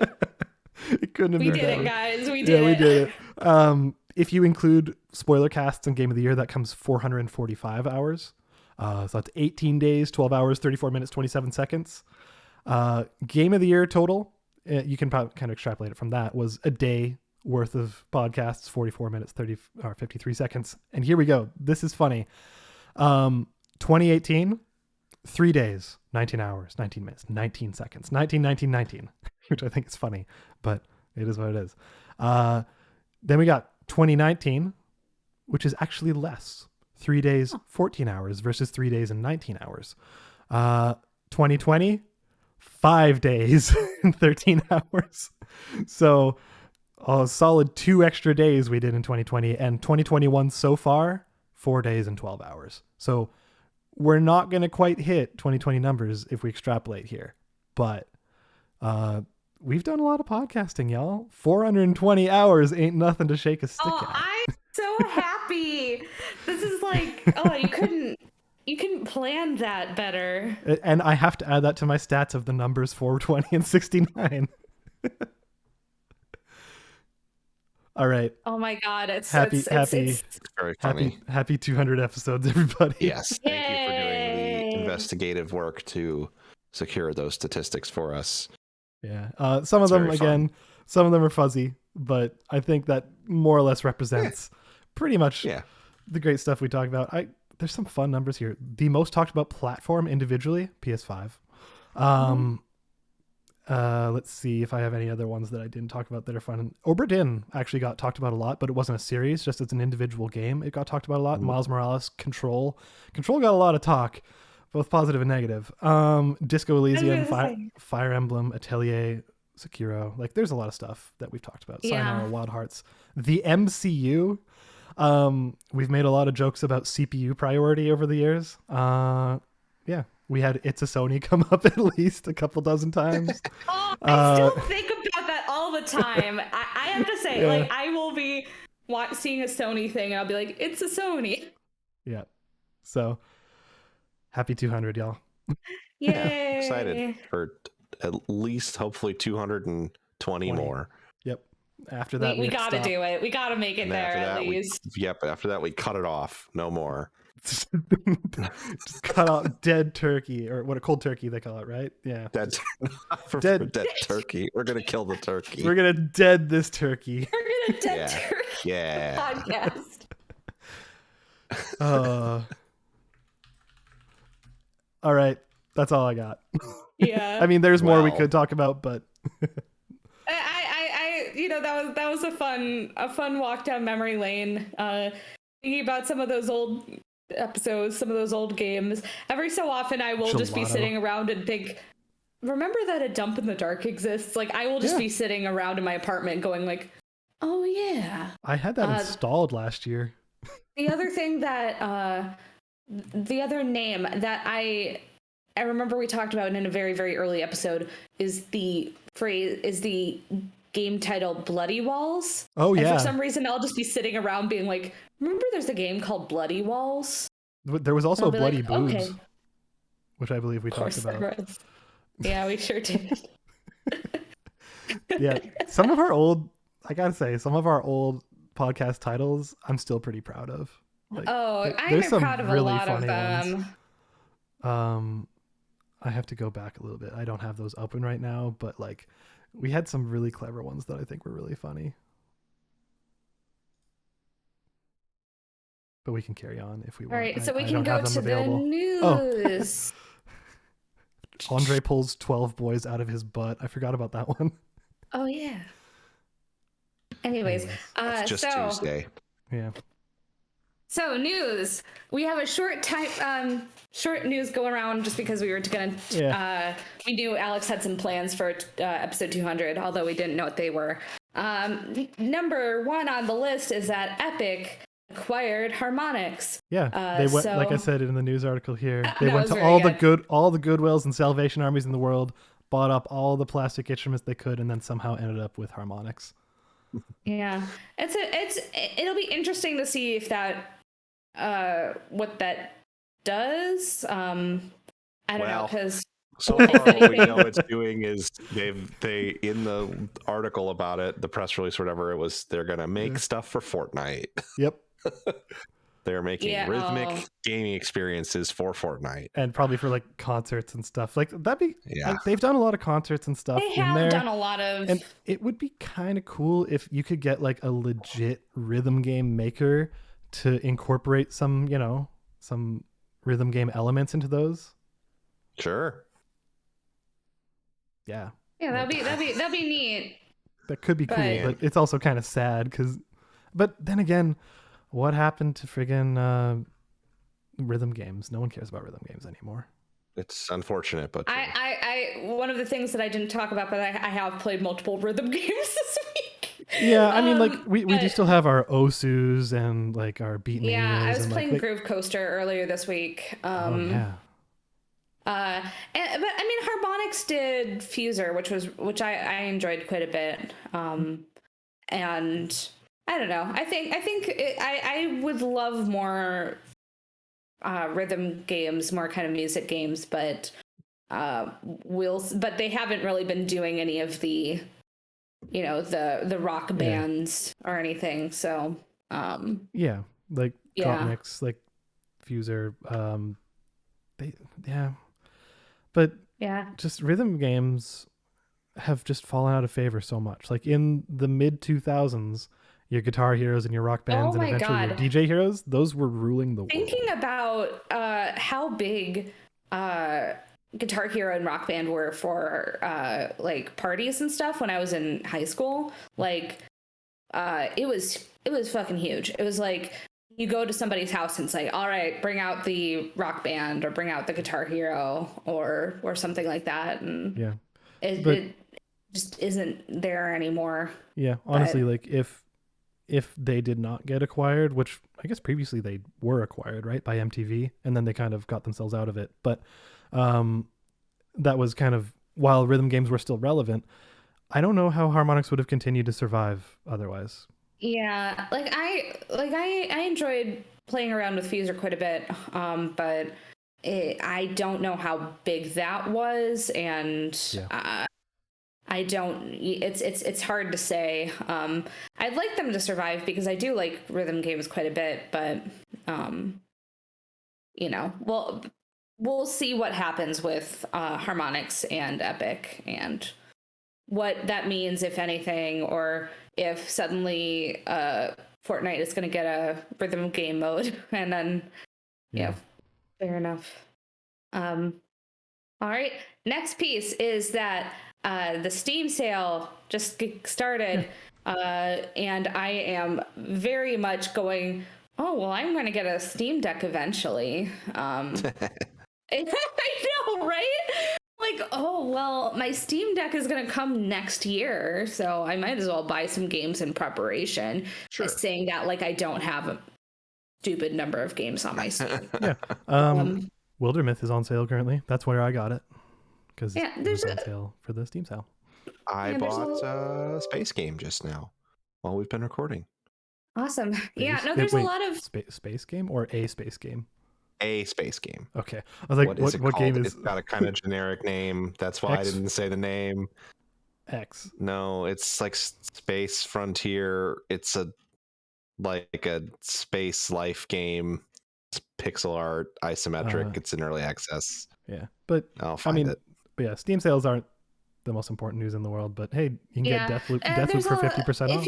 It couldn't have been better. We did it, guys. We did it. Yeah, we did it. If you include spoiler casts and Game of the Year, that comes 445 hours. So that's 18 days, 12 hours, 34 minutes, 27 seconds. Game of the Year total, you can probably kind of extrapolate it from that, was a day worth of podcasts, 44 minutes, 53 seconds. And here we go. This is funny. 2018, 3 days, 19 hours, 19 minutes, 19 seconds, 19, which I think is funny, but it is what it is. Then we got 2019, which is actually less. 3 days, 14 hours versus 3 days and 19 hours. 2020, 5 days and 13 hours. So a solid 2 extra days we did in 2020, and 2021 so far, 4 days and 12 hours. So we're not going to quite hit 2020 numbers if we extrapolate here, but we've done a lot of podcasting, y'all. 420 hours ain't nothing to shake a stick at. I'm so happy. This is like, you couldn't plan that better. And I have to add that to my stats of the numbers 420 and 69. All right. Oh my God. It's happy very funny. Happy 200 episodes, everybody. Yes. Thank you for doing the investigative work to secure those statistics for us. Yeah. Some of them, again, some of them are fuzzy, but I think that more or less represents pretty much the great stuff we talk about. There's some fun numbers here. The most talked about platform individually, PS5. Let's see if I have any other ones that I didn't talk about that are fun. Obra Dinn actually got talked about a lot, but it wasn't a series, just as an individual game. It got talked about a lot. Miles Morales, Control got a lot of talk, both positive and negative. Disco Elysium, Fire Emblem, Atelier, Sekiro. Like, there's a lot of stuff that we've talked about. Sayonara, Wild Hearts. The MCU, We've made a lot of jokes about CPU priority over the years. Yeah, we had It's a Sony come up at least a couple dozen times. Oh, I still think about that all the time. I have to say, Yeah. like, I will be seeing a Sony thing, and I'll be like, it's a Sony. Yeah. So happy 200, y'all. Yay! Yeah, excited for at least hopefully 220 20. more. Yep. After that, we gotta do it. We gotta make it And there after at that, least. after that we cut it off. No more. Just cut out dead turkey, or what a cold turkey they call it, right? Yeah. Dead, Dead. dead turkey. We're gonna kill the turkey. We're gonna dead this turkey. We're gonna dead Yeah. turkey Yeah. podcast. All right. That's all I got. Yeah. I mean, there's more we Well. could talk about, but I you know, that was a fun walk down memory lane. Thinking about some of those old episodes, some of those old games. Every so often I will just be Gelato. sitting around and think, remember that A Dump in the Dark exists? Like, I will just Yeah. be sitting around in my apartment going like, oh yeah. I had that installed last year. The other thing that the other name that I remember we talked about in a very, very early episode is the game title Bloody Walls. Oh, And yeah. for some reason I'll just be sitting around being like, remember there's a game called Bloody Walls? There was also I'll be Bloody like, Boobs, okay. which I believe we Of talked course there about. was. Yeah, we sure did. Yeah. Some of our old podcast titles, I'm still pretty proud of. Like, Oh, I'm there's some proud of a really lot of funny them. ones. I have to go back a little bit. I don't have those open right now, but like we had some really clever ones that I think were really funny. But we can carry on if we want. All right, so we I can don't go have them to the available. news. Andre pulls 12 boys out of his butt. I forgot about that one. Oh yeah. Anyways, That's just so Tuesday. Yeah. so news. We have a short news go around just because we were gonna. Yeah. We knew Alex had some plans for episode 200, although we didn't know what they were. Number one on the list is that Epic acquired Harmonix. Yeah, they went, like I so- said in the news article here, they That went was to very all the Goodwills and Salvation Armies in the world, bought up all the plastic instruments they could, and then somehow ended up with Harmonix. Yeah, it'll be interesting to see if that what that does. I don't know, Well, because So far, what we know it's doing is they in the article about it, the press release, or whatever it was, they're gonna make stuff for Fortnite. Yep. They're making Yeah, rhythmic gaming experiences for Fortnite. And probably for like concerts and stuff. Like that'd be Yeah. like, they've done a lot of concerts and stuff they in have there. done a lot of. And it would be kind of cool if you could get like a legit rhythm game maker to incorporate some, some rhythm game elements into those. Sure. Yeah. Yeah, that'd be neat. That could be cool, But- but it's also kind of sad but then again, what happened to friggin' rhythm games? No one cares about rhythm games anymore. It's unfortunate, but true. I one of the things that I didn't talk about, but I have played multiple rhythm games this week. Yeah, I mean, like we do but- still have our Osus and like our Beatmanias. Yeah, I was and, playing like, Groove Coaster earlier this week. oh yeah. But I mean, Harmonix did Fuser, which I enjoyed quite a bit. And I don't know. I would love more rhythm games, more kind of music games, but but they haven't really been doing any of the, the rock bands or anything. So Yeah, like Yeah. Gotmix, like Fuser. But yeah. just rhythm games have just fallen out of favor so much. Like in the mid 2000s, your Guitar Heroes and your Rock Bands Oh and my eventually God. your DJ Heroes, those were ruling the world. Thinking about how big Guitar Hero and Rock Band were for like parties and stuff when I was in high school, like it was fucking huge. It was like you go to somebody's house and say, all right, bring out the Rock Band or bring out the Guitar Hero or something like that, and Yeah. it just isn't there anymore. Yeah, honestly, like if if they did not get acquired, which I guess previously they were acquired, right, by MTV, and then they kind of got themselves out of it. But that was kind of while rhythm games were still relevant. I don't know how Harmonix would have continued to survive otherwise. Yeah, I enjoyed playing around with Fuser quite a bit, but I don't know how big that was, and I don't. It's hard to say. I'd like them to survive because I do like rhythm games quite a bit, but we'll see what happens with Harmonix and Epic and what that means, if anything, or if suddenly Fortnite is going to get a rhythm game mode, and then fair enough. All right, next piece is that the Steam sale just started, and I am very much going, oh well, I'm going to get a Steam Deck eventually. I know, right? Like, oh, well, my Steam Deck is going to come next year, so I might as well buy some games in preparation. Sure. Saying that like I don't have a stupid number of games on my Steam. Wildermyth is on sale currently. That's where I got it, because it was on there's sale for the Steam sale. I bought a space game just now while we've been recording. awesome. Yeah, no, there's a lot of space game or a space game. A space game. Okay, I was like, what game is? It's got a kind of generic name. That's why I didn't say the name. X. No, it's like Space Frontier. It's like a space life game. It's pixel art, isometric. It's in early access. Yeah, but I'll find it. But yeah, Steam sales aren't the most important news in the world. But hey, you can get Deathloop for 50% off.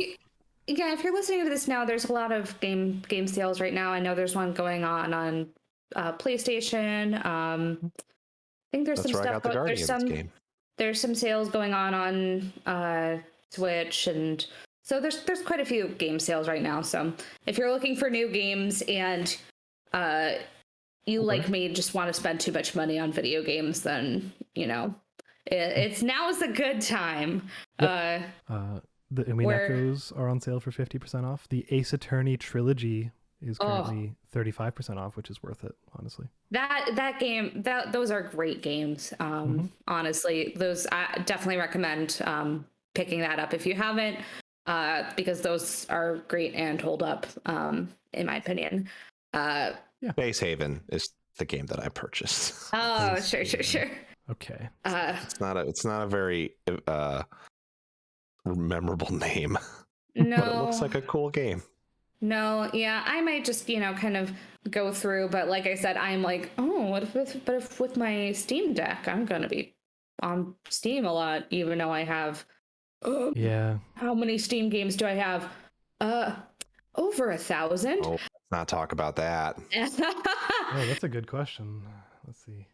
If you're listening to this now, there's a lot of game sales right now. I know there's one going on PlayStation. I think there's some stuff. There's some sales going on Switch, and so there's quite a few game sales right now. So if you're looking for new games and you like me just want to spend too much money on video games, then it's now is a good time. Yep. The Echoes are on sale for 50% off. The Ace Attorney trilogy is currently 35% off, which is worth it, honestly. That game, those are great games. Honestly, those I definitely recommend picking that up if you haven't, because those are great and hold up, in my opinion. Base Haven is the game that I purchased. Oh, sure. Okay. It's not a very memorable name. No, but it looks like a cool game. No, yeah, I might just kind of go through, but like I said, I'm like, oh, what if with my Steam Deck, I'm gonna be on Steam a lot, even though I have how many Steam games do I have? Over 1,000. Oh, let's not talk about that. Oh, that's a good question. Let's see,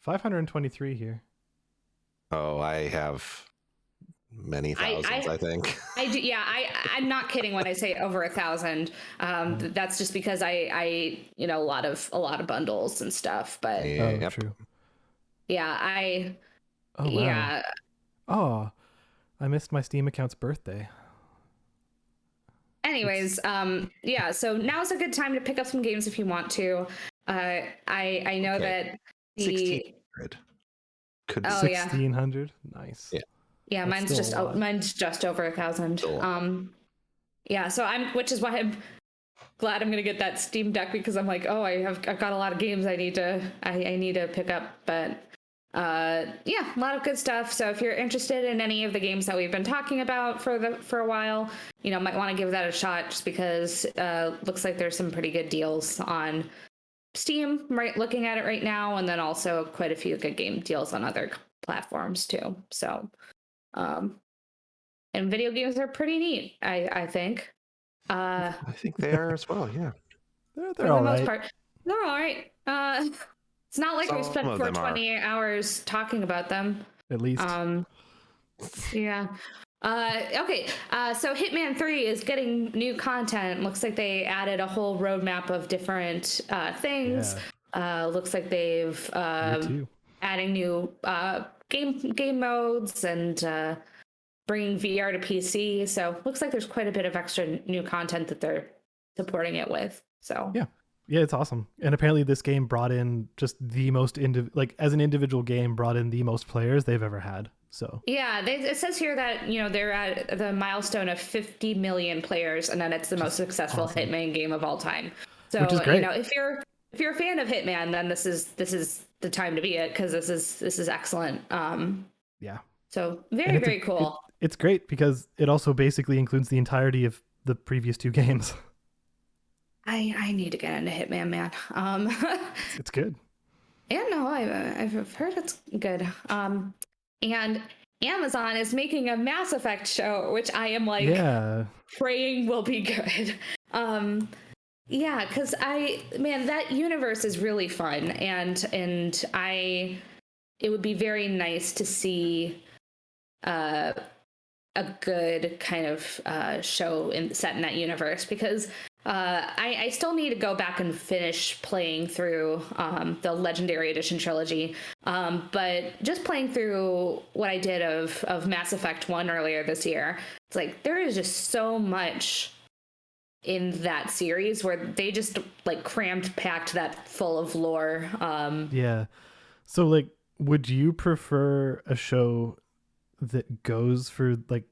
523 here. Oh, I have many thousands, I think. I do. Yeah, I'm not kidding when I say over 1,000. That's just because I a lot of bundles and stuff. But true. Yeah, wow. Yeah. Oh, I missed my Steam account's birthday. Anyways, so now's a good time to pick up some games if you want to. I know that the 1,600. Could 1,600. Nice. Yeah, mine's just over 1,000. So which is why I'm glad I'm gonna get that Steam Deck, because I'm like, oh, I've got a lot of games I need to pick up. But a lot of good stuff. So if you're interested in any of the games that we've been talking about for a while, might want to give that a shot, just because looks like there's some pretty good deals on Steam, right? Looking at it right now, and then also quite a few good game deals on other platforms too. So. And video games are pretty neat, I think. I think they are as well. Yeah, they're all right. Most part, they're all right. It's not like we spent 420 hours talking about them. At least. Yeah. Okay. So Hitman 3 is getting new content. Looks like they added a whole roadmap of different things. Looks like they've adding new game modes and bringing VR to PC. So looks like there's quite a bit of extra new content that they're supporting it with. So yeah, it's awesome. And apparently this game brought in just the most like as an individual game brought in the most players they've ever had. So yeah, it says here that they're at the milestone of 50 million players, and then it's the most successful awesome. Hitman game of all time. So which is great. if you're a fan of Hitman, then this is the time to be it, because this is excellent. Yeah. So very cool. It's great because it also basically includes the entirety of the previous 2 games. I need to get into Hitman, man. It's good. Yeah, no, I've heard it's good. And Amazon is making a Mass Effect show, which I am like praying will be good. Yeah, because that universe is really fun, and it would be very nice to see a good kind of show set in that universe, because I still need to go back and finish playing through the Legendary Edition trilogy, but just playing through what I did of Mass Effect 1 earlier this year, it's like there is just so much in that series where they just like packed that full of lore. Yeah. So like, would you prefer a show that goes for like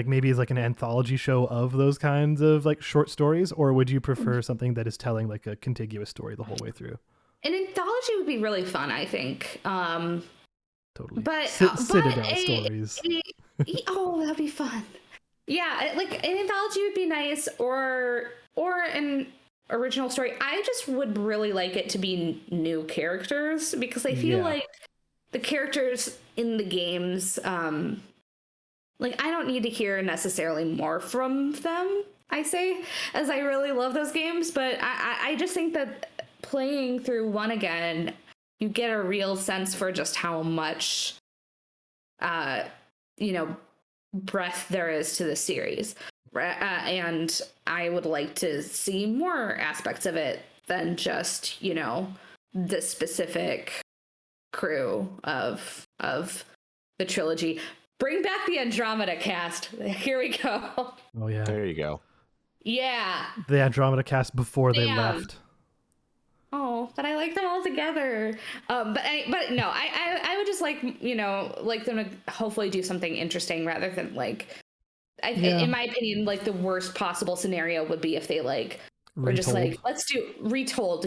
maybe is like an anthology show of those kinds of like short stories, or would you prefer something that is telling like a contiguous story the whole way through? An anthology would be really fun, I think. Totally. But Citadel stories. Oh, that'd be fun. Yeah, like an anthology would be nice, or an original story. I just would really like it to be new characters, because I feel like the characters in the games, like I don't need to hear necessarily more from them, as I really love those games. But I just think that playing through 1 again, you get a real sense for just how much breadth there is to the series, and I would like to see more aspects of it than just the specific crew of the trilogy. Bring back the Andromeda cast. Here we go. Oh yeah, there you go. Yeah, the Andromeda cast before they left. Oh, but I like them all together. But no, I would just like them to hopefully do something interesting, rather than like, in my opinion, like the worst possible scenario would be if they like were just like, let's do retold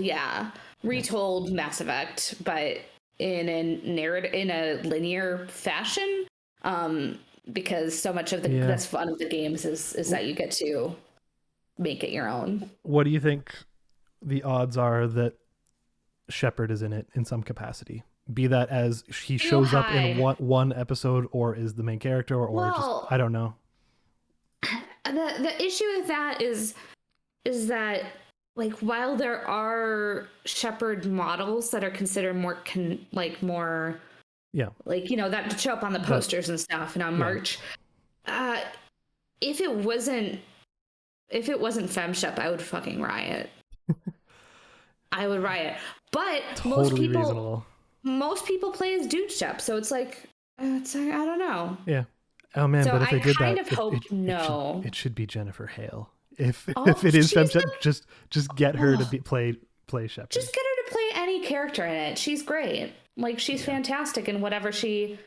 Mass Effect, but in a linear fashion. Because so much of that's fun of the games is that you get to make it your own. What do you think the odds are that Shepard is in it in some capacity? Be that as he shows up in one episode, or is the main character, or just I don't know. The issue with that is that, like, while there are Shepard models that are considered more that show up on the posters and stuff and on merch, if it wasn't FemShep, I would fucking riot. I would riot. But totally reasonable. Most people play as Dude Shep, so it's like I don't know. Yeah. Oh man, so but if they did that, it should be Jennifer Hale. If it is FemShep, just get her to play Shepard. Just get her to play any character in it. She's great. Like, she's fantastic in whatever she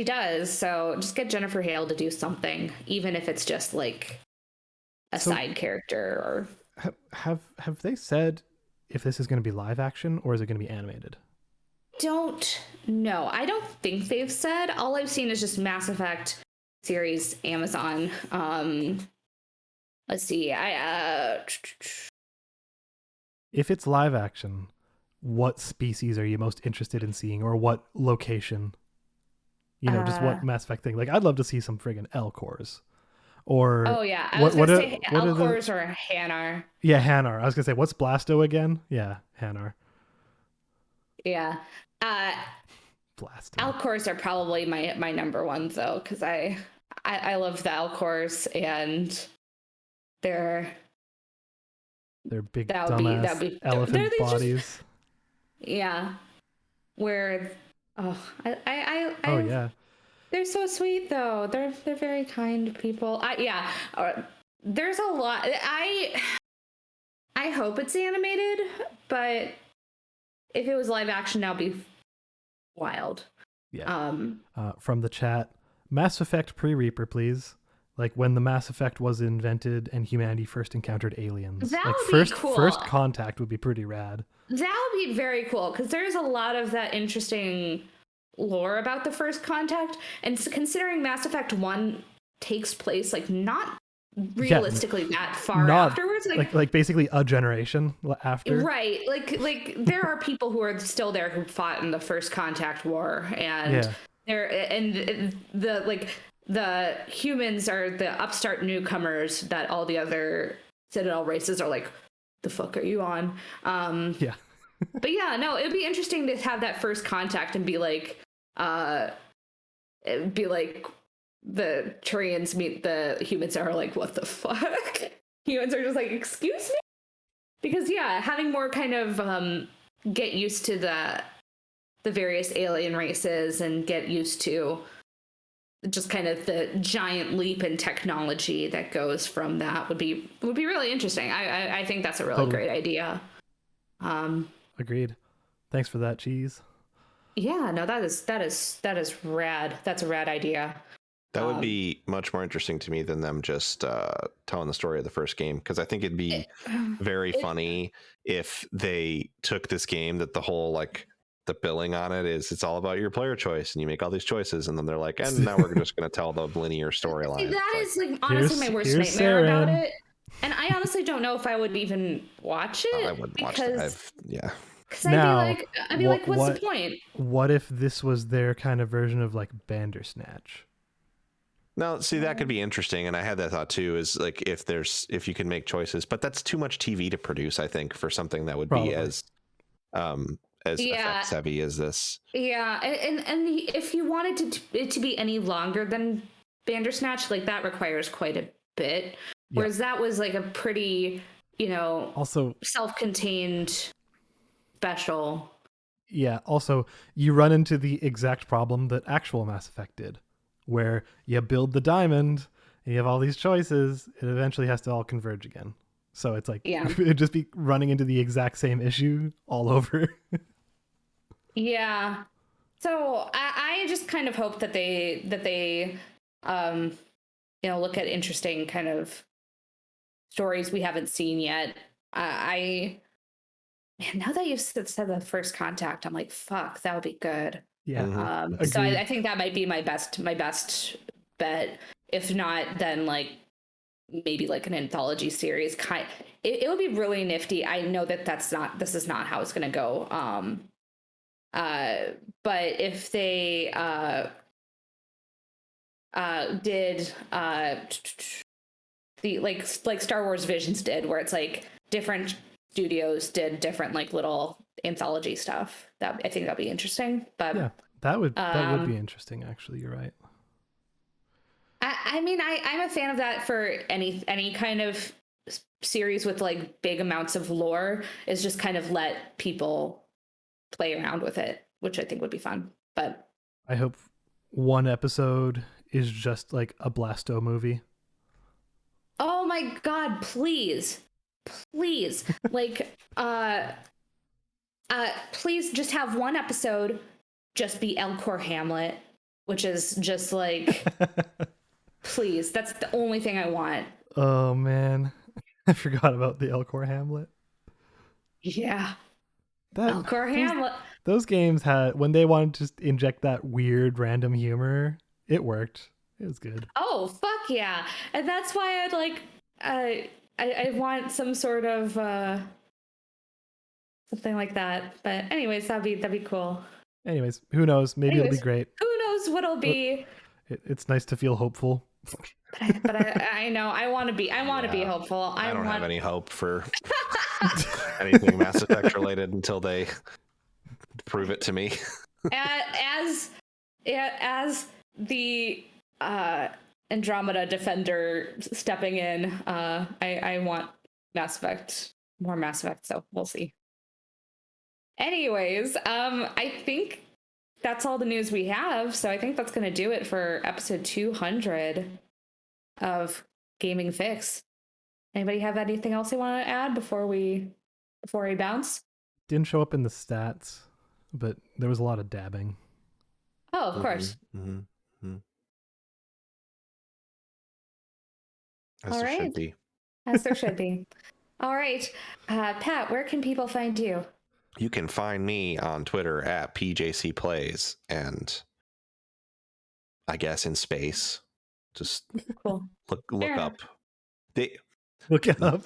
does. So just get Jennifer Hale to do something, even if it's just like a side character. Or have they said if this is going to be live action or is it going to be animated? Don't know. I don't think they've said. All I've seen is just Mass Effect series Amazon. Let's see. If it's live action, what species are you most interested in seeing, or what location? Just what Mass Effect thing. Like, I'd love to see some friggin' Elcors. Or I was gonna say Elcors or Hanar. Yeah, Hanar. I was gonna say, what's Blasto again? Yeah, Hanar. Yeah. Blasto. Elcors are probably my number one though, because I love the Elcors, and they're big dumbass elephant bodies. Yeah. Where I yeah. They're so sweet though. They're very kind people. There's a lot. I hope it's animated, but if it was live action, that'd be wild. Yeah. From the chat, Mass Effect pre-Reaper, please. Like when the Mass Effect was invented and humanity first encountered aliens. That like would be cool. First contact would be pretty rad. That would be very cool because there's a lot of that interesting lore about the first contact, and considering Mass Effect 1 takes place like not realistically that far afterwards, like basically a generation after, right? Like there are people who are still there who fought in the first contact war, and the humans are the upstart newcomers that all the other Citadel races are like, the fuck are you on? But yeah, no, it'd be interesting to have that first contact and be like the Turians meet the humans are like, what the fuck? Humans are just like, excuse me? Because having more kind of get used to the various alien races and get used to just kind of the giant leap in technology that goes from that would be really interesting. I think that's a really great idea. Agreed. Thanks for that, Cheese. Yeah, no, that is rad. That's a rad idea. That would be much more interesting to me than them just telling the story of the first game, because I think it'd be very funny if they took this game that the whole like the billing on it is it's all about your player choice and you make all these choices and then they're like, and now we're just going to tell the linear storyline. That is like honestly my worst nightmare about it. And I honestly don't know if I would even watch it. I wouldn't watch it. Because I'd be like, what's the point? What if this was their kind of version of like Bandersnatch? No, see, that could be interesting, and I had that thought too. Is like if you can make choices, but that's too much TV to produce. I think for something that would be as effects heavy as this. Yeah, and if you wanted it to be any longer than Bandersnatch, like that requires quite a bit. Whereas that was like a pretty, also self-contained special. Yeah. Also, you run into the exact problem that actual Mass Effect did, where you build the diamond and you have all these choices. It eventually has to all converge again. So it's like it'd just be running into the exact same issue all over. Yeah. So I just kind of hope that they look at interesting kind of stories we haven't seen yet. Man, now that you've said the first contact, I'm like, fuck, that would be good. Yeah. So I think that might be my best bet. If not, then like maybe like an anthology series. It would be really nifty. I know this is not how it's gonna go. But if they did the like Star Wars Visions did, where it's like different studios did different like little anthology stuff, that I think that'd be interesting. But yeah, that would be interesting. Actually, you're right. I mean, I'm a fan of that for any kind of series with like big amounts of lore, is just kind of let people play around with it, which I think would be fun. But I hope one episode is just like a Blasto movie. Oh my god, please like please just have one episode just be Elcor Hamlet, which is just like please, that's the only thing I want. Oh man, I forgot about the Elcor Hamlet. Yeah, Elcor Hamlet. Those games had, when they wanted to just inject that weird random humor, it worked. It was good. Oh fuck yeah. And that's why I'd like I want some sort of something like that. But anyways, that'd be cool. Anyways, who knows? Maybe it'll be great. Who knows what it'll be? It's nice to feel hopeful. But I know I want to be hopeful. I don't have any hope for anything Mass Effect related until they prove it to me. As the Andromeda defender stepping in, I want more Mass Effect, so we'll see. Anyways, I think that's all the news we have. So I think that's going to do it for episode 200 of Gaming Fix. Anybody have anything else they want to add before we bounce? Didn't show up in the stats, but there was a lot of dabbing. Oh, of course. As All there right. should be. As there should be. All right. Pat, where can people find you? You can find me on Twitter at PJCPlays, and I guess in space. Just Cool. look Fair up. They Look it up.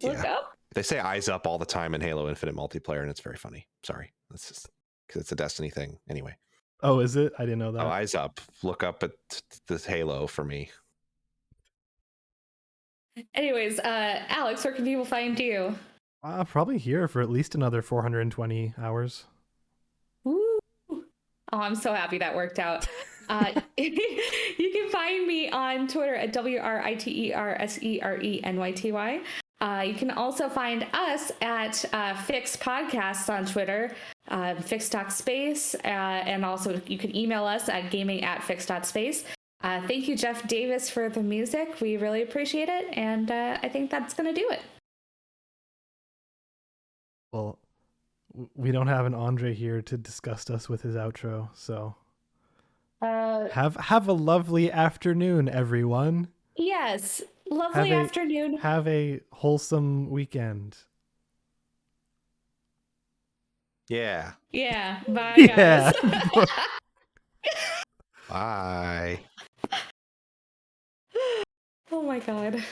Look up. They say eyes up all the time in Halo Infinite multiplayer, and it's very funny. Sorry, that's just because it's a Destiny thing. Anyway. Oh, is it? I didn't know that. Oh, eyes up. Look up at this Halo for me. Anyways, Alex, where can people find you? Probably here for at least another 420 hours. Woo. Oh, I'm so happy that worked out. You can find me on Twitter at WRITERSERENYTY. You can also find us at Fix Podcasts on Twitter, fix.space, and also you can email us at gaming@fix.space. Thank you, Jeff Davis, for the music. We really appreciate it, and I think that's going to do it. Well, we don't have an Andre here to disgust us with his outro, so have a lovely afternoon, everyone. Yes, lovely afternoon. Have a wholesome weekend. Yeah. Yeah. Bye, Yeah. guys. Bye. Oh my God.